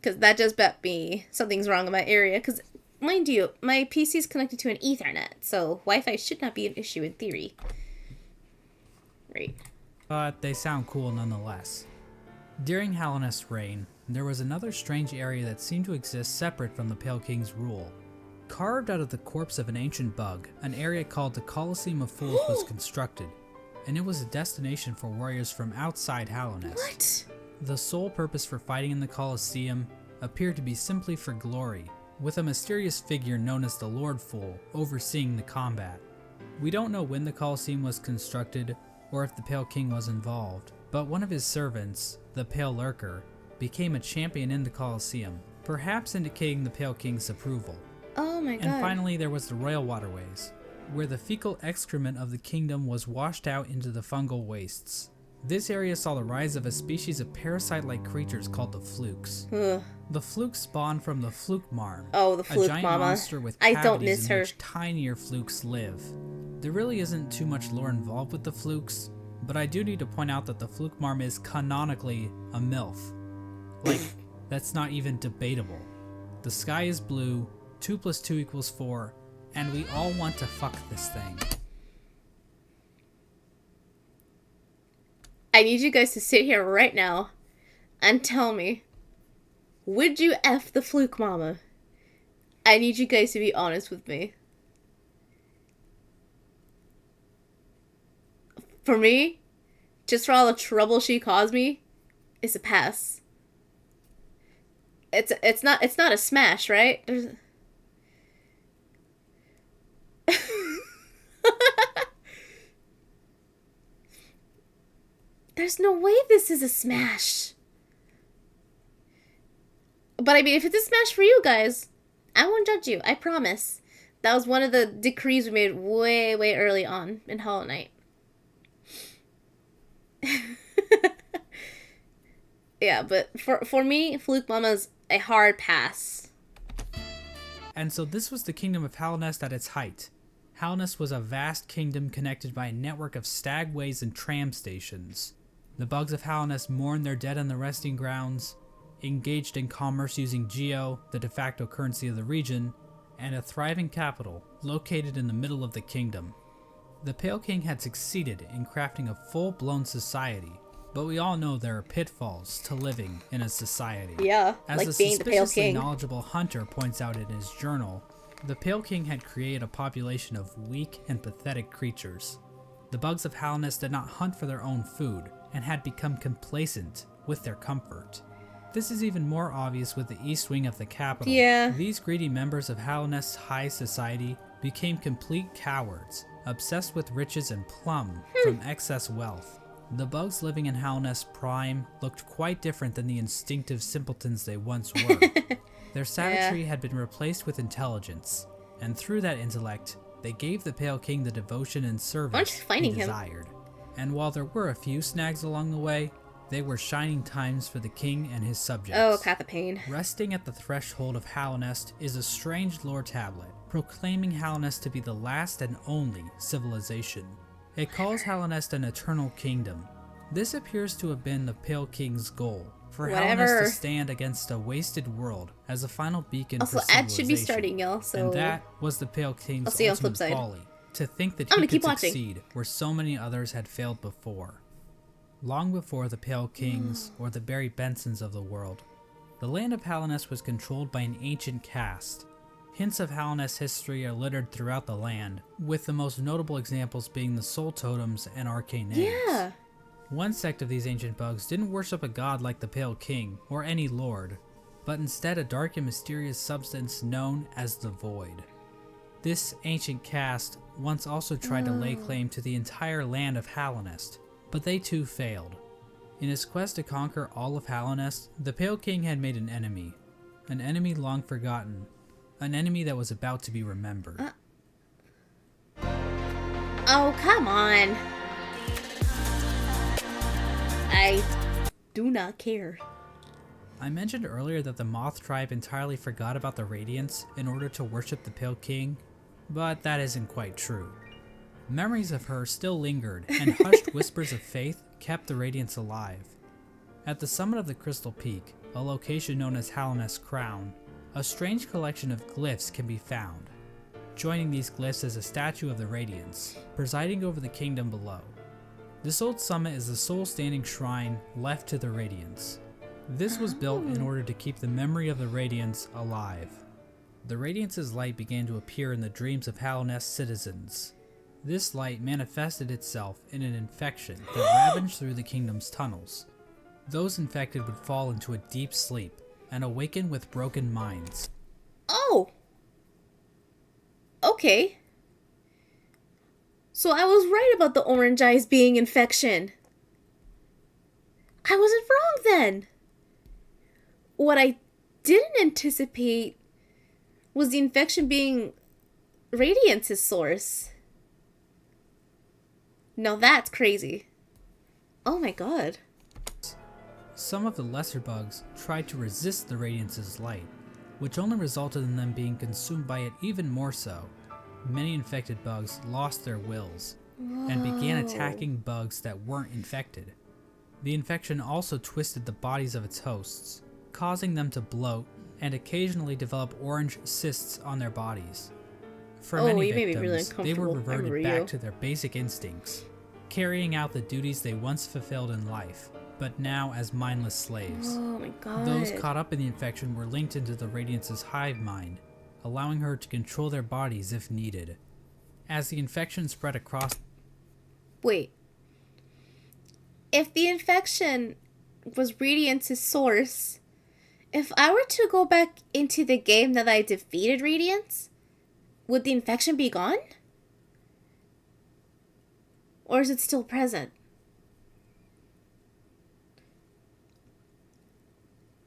[SPEAKER 1] Because that just bet me something's wrong in my area. Because, mind you, my PC is connected to an Ethernet. So Wi-Fi should not be an issue in theory. Right.
[SPEAKER 2] but they sound cool nonetheless. During Hallownest's reign, there was another strange area that seemed to exist separate from the Pale King's rule. Carved out of the corpse of an ancient bug, an area called the Colosseum of Fools was constructed, and it was a destination for warriors from outside Hallownest.
[SPEAKER 1] What?
[SPEAKER 2] The sole purpose for fighting in the Colosseum appeared to be simply for glory, with a mysterious figure known as the Lord Fool overseeing the combat. We don't know when the Colosseum was constructed or if the Pale King was involved, but one of his servants, the Pale Lurker, became a champion in the Colosseum, perhaps indicating the Pale King's approval.
[SPEAKER 1] Oh my god.
[SPEAKER 2] And finally there was the Royal Waterways, where the fecal excrement of the kingdom was washed out into the fungal wastes. This area saw the rise of a species of parasite-like creatures called the Flukes.
[SPEAKER 1] Ugh.
[SPEAKER 2] The Flukes spawned from the Fluke Marm,
[SPEAKER 1] Oh, the
[SPEAKER 2] a
[SPEAKER 1] Fluke
[SPEAKER 2] giant
[SPEAKER 1] Mama.
[SPEAKER 2] monster with
[SPEAKER 1] I
[SPEAKER 2] cavities
[SPEAKER 1] don't miss
[SPEAKER 2] in
[SPEAKER 1] her.
[SPEAKER 2] which tinier Flukes live. There really isn't too much lore involved with the Flukes, but I do need to point out that the Fluke Marm is canonically a MILF. Like, that's not even debatable. The sky is blue, 2 + 2 = 4, and we all want to fuck this thing.
[SPEAKER 1] I need you guys to sit here right now and tell me, would you F the Fluke Mama? I need you guys to be honest with me. For me, just for all the trouble she caused me, it's a pass. It's not a smash, right? There's no way this is a smash. But I mean, if it's a smash for you guys, I won't judge you. I promise. That was one of the decrees we made way, way early on in Hollow Knight. Yeah, but for me, Fluke Mama's a hard pass.
[SPEAKER 2] And so this was the kingdom of Hallownest at its height. Hallownest was a vast kingdom connected by a network of stagways and tram stations. The bugs of Hallownest mourned their dead on the resting grounds, engaged in commerce using Geo, the de facto currency of the region, and a thriving capital located in the middle of the kingdom. The Pale King had succeeded in crafting a full-blown society, but we all know there are pitfalls to living in a society.
[SPEAKER 1] Yeah,
[SPEAKER 2] As
[SPEAKER 1] like
[SPEAKER 2] the
[SPEAKER 1] being the Pale
[SPEAKER 2] suspiciously
[SPEAKER 1] King.
[SPEAKER 2] knowledgeable Hunter points out in his journal, the Pale King had created a population of weak and pathetic creatures. The bugs of Hallownest did not hunt for their own food, and had become complacent with their comfort. This is even more obvious with the east wing of the capital.
[SPEAKER 1] Yeah.
[SPEAKER 2] These greedy members of Hallownest's high society became complete cowards, obsessed with riches and plum from excess wealth. The bugs living in Hallownest Prime looked quite different than the instinctive simpletons they once were. Their savagery had been replaced with intelligence, and through that intellect, they gave the Pale King the devotion and service he desired. And while there were a few snags along the way, they were shining times for the king and his subjects.
[SPEAKER 1] Oh, Path of Pain.
[SPEAKER 2] Resting at the threshold of Hallownest is a strange lore tablet, proclaiming Hallownest to be the last and only civilization. It calls Hallownest an eternal kingdom. This appears to have been the Pale King's goal, for Hallownest to stand against a wasted world as a final beacon for civilization.
[SPEAKER 1] Also, ads should be starting, y'all, so...
[SPEAKER 2] And that was the Pale King's ultimate folly, to think that he could succeed where so many others had failed before. Long before the Pale Kings or the Barry Bensons of the world, the land of Hallownest was controlled by an ancient caste. Hints of Hallownest's history are littered throughout the land, with the most notable examples being the soul totems and arcane eggs.
[SPEAKER 1] Yeah.
[SPEAKER 2] One sect of these ancient bugs didn't worship a god like the Pale King or any lord, but instead a dark and mysterious substance known as the Void. This ancient caste once also tried to lay claim to the entire land of Hallownest, but they too failed. In his quest to conquer all of Hallownest, the Pale King had made an enemy long forgotten, an enemy that was about to be remembered.
[SPEAKER 1] Oh, come on. I do not care.
[SPEAKER 2] I mentioned earlier that the Moth tribe entirely forgot about the Radiance in order to worship the Pale King, but that isn't quite true. Memories of her still lingered, and hushed whispers of faith kept the Radiance alive. At the summit of the Crystal Peak, a location known as Hallownest Crown, a strange collection of glyphs can be found. Joining these glyphs is a statue of the Radiance, presiding over the kingdom below. This old summit is the sole standing shrine left to the Radiance. This was built in order to keep the memory of the Radiance alive. The Radiance's light began to appear in the dreams of Hallownest citizens. This light manifested itself in an infection that ravaged through the kingdom's tunnels. Those infected would fall into a deep sleep and awaken with broken minds.
[SPEAKER 1] Oh! Okay. So I was right about the orange eyes being infection. I wasn't wrong then. What I didn't anticipate was the infection being Radiance's source. Now that's crazy. Oh my god.
[SPEAKER 2] Some of the lesser bugs tried to resist the Radiance's light, which only resulted in them being consumed by it even more so. Many infected bugs lost their wills and began attacking bugs that weren't infected. The infection also twisted the bodies of its hosts, causing them to bloat and occasionally develop orange cysts on their bodies. For many victims, they were reverted back to their basic instincts, carrying out the duties they once fulfilled in life, but now as mindless slaves.
[SPEAKER 1] Oh my god.
[SPEAKER 2] Those caught up in the infection were linked into the Radiance's hive mind, allowing her to control their bodies if needed. As the infection spread across...
[SPEAKER 1] Wait. If the infection was Radiance's source, if I were to go back into the game that I defeated Radiance, would the infection be gone? Or is it still present?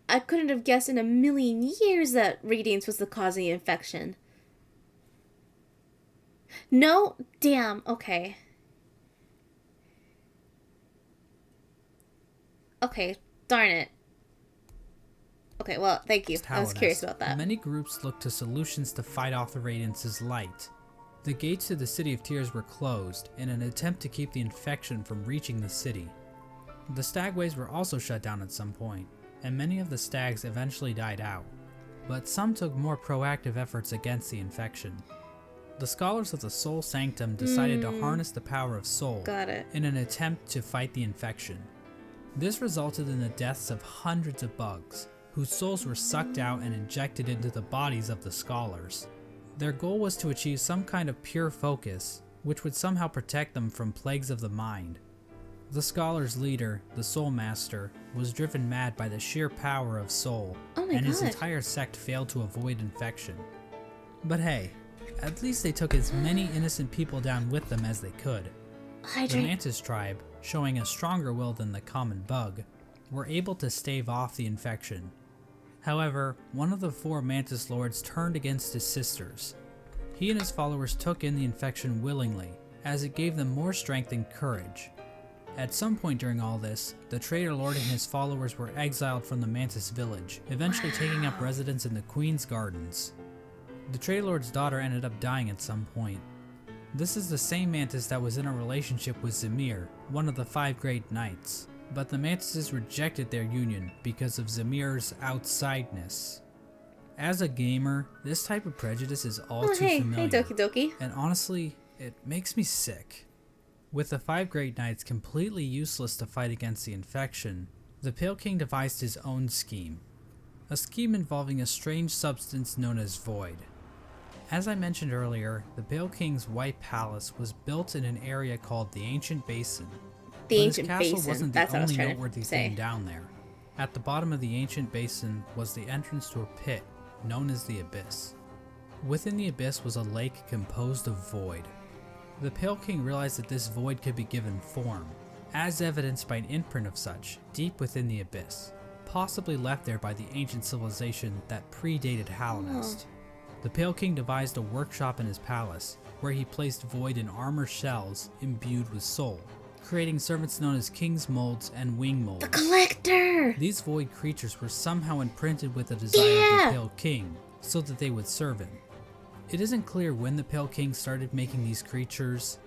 [SPEAKER 1] I couldn't have guessed in a million years that Radiance was the cause of the infection. No? Damn, okay. Okay, darn it. Okay, well, thank you. I was curious about that.
[SPEAKER 2] Many groups looked to solutions to fight off the Radiance's light. The gates to the City of Tears were closed in an attempt to keep the infection from reaching the city. The stagways were also shut down at some point, and many of the stags eventually died out, but some took more proactive efforts against the infection. The scholars of the Soul Sanctum decided to harness the power of soul in an attempt to fight the infection. This resulted in the deaths of hundreds of bugs, whose souls were sucked out and injected into the bodies of the scholars. Their goal was to achieve some kind of pure focus, which would somehow protect them from plagues of the mind. The scholars' leader, the Soul Master, was driven mad by the sheer power of Soul,
[SPEAKER 1] Oh my
[SPEAKER 2] and his
[SPEAKER 1] God.
[SPEAKER 2] entire sect failed to avoid infection. But hey, at least they took as many innocent people down with them as they could. The
[SPEAKER 1] Hydrate.
[SPEAKER 2] Mantis tribe, showing a stronger will than the common bug, were able to stave off the infection. However, one of the 4 Mantis Lords turned against his sisters. He and his followers took in the infection willingly, as it gave them more strength and courage. At some point during all this, the Traitor Lord and his followers were exiled from the Mantis village, eventually taking up residence in the Queen's Gardens. The Traitor Lord's daughter ended up dying at some point. This is the same Mantis that was in a relationship with Zamir, one of the 5 Great Knights, but the Mantises rejected their union because of Zamir's outsideness. As a gamer, this type of prejudice is all
[SPEAKER 1] Oh,
[SPEAKER 2] too
[SPEAKER 1] hey,
[SPEAKER 2] familiar,
[SPEAKER 1] hey, Doki Doki.
[SPEAKER 2] and honestly, it makes me sick. With the 5 Great Knights completely useless to fight against the infection, the Pale King devised his own scheme. A scheme involving a strange substance known as Void. As I mentioned earlier, the Pale King's White Palace was built in an area called the Ancient Basin.
[SPEAKER 1] The
[SPEAKER 2] But
[SPEAKER 1] Ancient
[SPEAKER 2] his castle
[SPEAKER 1] Basin.
[SPEAKER 2] wasn't the
[SPEAKER 1] That's what I was
[SPEAKER 2] only
[SPEAKER 1] trying
[SPEAKER 2] noteworthy
[SPEAKER 1] to say.
[SPEAKER 2] thing down there. At the bottom of the Ancient Basin was the entrance to a pit known as the Abyss. Within the Abyss was a lake composed of void. The Pale King realized that this void could be given form, as evidenced by an imprint of such deep within the Abyss, possibly left there by the ancient civilization that predated Halonest. The Pale King devised a workshop in his palace, where he placed void in armor shells imbued with soul, creating servants known as King's Molds and Wing Molds.
[SPEAKER 1] The Collector!
[SPEAKER 2] These void creatures were somehow imprinted with the desire of
[SPEAKER 1] Yeah.
[SPEAKER 2] the Pale King, so that they would serve him. It isn't clear when the Pale King started making these creatures.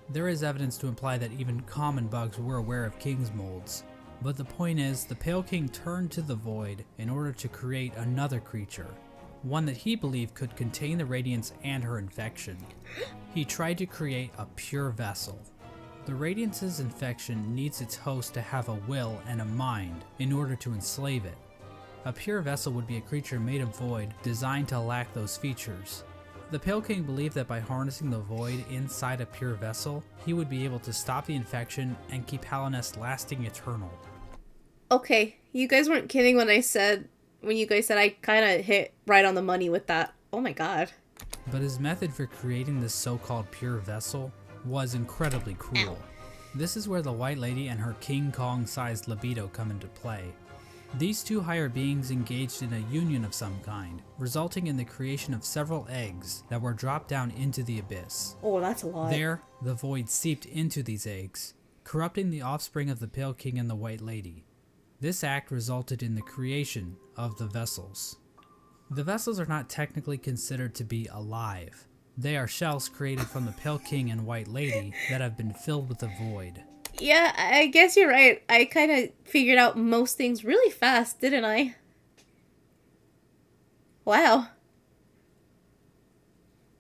[SPEAKER 2] There is evidence to imply that even common bugs were aware of King's Molds. But the point is, the Pale King turned to the void in order to create another creature, one that he believed could contain the Radiance and her infection. He tried to create a pure vessel. The Radiance's infection needs its host to have a will and a mind in order to enslave it. A pure vessel would be a creature made of void designed to lack those features. The Pale King believed that by harnessing the void inside a pure vessel, he would be able to stop the infection and keep Halonest lasting eternal.
[SPEAKER 1] Okay, you guys weren't kidding when you guys said I kind of hit right on the money with that. Oh my God.
[SPEAKER 2] But his method for creating this so-called pure vessel was incredibly cruel. This is where the White Lady and her King Kong-sized libido come into play. These 2 higher beings engaged in a union of some kind, resulting in the creation of several eggs that were dropped down into the abyss.
[SPEAKER 1] Oh, that's a lot.
[SPEAKER 2] There, the void seeped into these eggs, corrupting the offspring of the Pale King and the White Lady. This act resulted in the creation of the vessels. The vessels are not technically considered to be alive. They are shells created from the Pale King and White Lady that have been filled with the void.
[SPEAKER 1] Yeah, I guess you're right. I kind of figured out most things really fast, didn't I? Wow.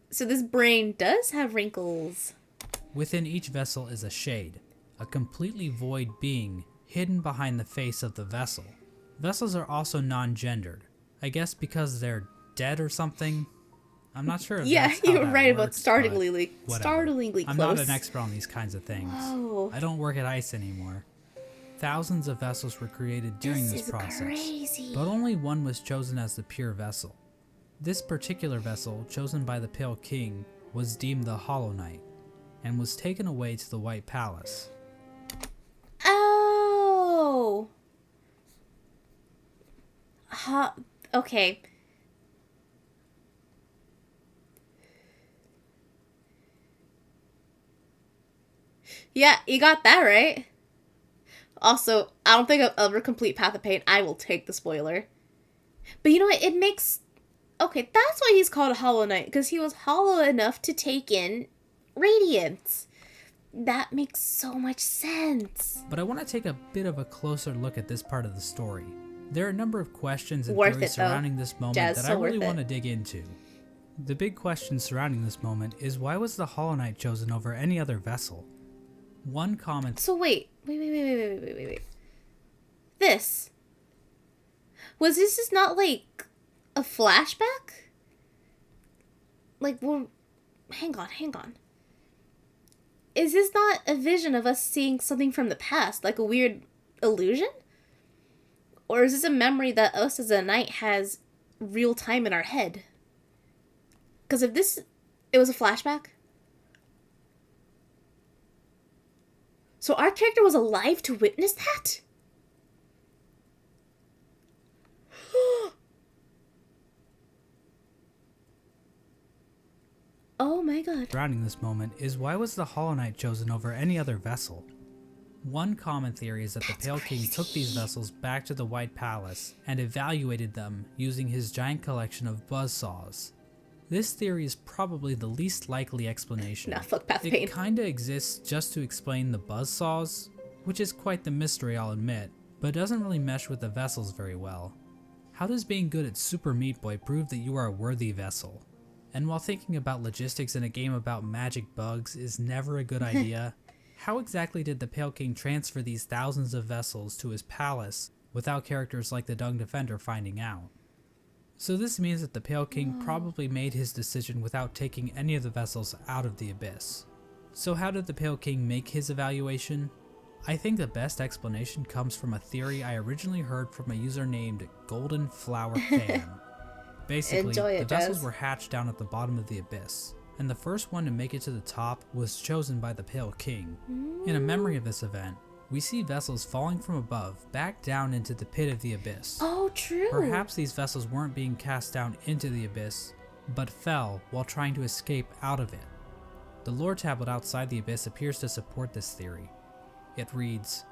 [SPEAKER 1] So this brain does have wrinkles.
[SPEAKER 2] Within each vessel is a shade, a completely void being hidden behind the face of the vessel. Vessels are also non-gendered, I guess because they're dead or something. I'm not sure if
[SPEAKER 1] Yeah,
[SPEAKER 2] that's how
[SPEAKER 1] you were
[SPEAKER 2] that
[SPEAKER 1] right about
[SPEAKER 2] works,
[SPEAKER 1] startlingly
[SPEAKER 2] but whatever.
[SPEAKER 1] startlingly
[SPEAKER 2] I'm
[SPEAKER 1] close.
[SPEAKER 2] not an expert on these kinds of things.
[SPEAKER 1] Whoa.
[SPEAKER 2] I don't work at ICE anymore. Thousands of vessels were created during this
[SPEAKER 1] is
[SPEAKER 2] process,
[SPEAKER 1] crazy.
[SPEAKER 2] but only one was chosen as the pure vessel. This particular vessel, chosen by the Pale King, was deemed the Hollow Knight, and was taken away to the White Palace.
[SPEAKER 1] Oh. Okay. Yeah, you got that right. Also, I don't think I'll ever complete Path of Pain. I will take the spoiler. But you know what? It makes... Okay, that's why he's called Hollow Knight. Because he was hollow enough to take in Radiance. That makes so much sense.
[SPEAKER 2] But I want to take a bit of a closer look at this part of the story. There are a number of questions and
[SPEAKER 1] Worth
[SPEAKER 2] theories
[SPEAKER 1] it, though.
[SPEAKER 2] surrounding this moment
[SPEAKER 1] Jazz,
[SPEAKER 2] that
[SPEAKER 1] so
[SPEAKER 2] I really
[SPEAKER 1] worth it.
[SPEAKER 2] want to dig into. The big question surrounding this moment is, why was the Hollow Knight chosen over any other vessel? One comment...
[SPEAKER 1] So wait. This. Was this just not like a flashback? Like, well, hang on. is this not a vision of us seeing something from the past, like a weird illusion? Or is this a memory that us as a knight has real time in our head? Because if it was a flashback. So our character was alive to witness that? Oh my god.
[SPEAKER 2] Surrounding this moment is why was the Hollow Knight chosen over any other vessel? One common theory is that the Pale King took these vessels back to the White Palace and evaluated them using his giant collection of buzzsaws. This theory is probably the least likely explanation.
[SPEAKER 1] Nah, fuck Path of Pain.
[SPEAKER 2] It kinda exists just to explain the buzzsaws, which is quite the mystery, I'll admit, but doesn't really mesh with the vessels very well. How does being good at Super Meat Boy prove that you are a worthy vessel? And while thinking about logistics in a game about magic bugs is never a good idea, how exactly did the Pale King transfer these thousands of vessels to his palace without characters like the Dung Defender finding out? So this means that the Pale King probably made his decision without taking any of the vessels out of the Abyss. So how did the Pale King make his evaluation? I think the best explanation comes from a theory I originally heard from a user named Golden Flower Fan. Basically,
[SPEAKER 1] Enjoy
[SPEAKER 2] the
[SPEAKER 1] it,
[SPEAKER 2] vessels
[SPEAKER 1] Jez.
[SPEAKER 2] were hatched down at the bottom of the Abyss, and the first one to make it to the top was chosen by the Pale King. In a memory of this event, we see vessels falling from above back down into the pit of the Abyss.
[SPEAKER 1] Oh, true.
[SPEAKER 2] Perhaps these vessels weren't being cast down into the Abyss, but fell while trying to escape out of it. The lore tablet outside the Abyss appears to support this theory. It reads,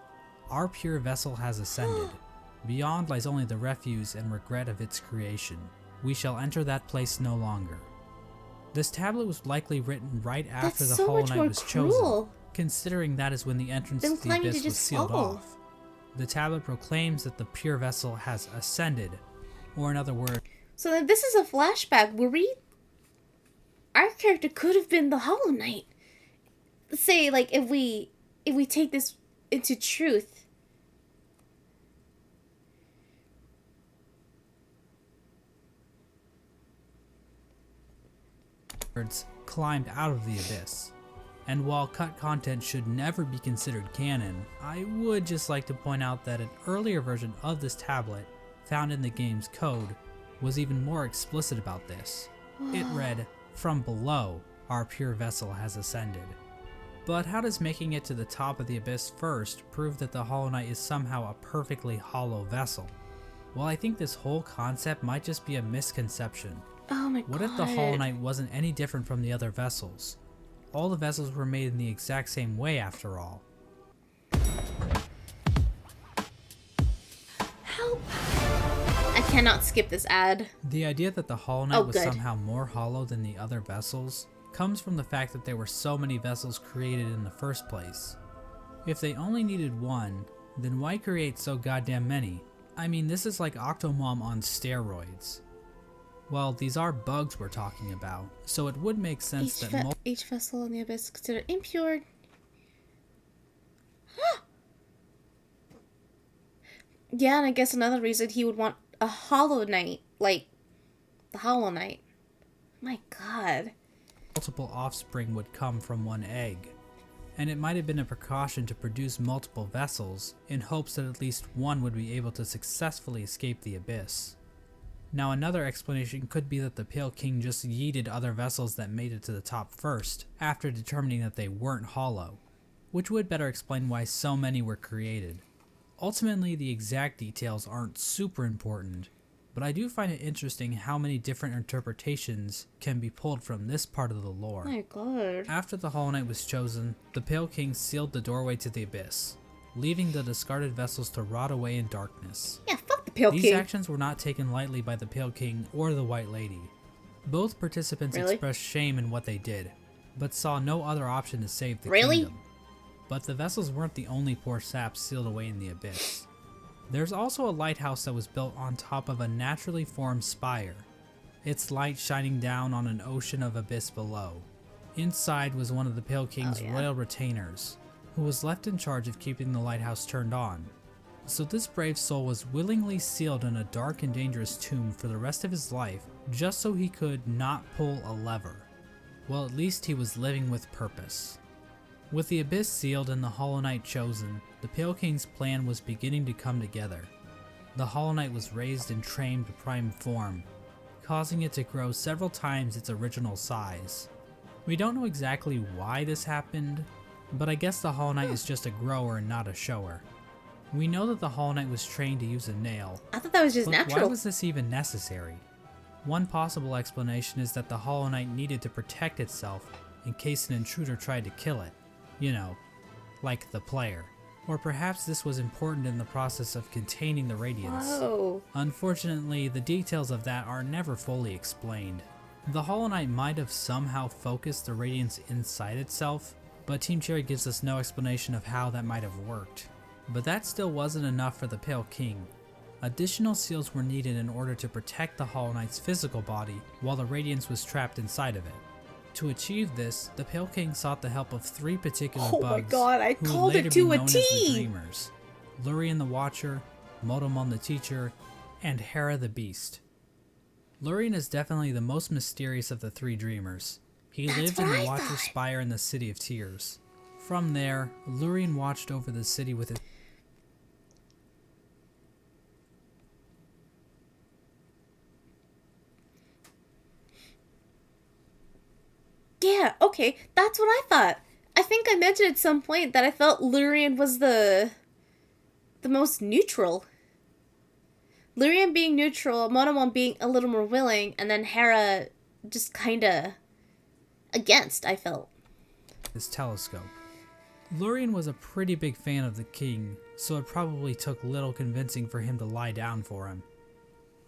[SPEAKER 2] "Our pure vessel has ascended. Beyond lies only the refuse and regret of its creation. We shall enter that place no longer." This tablet was likely written right after
[SPEAKER 1] That's
[SPEAKER 2] the
[SPEAKER 1] so
[SPEAKER 2] Hollow
[SPEAKER 1] much
[SPEAKER 2] Knight
[SPEAKER 1] more
[SPEAKER 2] was
[SPEAKER 1] cruel.
[SPEAKER 2] chosen, considering that is when the entrance
[SPEAKER 1] Them
[SPEAKER 2] to the
[SPEAKER 1] claiming to
[SPEAKER 2] Abyss was
[SPEAKER 1] just
[SPEAKER 2] sealed
[SPEAKER 1] fall.
[SPEAKER 2] off. The tablet proclaims that the pure vessel has ascended, or in other words,
[SPEAKER 1] So then this is a flashback where our character could have been the Hollow Knight. Let's say, like, if we take this into truth.
[SPEAKER 2] climbed out of the Abyss. And while cut content should never be considered canon, I would just like to point out that an earlier version of this tablet, found in the game's code, was even more explicit about this. It read, "From below, our pure vessel has ascended." But how does making it to the top of the Abyss first prove that the Hollow Knight is somehow a perfectly hollow vessel? Well, I think this whole concept might just be a misconception.
[SPEAKER 1] Oh my god.
[SPEAKER 2] What if the Hollow Knight wasn't any different from the other vessels? All the vessels were made in the exact same way after all.
[SPEAKER 1] Help. I cannot skip this ad.
[SPEAKER 2] The idea that the Hollow Knight
[SPEAKER 1] Oh,
[SPEAKER 2] was
[SPEAKER 1] good.
[SPEAKER 2] somehow more hollow than the other vessels comes from the fact that there were so many vessels created in the first place. If they only needed one, then why create so goddamn many? I mean, this is like Octomom on steroids. Well, these are bugs we're talking about, so it would make sense that
[SPEAKER 1] Each vessel in the Abyss is considered impure. Yeah, and I guess another reason he would want a Hollow Knight, like the Hollow Knight. My god.
[SPEAKER 2] multiple offspring would come from one egg. And it might have been a precaution to produce multiple vessels in hopes that at least one would be able to successfully escape the Abyss. Now another explanation could be that the Pale King just yeeted other vessels that made it to the top first, after determining that they weren't hollow, which would better explain why so many were created. Ultimately, the exact details aren't super important, but I do find it interesting how many different interpretations can be pulled from this part of the lore.
[SPEAKER 1] My god.
[SPEAKER 2] After the Hollow Knight was chosen, the Pale King sealed the doorway to the Abyss, leaving the discarded vessels to rot away in darkness.
[SPEAKER 1] Yeah, fuck the Pale
[SPEAKER 2] These
[SPEAKER 1] King.
[SPEAKER 2] actions were not taken lightly by the Pale King or the White Lady. Both participants
[SPEAKER 1] Really?
[SPEAKER 2] expressed shame in what they did, but saw no other option to save the
[SPEAKER 1] Really?
[SPEAKER 2] kingdom. But the vessels weren't the only poor saps sealed away in the Abyss. There's also a lighthouse that was built on top of a naturally formed spire, its light shining down on an ocean of abyss below. Inside was one of the Pale King's
[SPEAKER 1] yeah.
[SPEAKER 2] royal retainers, who was left in charge of keeping the lighthouse turned on. So this brave soul was willingly sealed in a dark and dangerous tomb for the rest of his life, just so he could not pull a lever. Well, at least he was living with purpose. With the Abyss sealed and the Hollow Knight chosen, the Pale King's plan was beginning to come together. The Hollow Knight was raised and trained to prime form, causing it to grow several times its original size. We don't know exactly why this happened, but I guess the Hollow Knight is just a grower and not a shower. We know that the Hollow Knight was trained to use a nail,
[SPEAKER 1] I thought that was just
[SPEAKER 2] but
[SPEAKER 1] natural.
[SPEAKER 2] why was this even necessary? One possible explanation is that the Hollow Knight needed to protect itself in case an intruder tried to kill it. You know, like the player. Or perhaps this was important in the process of containing the Radiance.
[SPEAKER 1] Whoa.
[SPEAKER 2] Unfortunately, the details of that are never fully explained. The Hollow Knight might have somehow focused the Radiance inside itself, but Team Cherry gives us no explanation of how that might have worked. But that still wasn't enough for the Pale King. Additional seals were needed in order to protect the Hollow Knight's physical body while the Radiance was trapped inside of it. To achieve this, the Pale King sought the help of 3 particular
[SPEAKER 1] Oh
[SPEAKER 2] bugs
[SPEAKER 1] my god, I
[SPEAKER 2] who would
[SPEAKER 1] called
[SPEAKER 2] later
[SPEAKER 1] it to
[SPEAKER 2] be
[SPEAKER 1] a
[SPEAKER 2] known as the
[SPEAKER 1] T!
[SPEAKER 2] Dreamers. Lurien the Watcher, Motomon the Teacher, and Hera the Beast. Lurien is definitely the most mysterious of the 3 Dreamers. He
[SPEAKER 1] That's
[SPEAKER 2] lived in
[SPEAKER 1] what
[SPEAKER 2] the
[SPEAKER 1] I
[SPEAKER 2] Watcher's
[SPEAKER 1] thought.
[SPEAKER 2] Spire in the City of Tears. From there, Lurien watched over the city with his
[SPEAKER 1] Yeah, okay, that's what I thought. I think I mentioned at some point that I felt Lurien was the most neutral. Lurien being neutral, Monomon being a little more willing, and then Hera just kinda against, I felt.
[SPEAKER 2] telescope. Lurien was a pretty big fan of the king, so it probably took little convincing for him to lie down for him.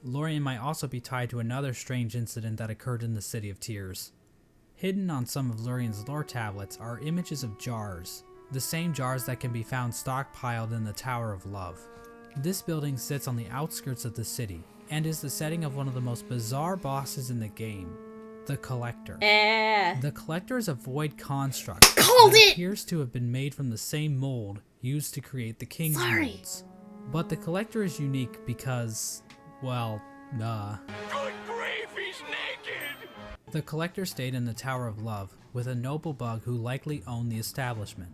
[SPEAKER 2] Lurien might also be tied to another strange incident that occurred in the City of Tears. Hidden on some of Lurien's lore tablets are images of jars, the same jars that can be found stockpiled in the Tower of Love. This building sits on the outskirts of the city, and is the setting of one of the most bizarre bosses in the game, the Collector. The Collector is a void construct
[SPEAKER 1] Called
[SPEAKER 2] that
[SPEAKER 1] it!
[SPEAKER 2] appears to have been made from the same mold used to create the King's
[SPEAKER 1] Sorry.
[SPEAKER 2] molds. But the Collector is unique because, well,
[SPEAKER 7] Good grief, he's naked!
[SPEAKER 2] The Collector stayed in the Tower of Love with a noble bug who likely owned the establishment.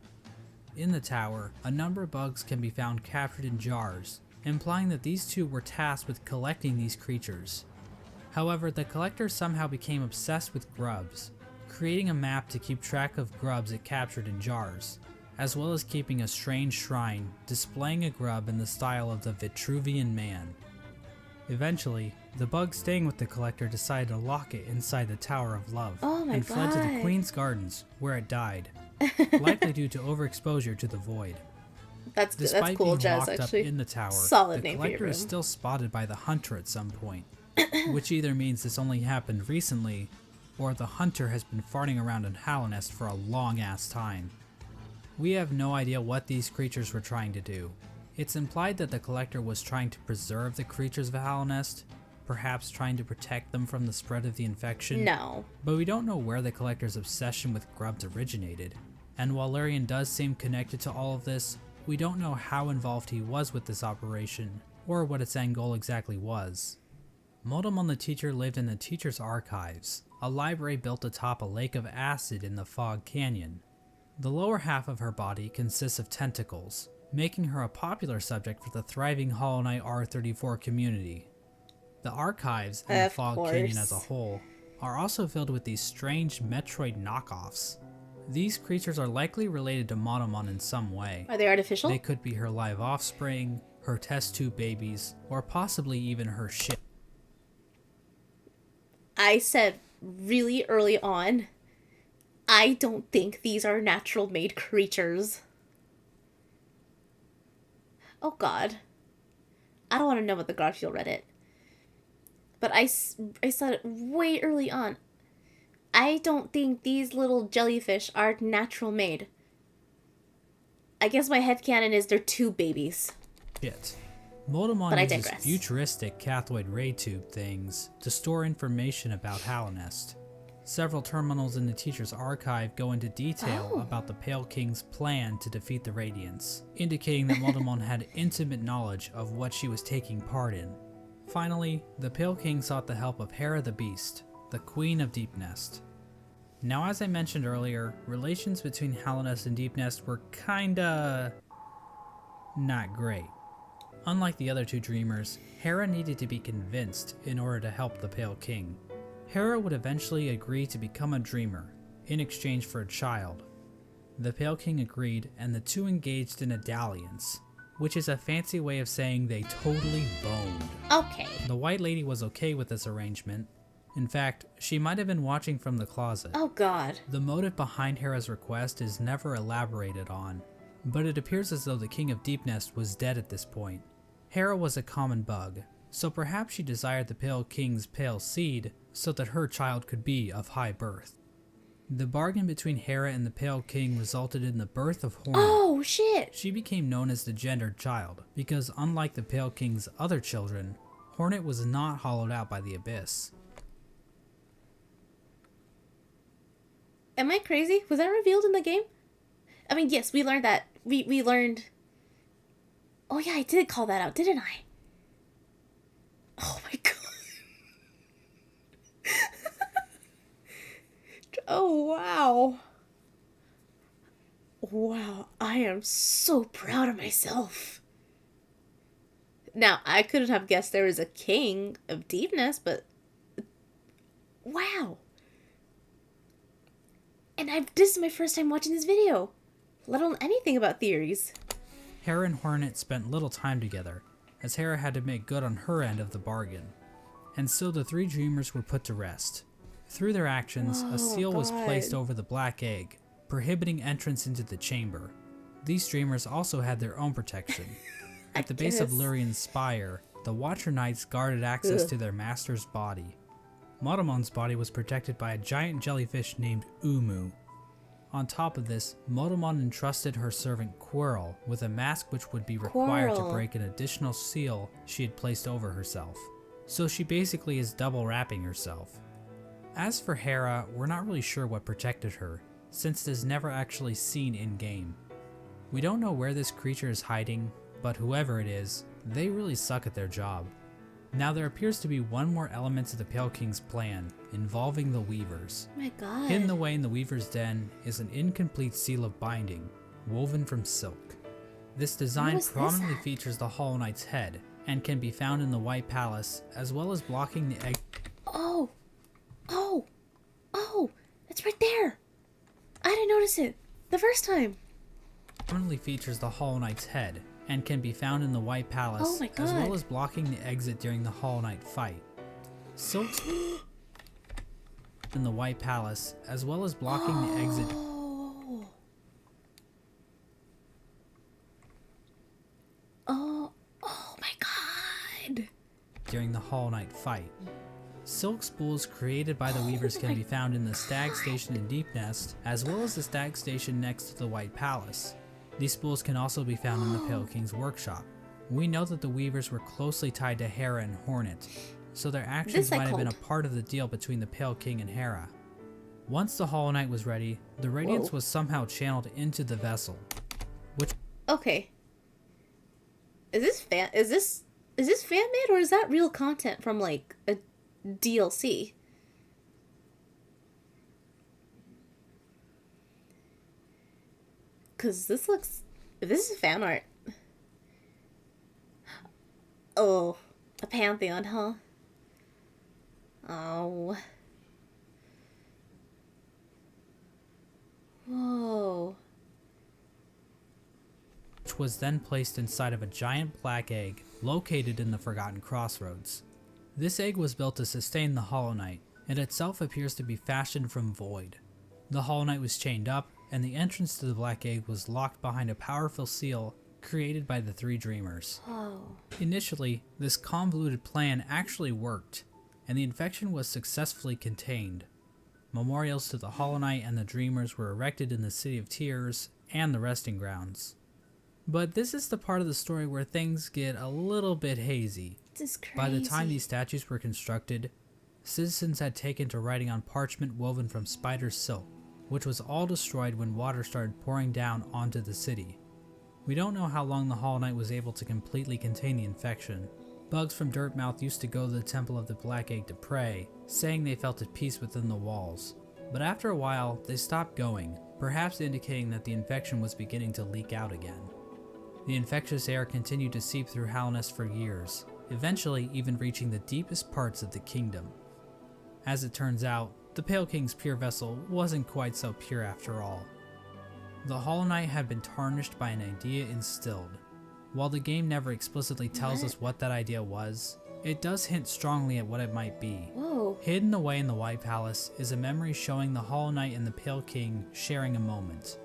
[SPEAKER 2] In the tower, a number of bugs can be found captured in jars, implying that these two were tasked with collecting these creatures. However, the Collector somehow became obsessed with grubs, creating a map to keep track of grubs it captured in jars, as well as keeping a strange shrine displaying a grub in the style of the Vitruvian Man. Eventually, the bug staying with the Collector decided to lock it inside the Tower of Love
[SPEAKER 1] Oh my
[SPEAKER 2] and fled to the
[SPEAKER 1] God.
[SPEAKER 2] Queen's Gardens, where it died, likely due to overexposure to the void.
[SPEAKER 1] That's
[SPEAKER 2] Despite
[SPEAKER 1] cool,
[SPEAKER 2] being
[SPEAKER 1] Jazz,
[SPEAKER 2] locked
[SPEAKER 1] actually.
[SPEAKER 2] up in the tower,
[SPEAKER 1] Solid
[SPEAKER 2] the
[SPEAKER 1] name for your
[SPEAKER 2] Collector is
[SPEAKER 1] room.
[SPEAKER 2] still spotted by the Hunter at some point, which either means this only happened recently, or the Hunter has been farting around in Halonest for a long-ass time. We have no idea what these creatures were trying to do. It's implied that the Collector was trying to preserve the creatures of Halonest, perhaps trying to protect them from the spread of the infection.
[SPEAKER 1] No.
[SPEAKER 2] But we don't know where the Collector's obsession with grubs originated, and while Lurien does seem connected to all of this, we don't know how involved he was with this operation, or what its end goal exactly was. Motomon the Teacher lived in the Teacher's Archives, a library built atop a lake of acid in the Fog Canyon. The lower half of her body consists of tentacles, making her a popular subject for the thriving Hollow Knight R34 community. The archives and the
[SPEAKER 1] Of
[SPEAKER 2] Fog Canyon
[SPEAKER 1] course.
[SPEAKER 2] as a whole are also filled with these strange Metroid knockoffs. These creatures are likely related to Motomon in some way.
[SPEAKER 1] Are they artificial?
[SPEAKER 2] They could be her live offspring, her test tube babies, or possibly even her ship.
[SPEAKER 1] I said really early on, I don't think these are natural made creatures. Oh god. I don't want to know what the Garfield Reddit. But I said it way early on. I don't think these little jellyfish are natural made. I guess my headcanon is they're tube babies.
[SPEAKER 2] Motomon
[SPEAKER 1] But I
[SPEAKER 2] uses
[SPEAKER 1] digress.
[SPEAKER 2] futuristic cathoid ray tube things to store information about Halonest. Several terminals in the Teacher's Archive go into detail
[SPEAKER 1] Oh.
[SPEAKER 2] about the Pale King's plan to defeat the Radiance, indicating that Motomon had intimate knowledge of what she was taking part in. Finally, the Pale King sought the help of Hera the Beast, the Queen of Deep Nest. Now, as I mentioned earlier, relations between Hallownest and Deepnest were kinda not great. Unlike the other two dreamers, Hera needed to be convinced in order to help the Pale King. Hera would eventually agree to become a dreamer, in exchange for a child. The Pale King agreed, and the two engaged in a dalliance, which is a fancy way of saying they totally boned.
[SPEAKER 1] Okay.
[SPEAKER 2] The White Lady was okay with this arrangement. In fact, she might have been watching from the closet.
[SPEAKER 1] Oh god.
[SPEAKER 2] The motive behind Hera's request is never elaborated on, but it appears as though the King of Deepnest was dead at this point. Hera was a common bug, so perhaps she desired the Pale King's pale seed so that her child could be of high birth. The bargain between Hera and the Pale King resulted in the birth of Hornet.
[SPEAKER 1] Oh shit.
[SPEAKER 2] She became known as the gendered child, because unlike the Pale King's other children, Hornet was not hollowed out by the abyss.
[SPEAKER 1] Am I crazy? Was that revealed in the game? I mean, yes, we learned that. We learned... Oh yeah, I did call that out, didn't I? Oh my god. Oh wow. Wow, I am so proud of myself. Now, I couldn't have guessed there was a king of Deepness, but... Wow. And this is my first time watching this video, let alone anything about theories.
[SPEAKER 2] Hera and Hornet spent little time together, as Hera had to make good on her end of the bargain. And so the three dreamers were put to rest. Through their actions, a seal was placed over the black egg, prohibiting entrance into the chamber. These dreamers also had their own protection. At the base of Lurian's spire, the Watcher Knights guarded access to their master's body. Motomon's body was protected by a giant jellyfish named Umu. On top of this, Motomon entrusted her servant Quirrell with a mask which would be required to break an additional seal she had placed over herself. So she basically is double wrapping herself. As for Hera, we're not really sure what protected her, since it is never actually seen in-game. We don't know where this creature is hiding, but whoever it is, they really suck at their job. Now there appears to be one more element to the Pale King's plan, involving the Weavers.
[SPEAKER 1] Oh my god.
[SPEAKER 2] Hidden away in the Weaver's den is an incomplete seal of binding, woven from silk. This design prominently features the Hollow Knight's head, and can be found in the White Palace, as well as blocking the egg.
[SPEAKER 1] Oh! Oh! Oh! It's right there! I didn't notice it the first time.
[SPEAKER 2] Prominently features the Hollow Knight's head, and can be found in the White Palace,
[SPEAKER 1] Oh my god.
[SPEAKER 2] as well as blocking the exit during the Hollow Knight fight. Silk's in the White Palace, as well as blocking the exit
[SPEAKER 1] Oh my god.
[SPEAKER 2] during the Hollow Knight fight. Silk spools created by the Weavers can be found in the Stag Station in Deepnest, as well as the Stag Station next to the White Palace. These spools can also be found in the Pale King's workshop. We know that the Weavers were closely tied to Hera and Hornet, so their actions might have been a part of the deal between the Pale King and Hera. Once the Hollow Knight was ready, the Radiance was somehow channeled into the vessel, which...
[SPEAKER 1] Okay. Is this fan made, or is that real content from like a DLC? Cause this is fan art. Oh, a pantheon, huh? Oh. Whoa.
[SPEAKER 2] which was then placed inside of a giant black egg located in the Forgotten Crossroads. This egg was built to sustain the Hollow Knight, and itself appears to be fashioned from void. The Hollow Knight was chained up, and the entrance to the black egg was locked behind a powerful seal created by the three dreamers.
[SPEAKER 1] Oh.
[SPEAKER 2] Initially, this convoluted plan actually worked, and the infection was successfully contained. Memorials to the Hollow Knight and the Dreamers were erected in the City of Tears and the Resting Grounds. But this is the part of the story where things get a little bit hazy.
[SPEAKER 1] This is crazy.
[SPEAKER 2] By the time these statues were constructed, citizens had taken to writing on parchment woven from spider silk, which was all destroyed when water started pouring down onto the city. We don't know how long the Hollow Knight was able to completely contain the infection. Bugs from Dirtmouth used to go to the Temple of the Black Egg to pray, saying they felt at peace within the walls. But after a while, they stopped going, perhaps indicating that the infection was beginning to leak out again. The infectious air continued to seep through Halnest for years, eventually even reaching the deepest parts of the kingdom. As it turns out, the Pale King's pure vessel wasn't quite so pure after all. The Hollow Knight had been tarnished by an idea instilled. While the game never explicitly tells us what that idea was, it does hint strongly at what it might be.
[SPEAKER 1] Whoa.
[SPEAKER 2] Hidden away in the White Palace is a memory showing the Hollow Knight and the Pale King sharing a moment.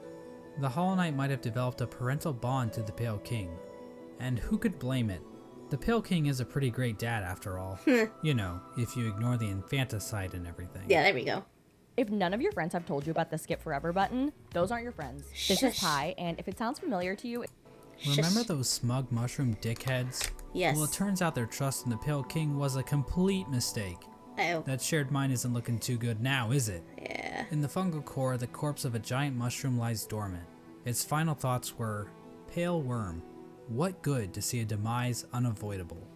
[SPEAKER 2] The Hollow Knight might have developed a parental bond to the Pale King, and who could blame it? The Pale King is a pretty great dad after all. You know, if you ignore the infanticide and everything.
[SPEAKER 1] Yeah, there we go.
[SPEAKER 4] If none of your friends have told you about the skip forever button, those aren't your friends. This is
[SPEAKER 1] Shush.
[SPEAKER 4] Pi, and if it sounds familiar to you,
[SPEAKER 2] Remember
[SPEAKER 1] Shush.
[SPEAKER 2] those smug mushroom dickheads?
[SPEAKER 1] Yes.
[SPEAKER 2] Well, it turns out their trust in the Pale King was a complete mistake.
[SPEAKER 1] Oh.
[SPEAKER 2] That shared mind isn't looking too good now, is it?
[SPEAKER 1] Yeah.
[SPEAKER 2] In the fungal core, the corpse of a giant mushroom lies dormant. Its final thoughts were, "Pale worm, what good to see a demise unavoidable?"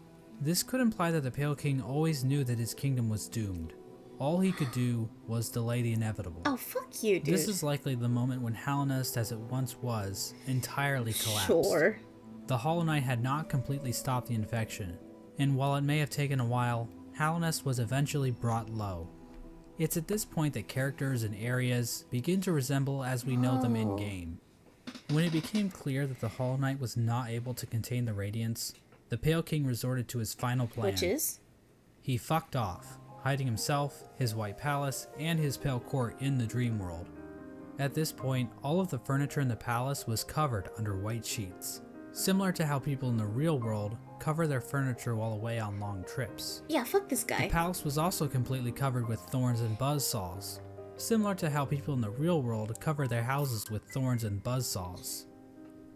[SPEAKER 2] This could imply that the Pale King always knew that his kingdom was doomed. All he could do was delay the inevitable.
[SPEAKER 1] Oh, fuck you, dude.
[SPEAKER 2] This is likely the moment when Halnest, as it once was, entirely collapsed.
[SPEAKER 1] Sure.
[SPEAKER 2] The Hollow Knight had not completely stopped the infection, and while it may have taken a while, Halnest was eventually brought low. It's at this point that characters and areas begin to resemble as we know them in-game. When it became clear that the Hollow Knight was not able to contain the Radiance, the Pale King resorted to his final plan.
[SPEAKER 1] Which is?
[SPEAKER 2] He fucked off, hiding himself, his White Palace, and his Pale Court in the Dream World. At this point, all of the furniture in the palace was covered under white sheets, similar to how people in the real world cover their furniture while away on long trips.
[SPEAKER 1] Yeah, fuck this guy.
[SPEAKER 2] The palace was also completely covered with thorns and buzzsaws, similar to how people in the real world cover their houses with thorns and buzzsaws.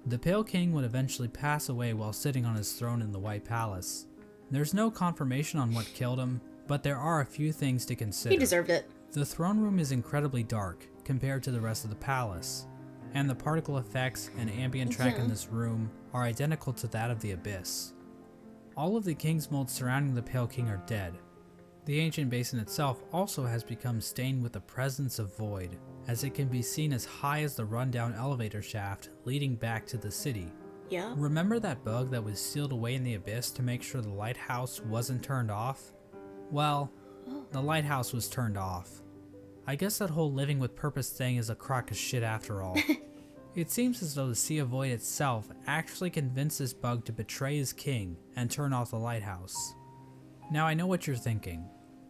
[SPEAKER 2] The Pale King would eventually pass away while sitting on his throne in the White Palace. There's no confirmation on what killed him, but there are a few things to consider.
[SPEAKER 1] He deserved it.
[SPEAKER 2] The throne room is incredibly dark compared to the rest of the palace, and the particle effects and ambient track in this room are identical to that of the Abyss. All of the king's molds surrounding the Pale King are dead. The ancient basin itself also has become stained with the presence of void, as it can be seen as high as the rundown elevator shaft leading back to the city.
[SPEAKER 1] Yeah.
[SPEAKER 2] Remember that bug that was sealed away in the Abyss to make sure the lighthouse wasn't turned off? Well, the lighthouse was turned off. I guess that whole living with purpose thing is a crock of shit after all. It seems as though the Sea of Void itself actually convinced this bug to betray his king and turn off the lighthouse. Now I know what you're thinking.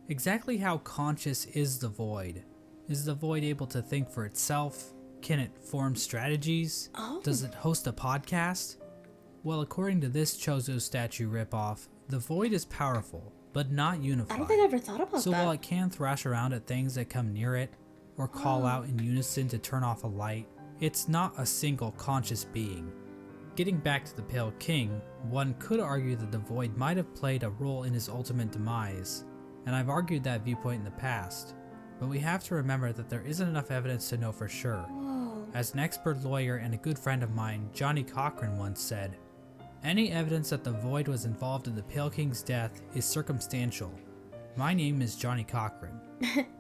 [SPEAKER 2] Exactly how conscious is the Void? Is the Void able to think for itself? Can it form strategies?
[SPEAKER 1] Oh.
[SPEAKER 2] Does it host a podcast? Well, according to this Chozo statue ripoff, the Void is powerful, but not unified.
[SPEAKER 1] I don't think I ever thought about
[SPEAKER 2] So
[SPEAKER 1] that.
[SPEAKER 2] while it can thrash around at things that come near it, or call out in unison to turn off a light, it's not a single conscious being. Getting back to the Pale King, one could argue that the Void might have played a role in his ultimate demise, and I've argued that viewpoint in the past, but we have to remember that there isn't enough evidence to know for sure.
[SPEAKER 1] Whoa.
[SPEAKER 2] As an expert lawyer and a good friend of mine, Johnny Cochran, once said, "Any evidence that the Void was involved in the Pale King's death is circumstantial. My name is Johnny Cochran."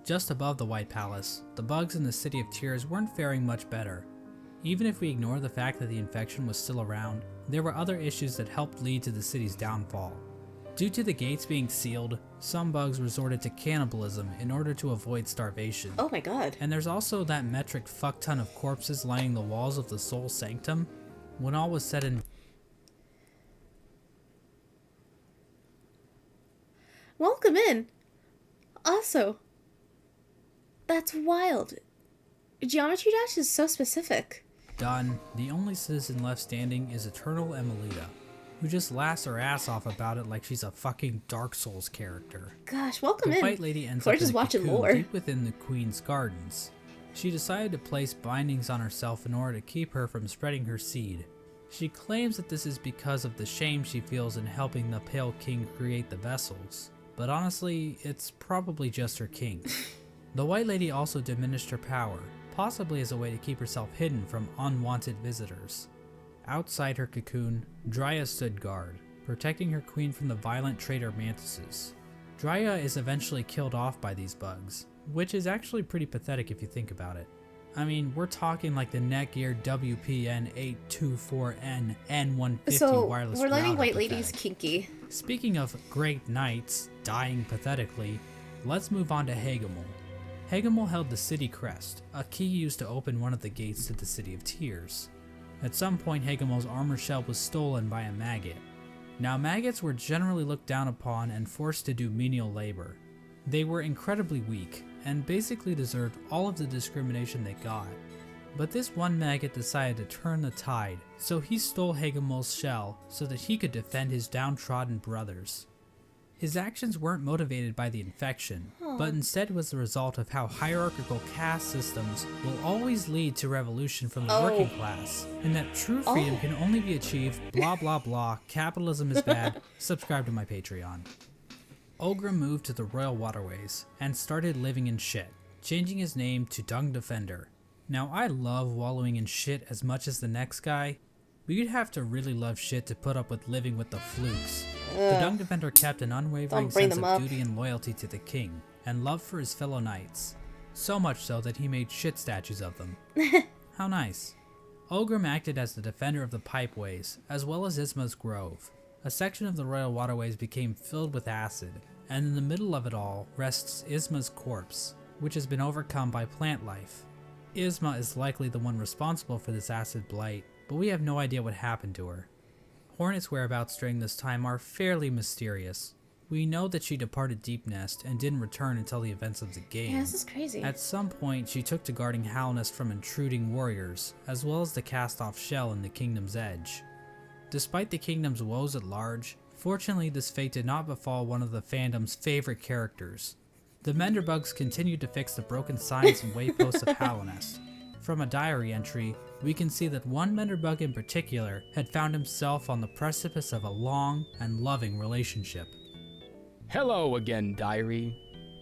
[SPEAKER 2] Just above the White Palace, the bugs in the City of Tears weren't faring much better. Even if we ignore the fact that the infection was still around, there were other issues that helped lead to the city's downfall. Due to the gates being sealed, some bugs resorted to cannibalism in order to avoid starvation.
[SPEAKER 1] Oh my god.
[SPEAKER 2] And there's also that metric fuck ton of corpses lining the walls of the Soul Sanctum. When all was said and
[SPEAKER 1] Welcome in. Also, that's wild. Geometry Dash is so specific.
[SPEAKER 2] done, the only citizen left standing is Eternal Emelita, who just laughs her ass off about it like she's a fucking Dark Souls character.
[SPEAKER 1] Gosh, welcome
[SPEAKER 2] The
[SPEAKER 1] in.
[SPEAKER 2] White Lady ends
[SPEAKER 1] We're
[SPEAKER 2] up
[SPEAKER 1] just
[SPEAKER 2] in a
[SPEAKER 1] watching
[SPEAKER 2] cocoon
[SPEAKER 1] lore.
[SPEAKER 2] deep within the Queen's gardens. She decided to place bindings on herself in order to keep her from spreading her seed. She claims that this is because of the shame she feels in helping the Pale King create the vessels, but honestly, it's probably just her kink. The White Lady also diminished her power, possibly as a way to keep herself hidden from unwanted visitors. Outside her cocoon, Dryas stood guard, protecting her queen from the violent traitor mantises. Drya is eventually killed off by these bugs, which is actually pretty pathetic if you think about it. I mean, we're talking like the Netgear WPN824N N150
[SPEAKER 1] So,
[SPEAKER 2] wireless
[SPEAKER 1] we're letting
[SPEAKER 2] router
[SPEAKER 1] white ladies
[SPEAKER 2] pathetic.
[SPEAKER 1] kinky.
[SPEAKER 2] Speaking of great knights dying pathetically, let's move on to Hagemul. Hagemul held the city crest, a key used to open one of the gates to the City of Tears. At some point, Hagemul's armor shell was stolen by a maggot. Now, maggots were generally looked down upon and forced to do menial labor. They were incredibly weak, and basically deserved all of the discrimination they got. But this one maggot decided to turn the tide, so he stole Hagemul's shell so that he could defend his downtrodden brothers. His actions weren't motivated by the infection, but instead was the result of how hierarchical caste systems will always lead to revolution from the working class, and that true freedom can only be achieved blah blah blah, capitalism is bad, subscribe to my Patreon. Ogre moved to the Royal Waterways and started living in shit, changing his name to Dung Defender. Now I love wallowing in shit as much as the next guy, but you'd have to really love shit to put up with living with the flukes. The Dung Defender kept an unwavering
[SPEAKER 1] Don't bring
[SPEAKER 2] sense
[SPEAKER 1] them
[SPEAKER 2] of
[SPEAKER 1] up.
[SPEAKER 2] duty and loyalty to the king, and love for his fellow knights. So much so that he made shit statues of them. How nice. Ogrim acted as the defender of the pipeways, as well as Isma's Grove. A section of the Royal Waterways became filled with acid, and in the middle of it all rests Isma's corpse, which has been overcome by plant life. Isma is likely the one responsible for this acid blight, but we have no idea what happened to her. Hornet's whereabouts during this time are fairly mysterious. We know that she departed Deep Nest and didn't return until the events of the game.
[SPEAKER 1] Yeah, this is crazy.
[SPEAKER 2] At some point, she took to guarding Halnest from intruding warriors, as well as the cast-off shell in the Kingdom's Edge. Despite the Kingdom's woes at large, fortunately this fate did not befall one of the fandom's favorite characters. The Menderbugs continued to fix the broken signs and wayposts of Halnest. From a diary entry, we can see that one Menderbug in particular had found himself on the precipice of a long and loving relationship.
[SPEAKER 8] Hello again, diary.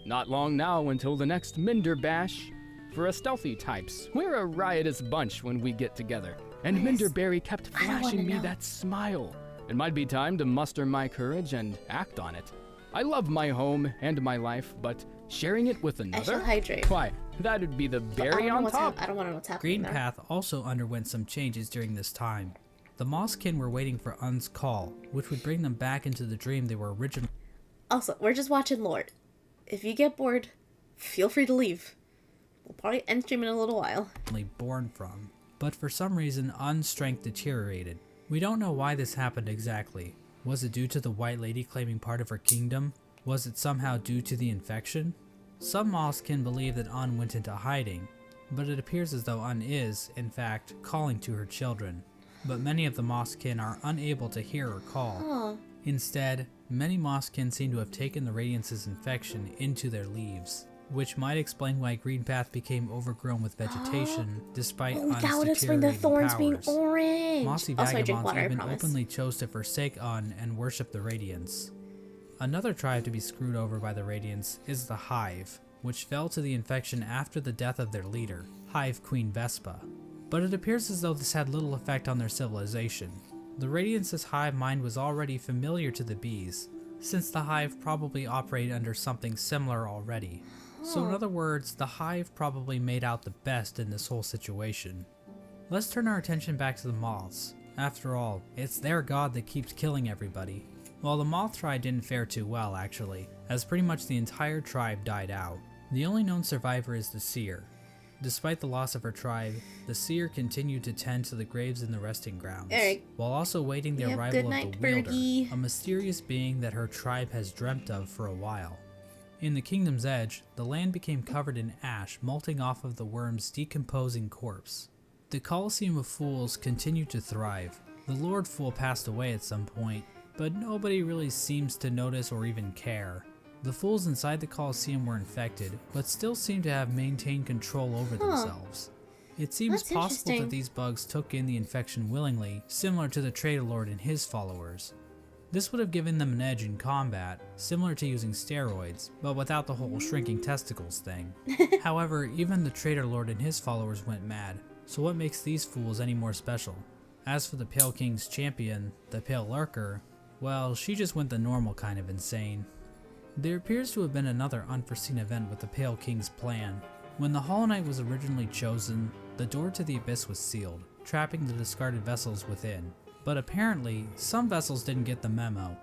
[SPEAKER 8] Not long now until the next Minder Bash. For us stealthy types, we're a riotous bunch when we get together. And Minderberry kept
[SPEAKER 1] I don't wanna
[SPEAKER 8] flashing me
[SPEAKER 1] know.
[SPEAKER 8] that smile. It might be time to muster my courage and act on it. I love my home and my life, but sharing it with
[SPEAKER 1] I
[SPEAKER 8] another?
[SPEAKER 1] shall hydrate.
[SPEAKER 8] Why, that'd be the
[SPEAKER 1] I
[SPEAKER 8] berry
[SPEAKER 1] don't know
[SPEAKER 8] on
[SPEAKER 1] what's
[SPEAKER 8] top.
[SPEAKER 1] I don't want to know what's happening
[SPEAKER 2] Green
[SPEAKER 1] there.
[SPEAKER 2] Path also underwent some changes during this time. The Mosskin were waiting for Un's call, which would bring them back into the dream they were originally
[SPEAKER 1] Also, we're just watching Lord. If you get bored, feel free to leave. We'll probably end stream in a little while.
[SPEAKER 2] born from. But for some reason, Un's strength deteriorated. We don't know why this happened exactly. Was it due to the White Lady claiming part of her kingdom? Was it somehow due to the infection? Some Mosskin believe that Un went into hiding, but it appears as though Un is, in fact, calling to her children. But many of the Mosskin are unable to hear or call.
[SPEAKER 1] Oh,
[SPEAKER 2] Instead, many Mosskin seem to have taken the Radiance's infection into their leaves, which might explain why Greenpath became overgrown with vegetation, despite Un's
[SPEAKER 1] that would explain the
[SPEAKER 2] deteriorating
[SPEAKER 1] thorns being
[SPEAKER 2] powers.
[SPEAKER 1] orange.
[SPEAKER 2] Mossy
[SPEAKER 1] Also, I drink
[SPEAKER 2] vagabonds
[SPEAKER 1] water, I
[SPEAKER 2] even
[SPEAKER 1] promise.
[SPEAKER 2] openly chose to forsake Un and worship the Radiance. Another tribe to be screwed over by the Radiance is the Hive, which fell to the infection after the death of their leader, Hive Queen Vespa. But it appears as though this had little effect on their civilization. The Radiance's hive mind was already familiar to the bees, since the Hive probably operated under something similar already. So in other words, the Hive probably made out the best in this whole situation. Let's turn our attention back to the moths. After all, it's their god that keeps killing everybody. Well, the moth tribe didn't fare too well, actually, as pretty much the entire tribe died out. The only known survivor is the Seer. Despite the loss of her tribe, the Seer continued to tend to the graves in the resting grounds,
[SPEAKER 1] Eric.
[SPEAKER 2] while also waiting the
[SPEAKER 1] Yep,
[SPEAKER 2] arrival
[SPEAKER 1] good
[SPEAKER 2] of
[SPEAKER 1] night,
[SPEAKER 2] the Wielder,
[SPEAKER 1] Bergie.
[SPEAKER 2] a mysterious being that her tribe has dreamt of for a while. In the Kingdom's Edge, the land became covered in ash molting off of the worm's decomposing corpse. The Colosseum of Fools continued to thrive. The Lord Fool passed away at some point, but nobody really seems to notice or even care. The fools inside the Colosseum were infected, but still seem to have maintained control over themselves. It seems
[SPEAKER 1] That's
[SPEAKER 2] possible that
[SPEAKER 1] interesting.
[SPEAKER 2] these bugs took in the infection willingly, similar to the Traitor Lord and his followers. This would have given them an edge in combat, similar to using steroids, but without the whole shrinking testicles thing. However, even the Traitor Lord and his followers went mad, so what makes these fools any more special? As for the Pale King's champion, the Pale Lurker, well, she just went the normal kind of insane. There appears to have been another unforeseen event with the Pale King's plan. When the Hollow Knight was originally chosen, the door to the Abyss was sealed, trapping the discarded vessels within. But apparently, some vessels didn't get the memo.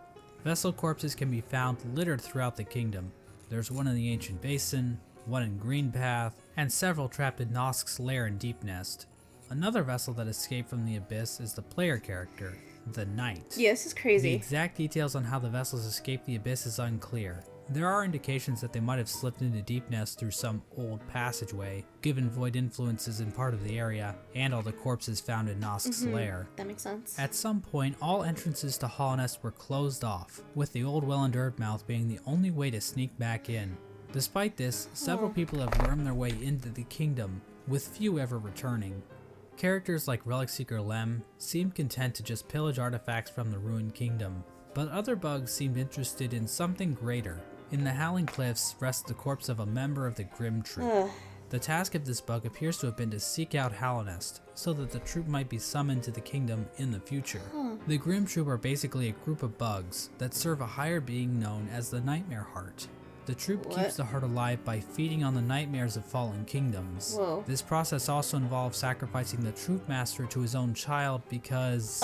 [SPEAKER 2] Vessel corpses can be found littered throughout the kingdom. There's one in the Ancient Basin, one in Greenpath, and several trapped in Nosk's lair in Deep Nest. Another vessel that escaped from the Abyss is the player character, the Knight.
[SPEAKER 1] Yeah, this is
[SPEAKER 2] The
[SPEAKER 1] crazy.
[SPEAKER 2] exact details on how the vessels escaped the Abyss is unclear. There are indications that they might have slipped into Deep Nest through some old passageway, given void influences in part of the area, and all the corpses found in Nosk's lair.
[SPEAKER 1] That makes sense.
[SPEAKER 2] At some point, all entrances to Hollow Nest were closed off, with the old well-endured mouth being the only way to sneak back in. Despite this, several people have wormed their way into the kingdom, with few ever returning. Characters like Relic Seeker Lem seemed content to just pillage artifacts from the ruined kingdom, but other bugs seemed interested in something greater. In the Howling Cliffs rests the corpse of a member of the Grim Troop. The task of this bug appears to have been to seek out Hollow Nest, so that the troop might be summoned to the kingdom in the future. The Grim Troop are basically a group of bugs that serve a higher being known as the Nightmare Heart. The troop keeps the heart alive by feeding on the nightmares of fallen kingdoms.
[SPEAKER 1] Whoa.
[SPEAKER 2] This process also involves sacrificing the troop master to his own child because...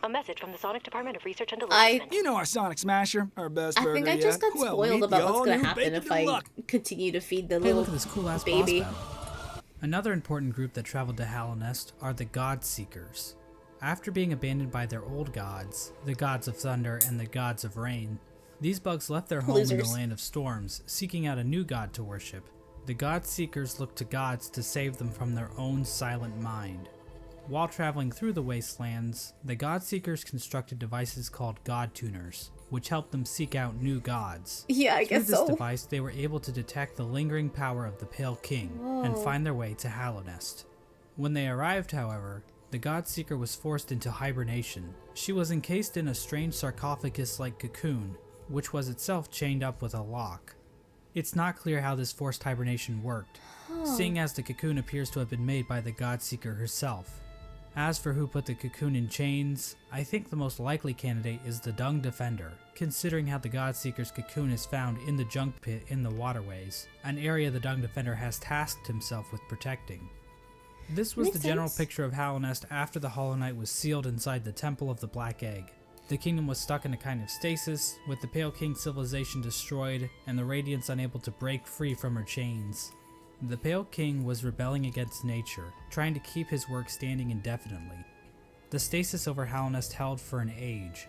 [SPEAKER 9] A message from the Sonic Department of Research and
[SPEAKER 1] I
[SPEAKER 9] Development.
[SPEAKER 7] You know our Sonic Smasher, our best
[SPEAKER 1] I
[SPEAKER 7] burger
[SPEAKER 1] think I just
[SPEAKER 7] yet.
[SPEAKER 1] got
[SPEAKER 7] Well,
[SPEAKER 1] spoiled
[SPEAKER 7] meet
[SPEAKER 1] about
[SPEAKER 7] the
[SPEAKER 1] what's gonna
[SPEAKER 7] all-new
[SPEAKER 1] happen
[SPEAKER 7] Bacon
[SPEAKER 1] if I
[SPEAKER 7] Deluxe.
[SPEAKER 1] continue to feed the
[SPEAKER 2] Hey,
[SPEAKER 1] little
[SPEAKER 2] look at this cool ass
[SPEAKER 1] baby.
[SPEAKER 2] boss battle. Another important group that traveled to Hollow Nest are the God Seekers. After being abandoned by their old gods, the gods of thunder and the gods of rain, these bugs left their home in the
[SPEAKER 1] Losers.
[SPEAKER 2] land of storms, seeking out a new god to worship. The God Seekers looked to gods to save them from their own silent mind. While traveling through the wastelands, the God Seekers constructed devices called God Tuners, which helped them seek out new gods.
[SPEAKER 1] Yeah, I
[SPEAKER 2] Through
[SPEAKER 1] guess
[SPEAKER 2] this
[SPEAKER 1] so.
[SPEAKER 2] device, they were able to detect the lingering power of the Pale King and find their way to Hollow Nest. When they arrived, however, the God Seeker was forced into hibernation. She was encased in a strange sarcophagus-like cocoon, which was itself chained up with a lock. It's not clear how this forced hibernation worked, seeing as the cocoon appears to have been made by the God Seeker herself. As for who put the cocoon in chains, I think the most likely candidate is the Dung Defender, considering how the Godseeker's cocoon is found in the junk pit in the waterways, an area the Dung Defender has tasked himself with protecting. This was
[SPEAKER 1] Makes
[SPEAKER 2] the general
[SPEAKER 1] sense.
[SPEAKER 2] picture of Hollow Nest after the Hollow Knight was sealed inside the Temple of the Black Egg. The kingdom was stuck in a kind of stasis, with the Pale King civilization destroyed and the Radiance unable to break free from her chains. The Pale King was rebelling against nature, trying to keep his work standing indefinitely. The stasis over Hollow Nest held for an age.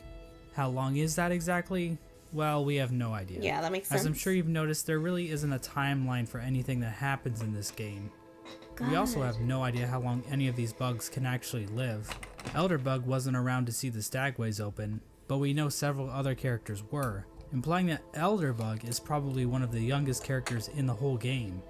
[SPEAKER 2] How long is that exactly? Well, we have no idea.
[SPEAKER 1] Yeah, that makes sense.
[SPEAKER 2] As I'm sure you've noticed, there really isn't a timeline for anything that happens in this game. We also have no idea how long any of these bugs can actually live. Elderbug wasn't around to see the Stagways open, but we know several other characters were, implying that Elderbug is probably one of the youngest characters in the whole game.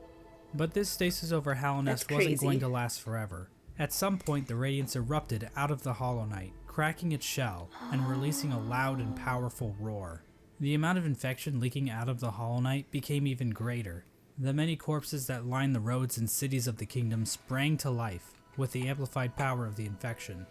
[SPEAKER 2] But this stasis over Hollow Nest
[SPEAKER 1] That's
[SPEAKER 2] wasn't
[SPEAKER 1] crazy.
[SPEAKER 2] going to last forever. At some point, the Radiance erupted out of the Hollow Knight, cracking its shell and releasing a loud and powerful roar. The amount of infection leaking out of the Hollow Knight became even greater. The many corpses that lined the roads and cities of the kingdom sprang to life with the amplified power of the infection.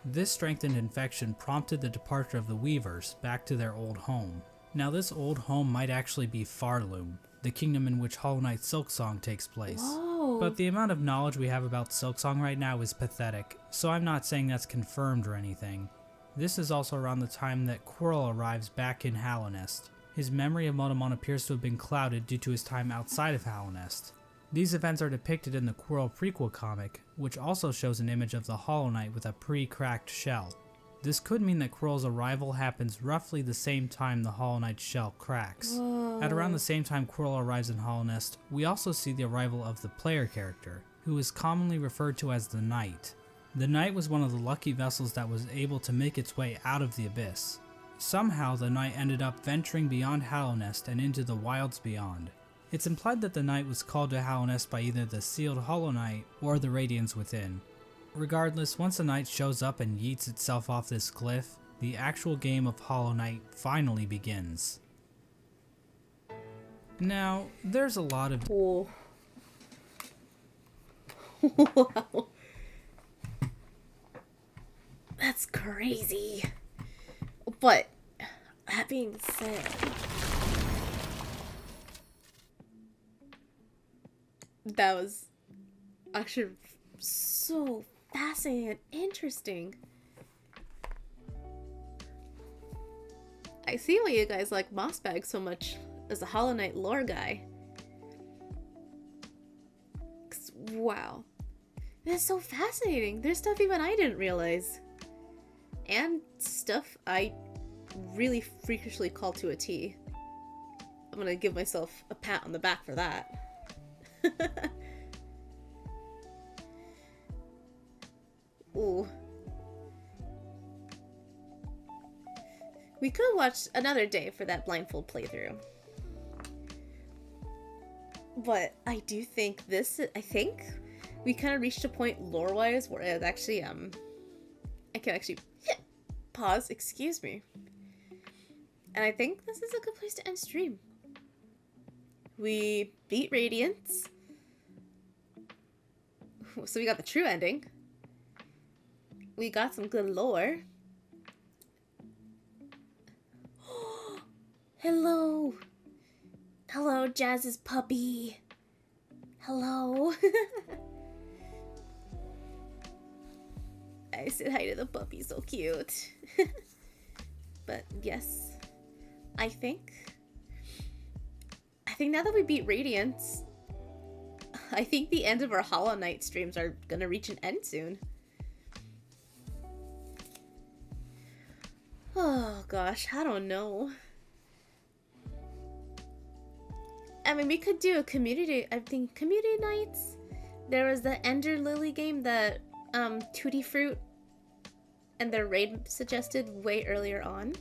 [SPEAKER 2] This strengthened infection prompted the departure of the Weavers back to their old home. Now this old home might actually be Farloom, the kingdom in which Hollow Knight Silksong takes place.
[SPEAKER 1] Whoa.
[SPEAKER 2] But the amount of knowledge we have about Silksong right now is pathetic, so I'm not saying that's confirmed or anything. This is also around the time that Quirrell arrives back in Hollow Nest. His memory of Motomon appears to have been clouded due to his time outside of Hollow Nest. These events are depicted in the Quirrell prequel comic, which also shows an image of the Hollow Knight with a pre-cracked shell. This could mean that Quirrell's arrival happens roughly the same time the Hollow Knight's shell cracks. At around the same time Quirrell arrives in Hollow Nest, we also see the arrival of the player character, who is commonly referred to as the Knight. The Knight was one of the lucky vessels that was able to make its way out of the Abyss. Somehow the Knight ended up venturing beyond Hollow Nest and into the wilds beyond. It's implied that the Knight was called to Hollow Nest by either the sealed Hollow Knight or the Radiance within. Regardless, once the Knight shows up and yeets itself off this cliff, the actual game of Hollow Knight finally begins. Now, there's a lot of
[SPEAKER 1] Cool. Wow. That's crazy. But That being said, that was actually so fascinating and interesting. I see why you guys like Mossbag so much as a Hollow Knight lore guy. 'Cause, wow. That's so fascinating. There's stuff even I didn't realize. And stuff I really freakishly call to a T. I'm gonna give myself a pat on the back for that. Ooh. We could watch another day for that blindfold playthrough. But I do think we kind of reached a point lore-wise where it actually, I can actually hit pause, excuse me. And I think this is a good place to end stream. We beat Radiance. So we got the true ending. We got some good lore. Hello. Hello, Jazz's puppy. Hello. I said hi to the puppy, so cute. But yes, I think now that we beat Radiance, I think the end of our Hollow Knight streams are gonna reach an end soon. Oh gosh, I don't know. I mean, we could do a community nights. There was the Ender Lily game that Tutti Fruit and their raid suggested way earlier on.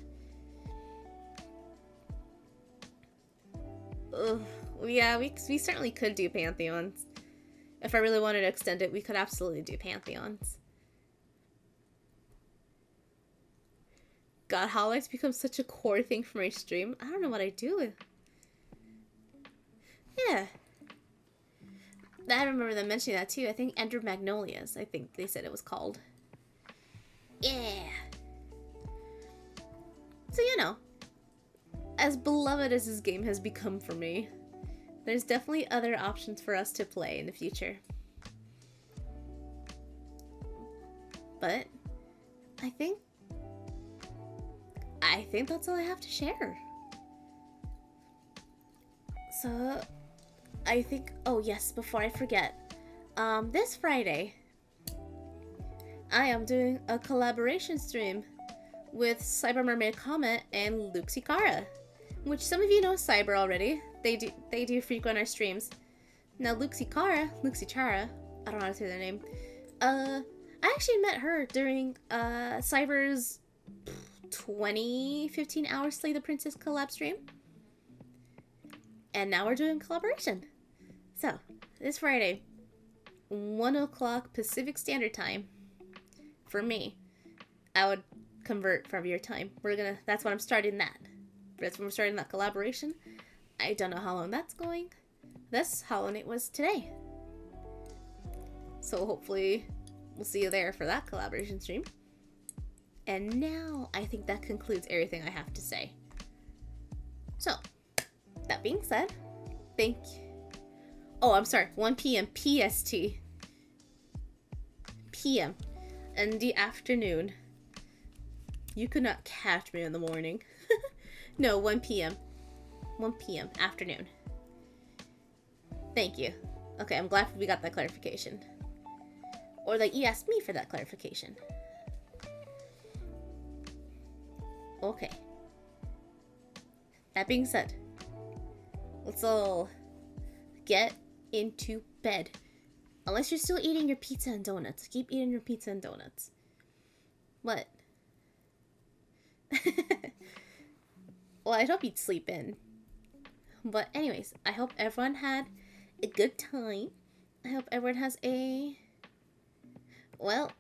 [SPEAKER 1] Ugh. Yeah, we certainly could do Pantheons. If I really wanted to extend it, we could absolutely do Pantheons. God, Hollow Knight's become such a core thing for my stream. I don't know what I'd do with. Yeah. I remember them mentioning that too. I think Ender Magnolias, I think they said it was called. Yeah. So, you know, as beloved as this game has become for me, there's definitely other options for us to play in the future. But I think that's all I have to share. So I think, oh yes, before I forget, this Friday, I am doing a collaboration stream with Cyber Mermaid Comet and Luxie Cara, which some of you know Cyber already. They do frequent our streams. Now Luxie Chara, I don't know how to say their name. I actually met her during Cyber's 15 hour Slay the Princess collab stream. And now we're doing collaboration. So, this Friday, 1 o'clock Pacific Standard Time, for me, I would convert from your time. That's when I'm starting that. That's when we're starting that collaboration. I don't know how long that's going. This Hollow Knight was today. So hopefully we'll see you there for that collaboration stream. And now I think that concludes everything I have to say. So, that being said, thank you. Oh, I'm sorry, 1 p.m. PST. PM. In the afternoon. You could not catch me in the morning. No, 1 p.m. 1 p.m. afternoon. Thank you. Okay, I'm glad we got that clarification. Or that you asked me for that clarification. Okay. That being said, let's all get into bed. Unless you're still eating your pizza and donuts. Keep eating your pizza and donuts. What? Well, I hope you'd sleep in. But anyways, I hope everyone had a good time. I hope everyone has a... Well...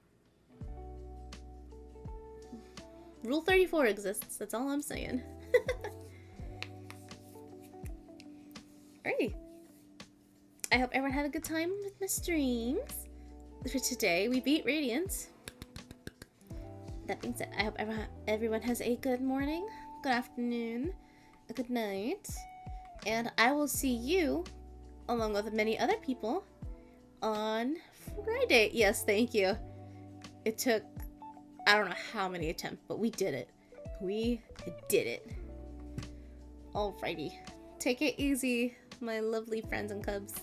[SPEAKER 1] Rule 34 exists. That's all I'm saying. Alrighty. I hope everyone had a good time with my streams. For today, we beat Radiance. That being said, I hope everyone has a good morning, good afternoon, a good night, and I will see you, along with many other people, on Friday. Yes, thank you. It took, I don't know how many attempts, but we did it. We did it. Alrighty. Take it easy, my lovely friends and cubs.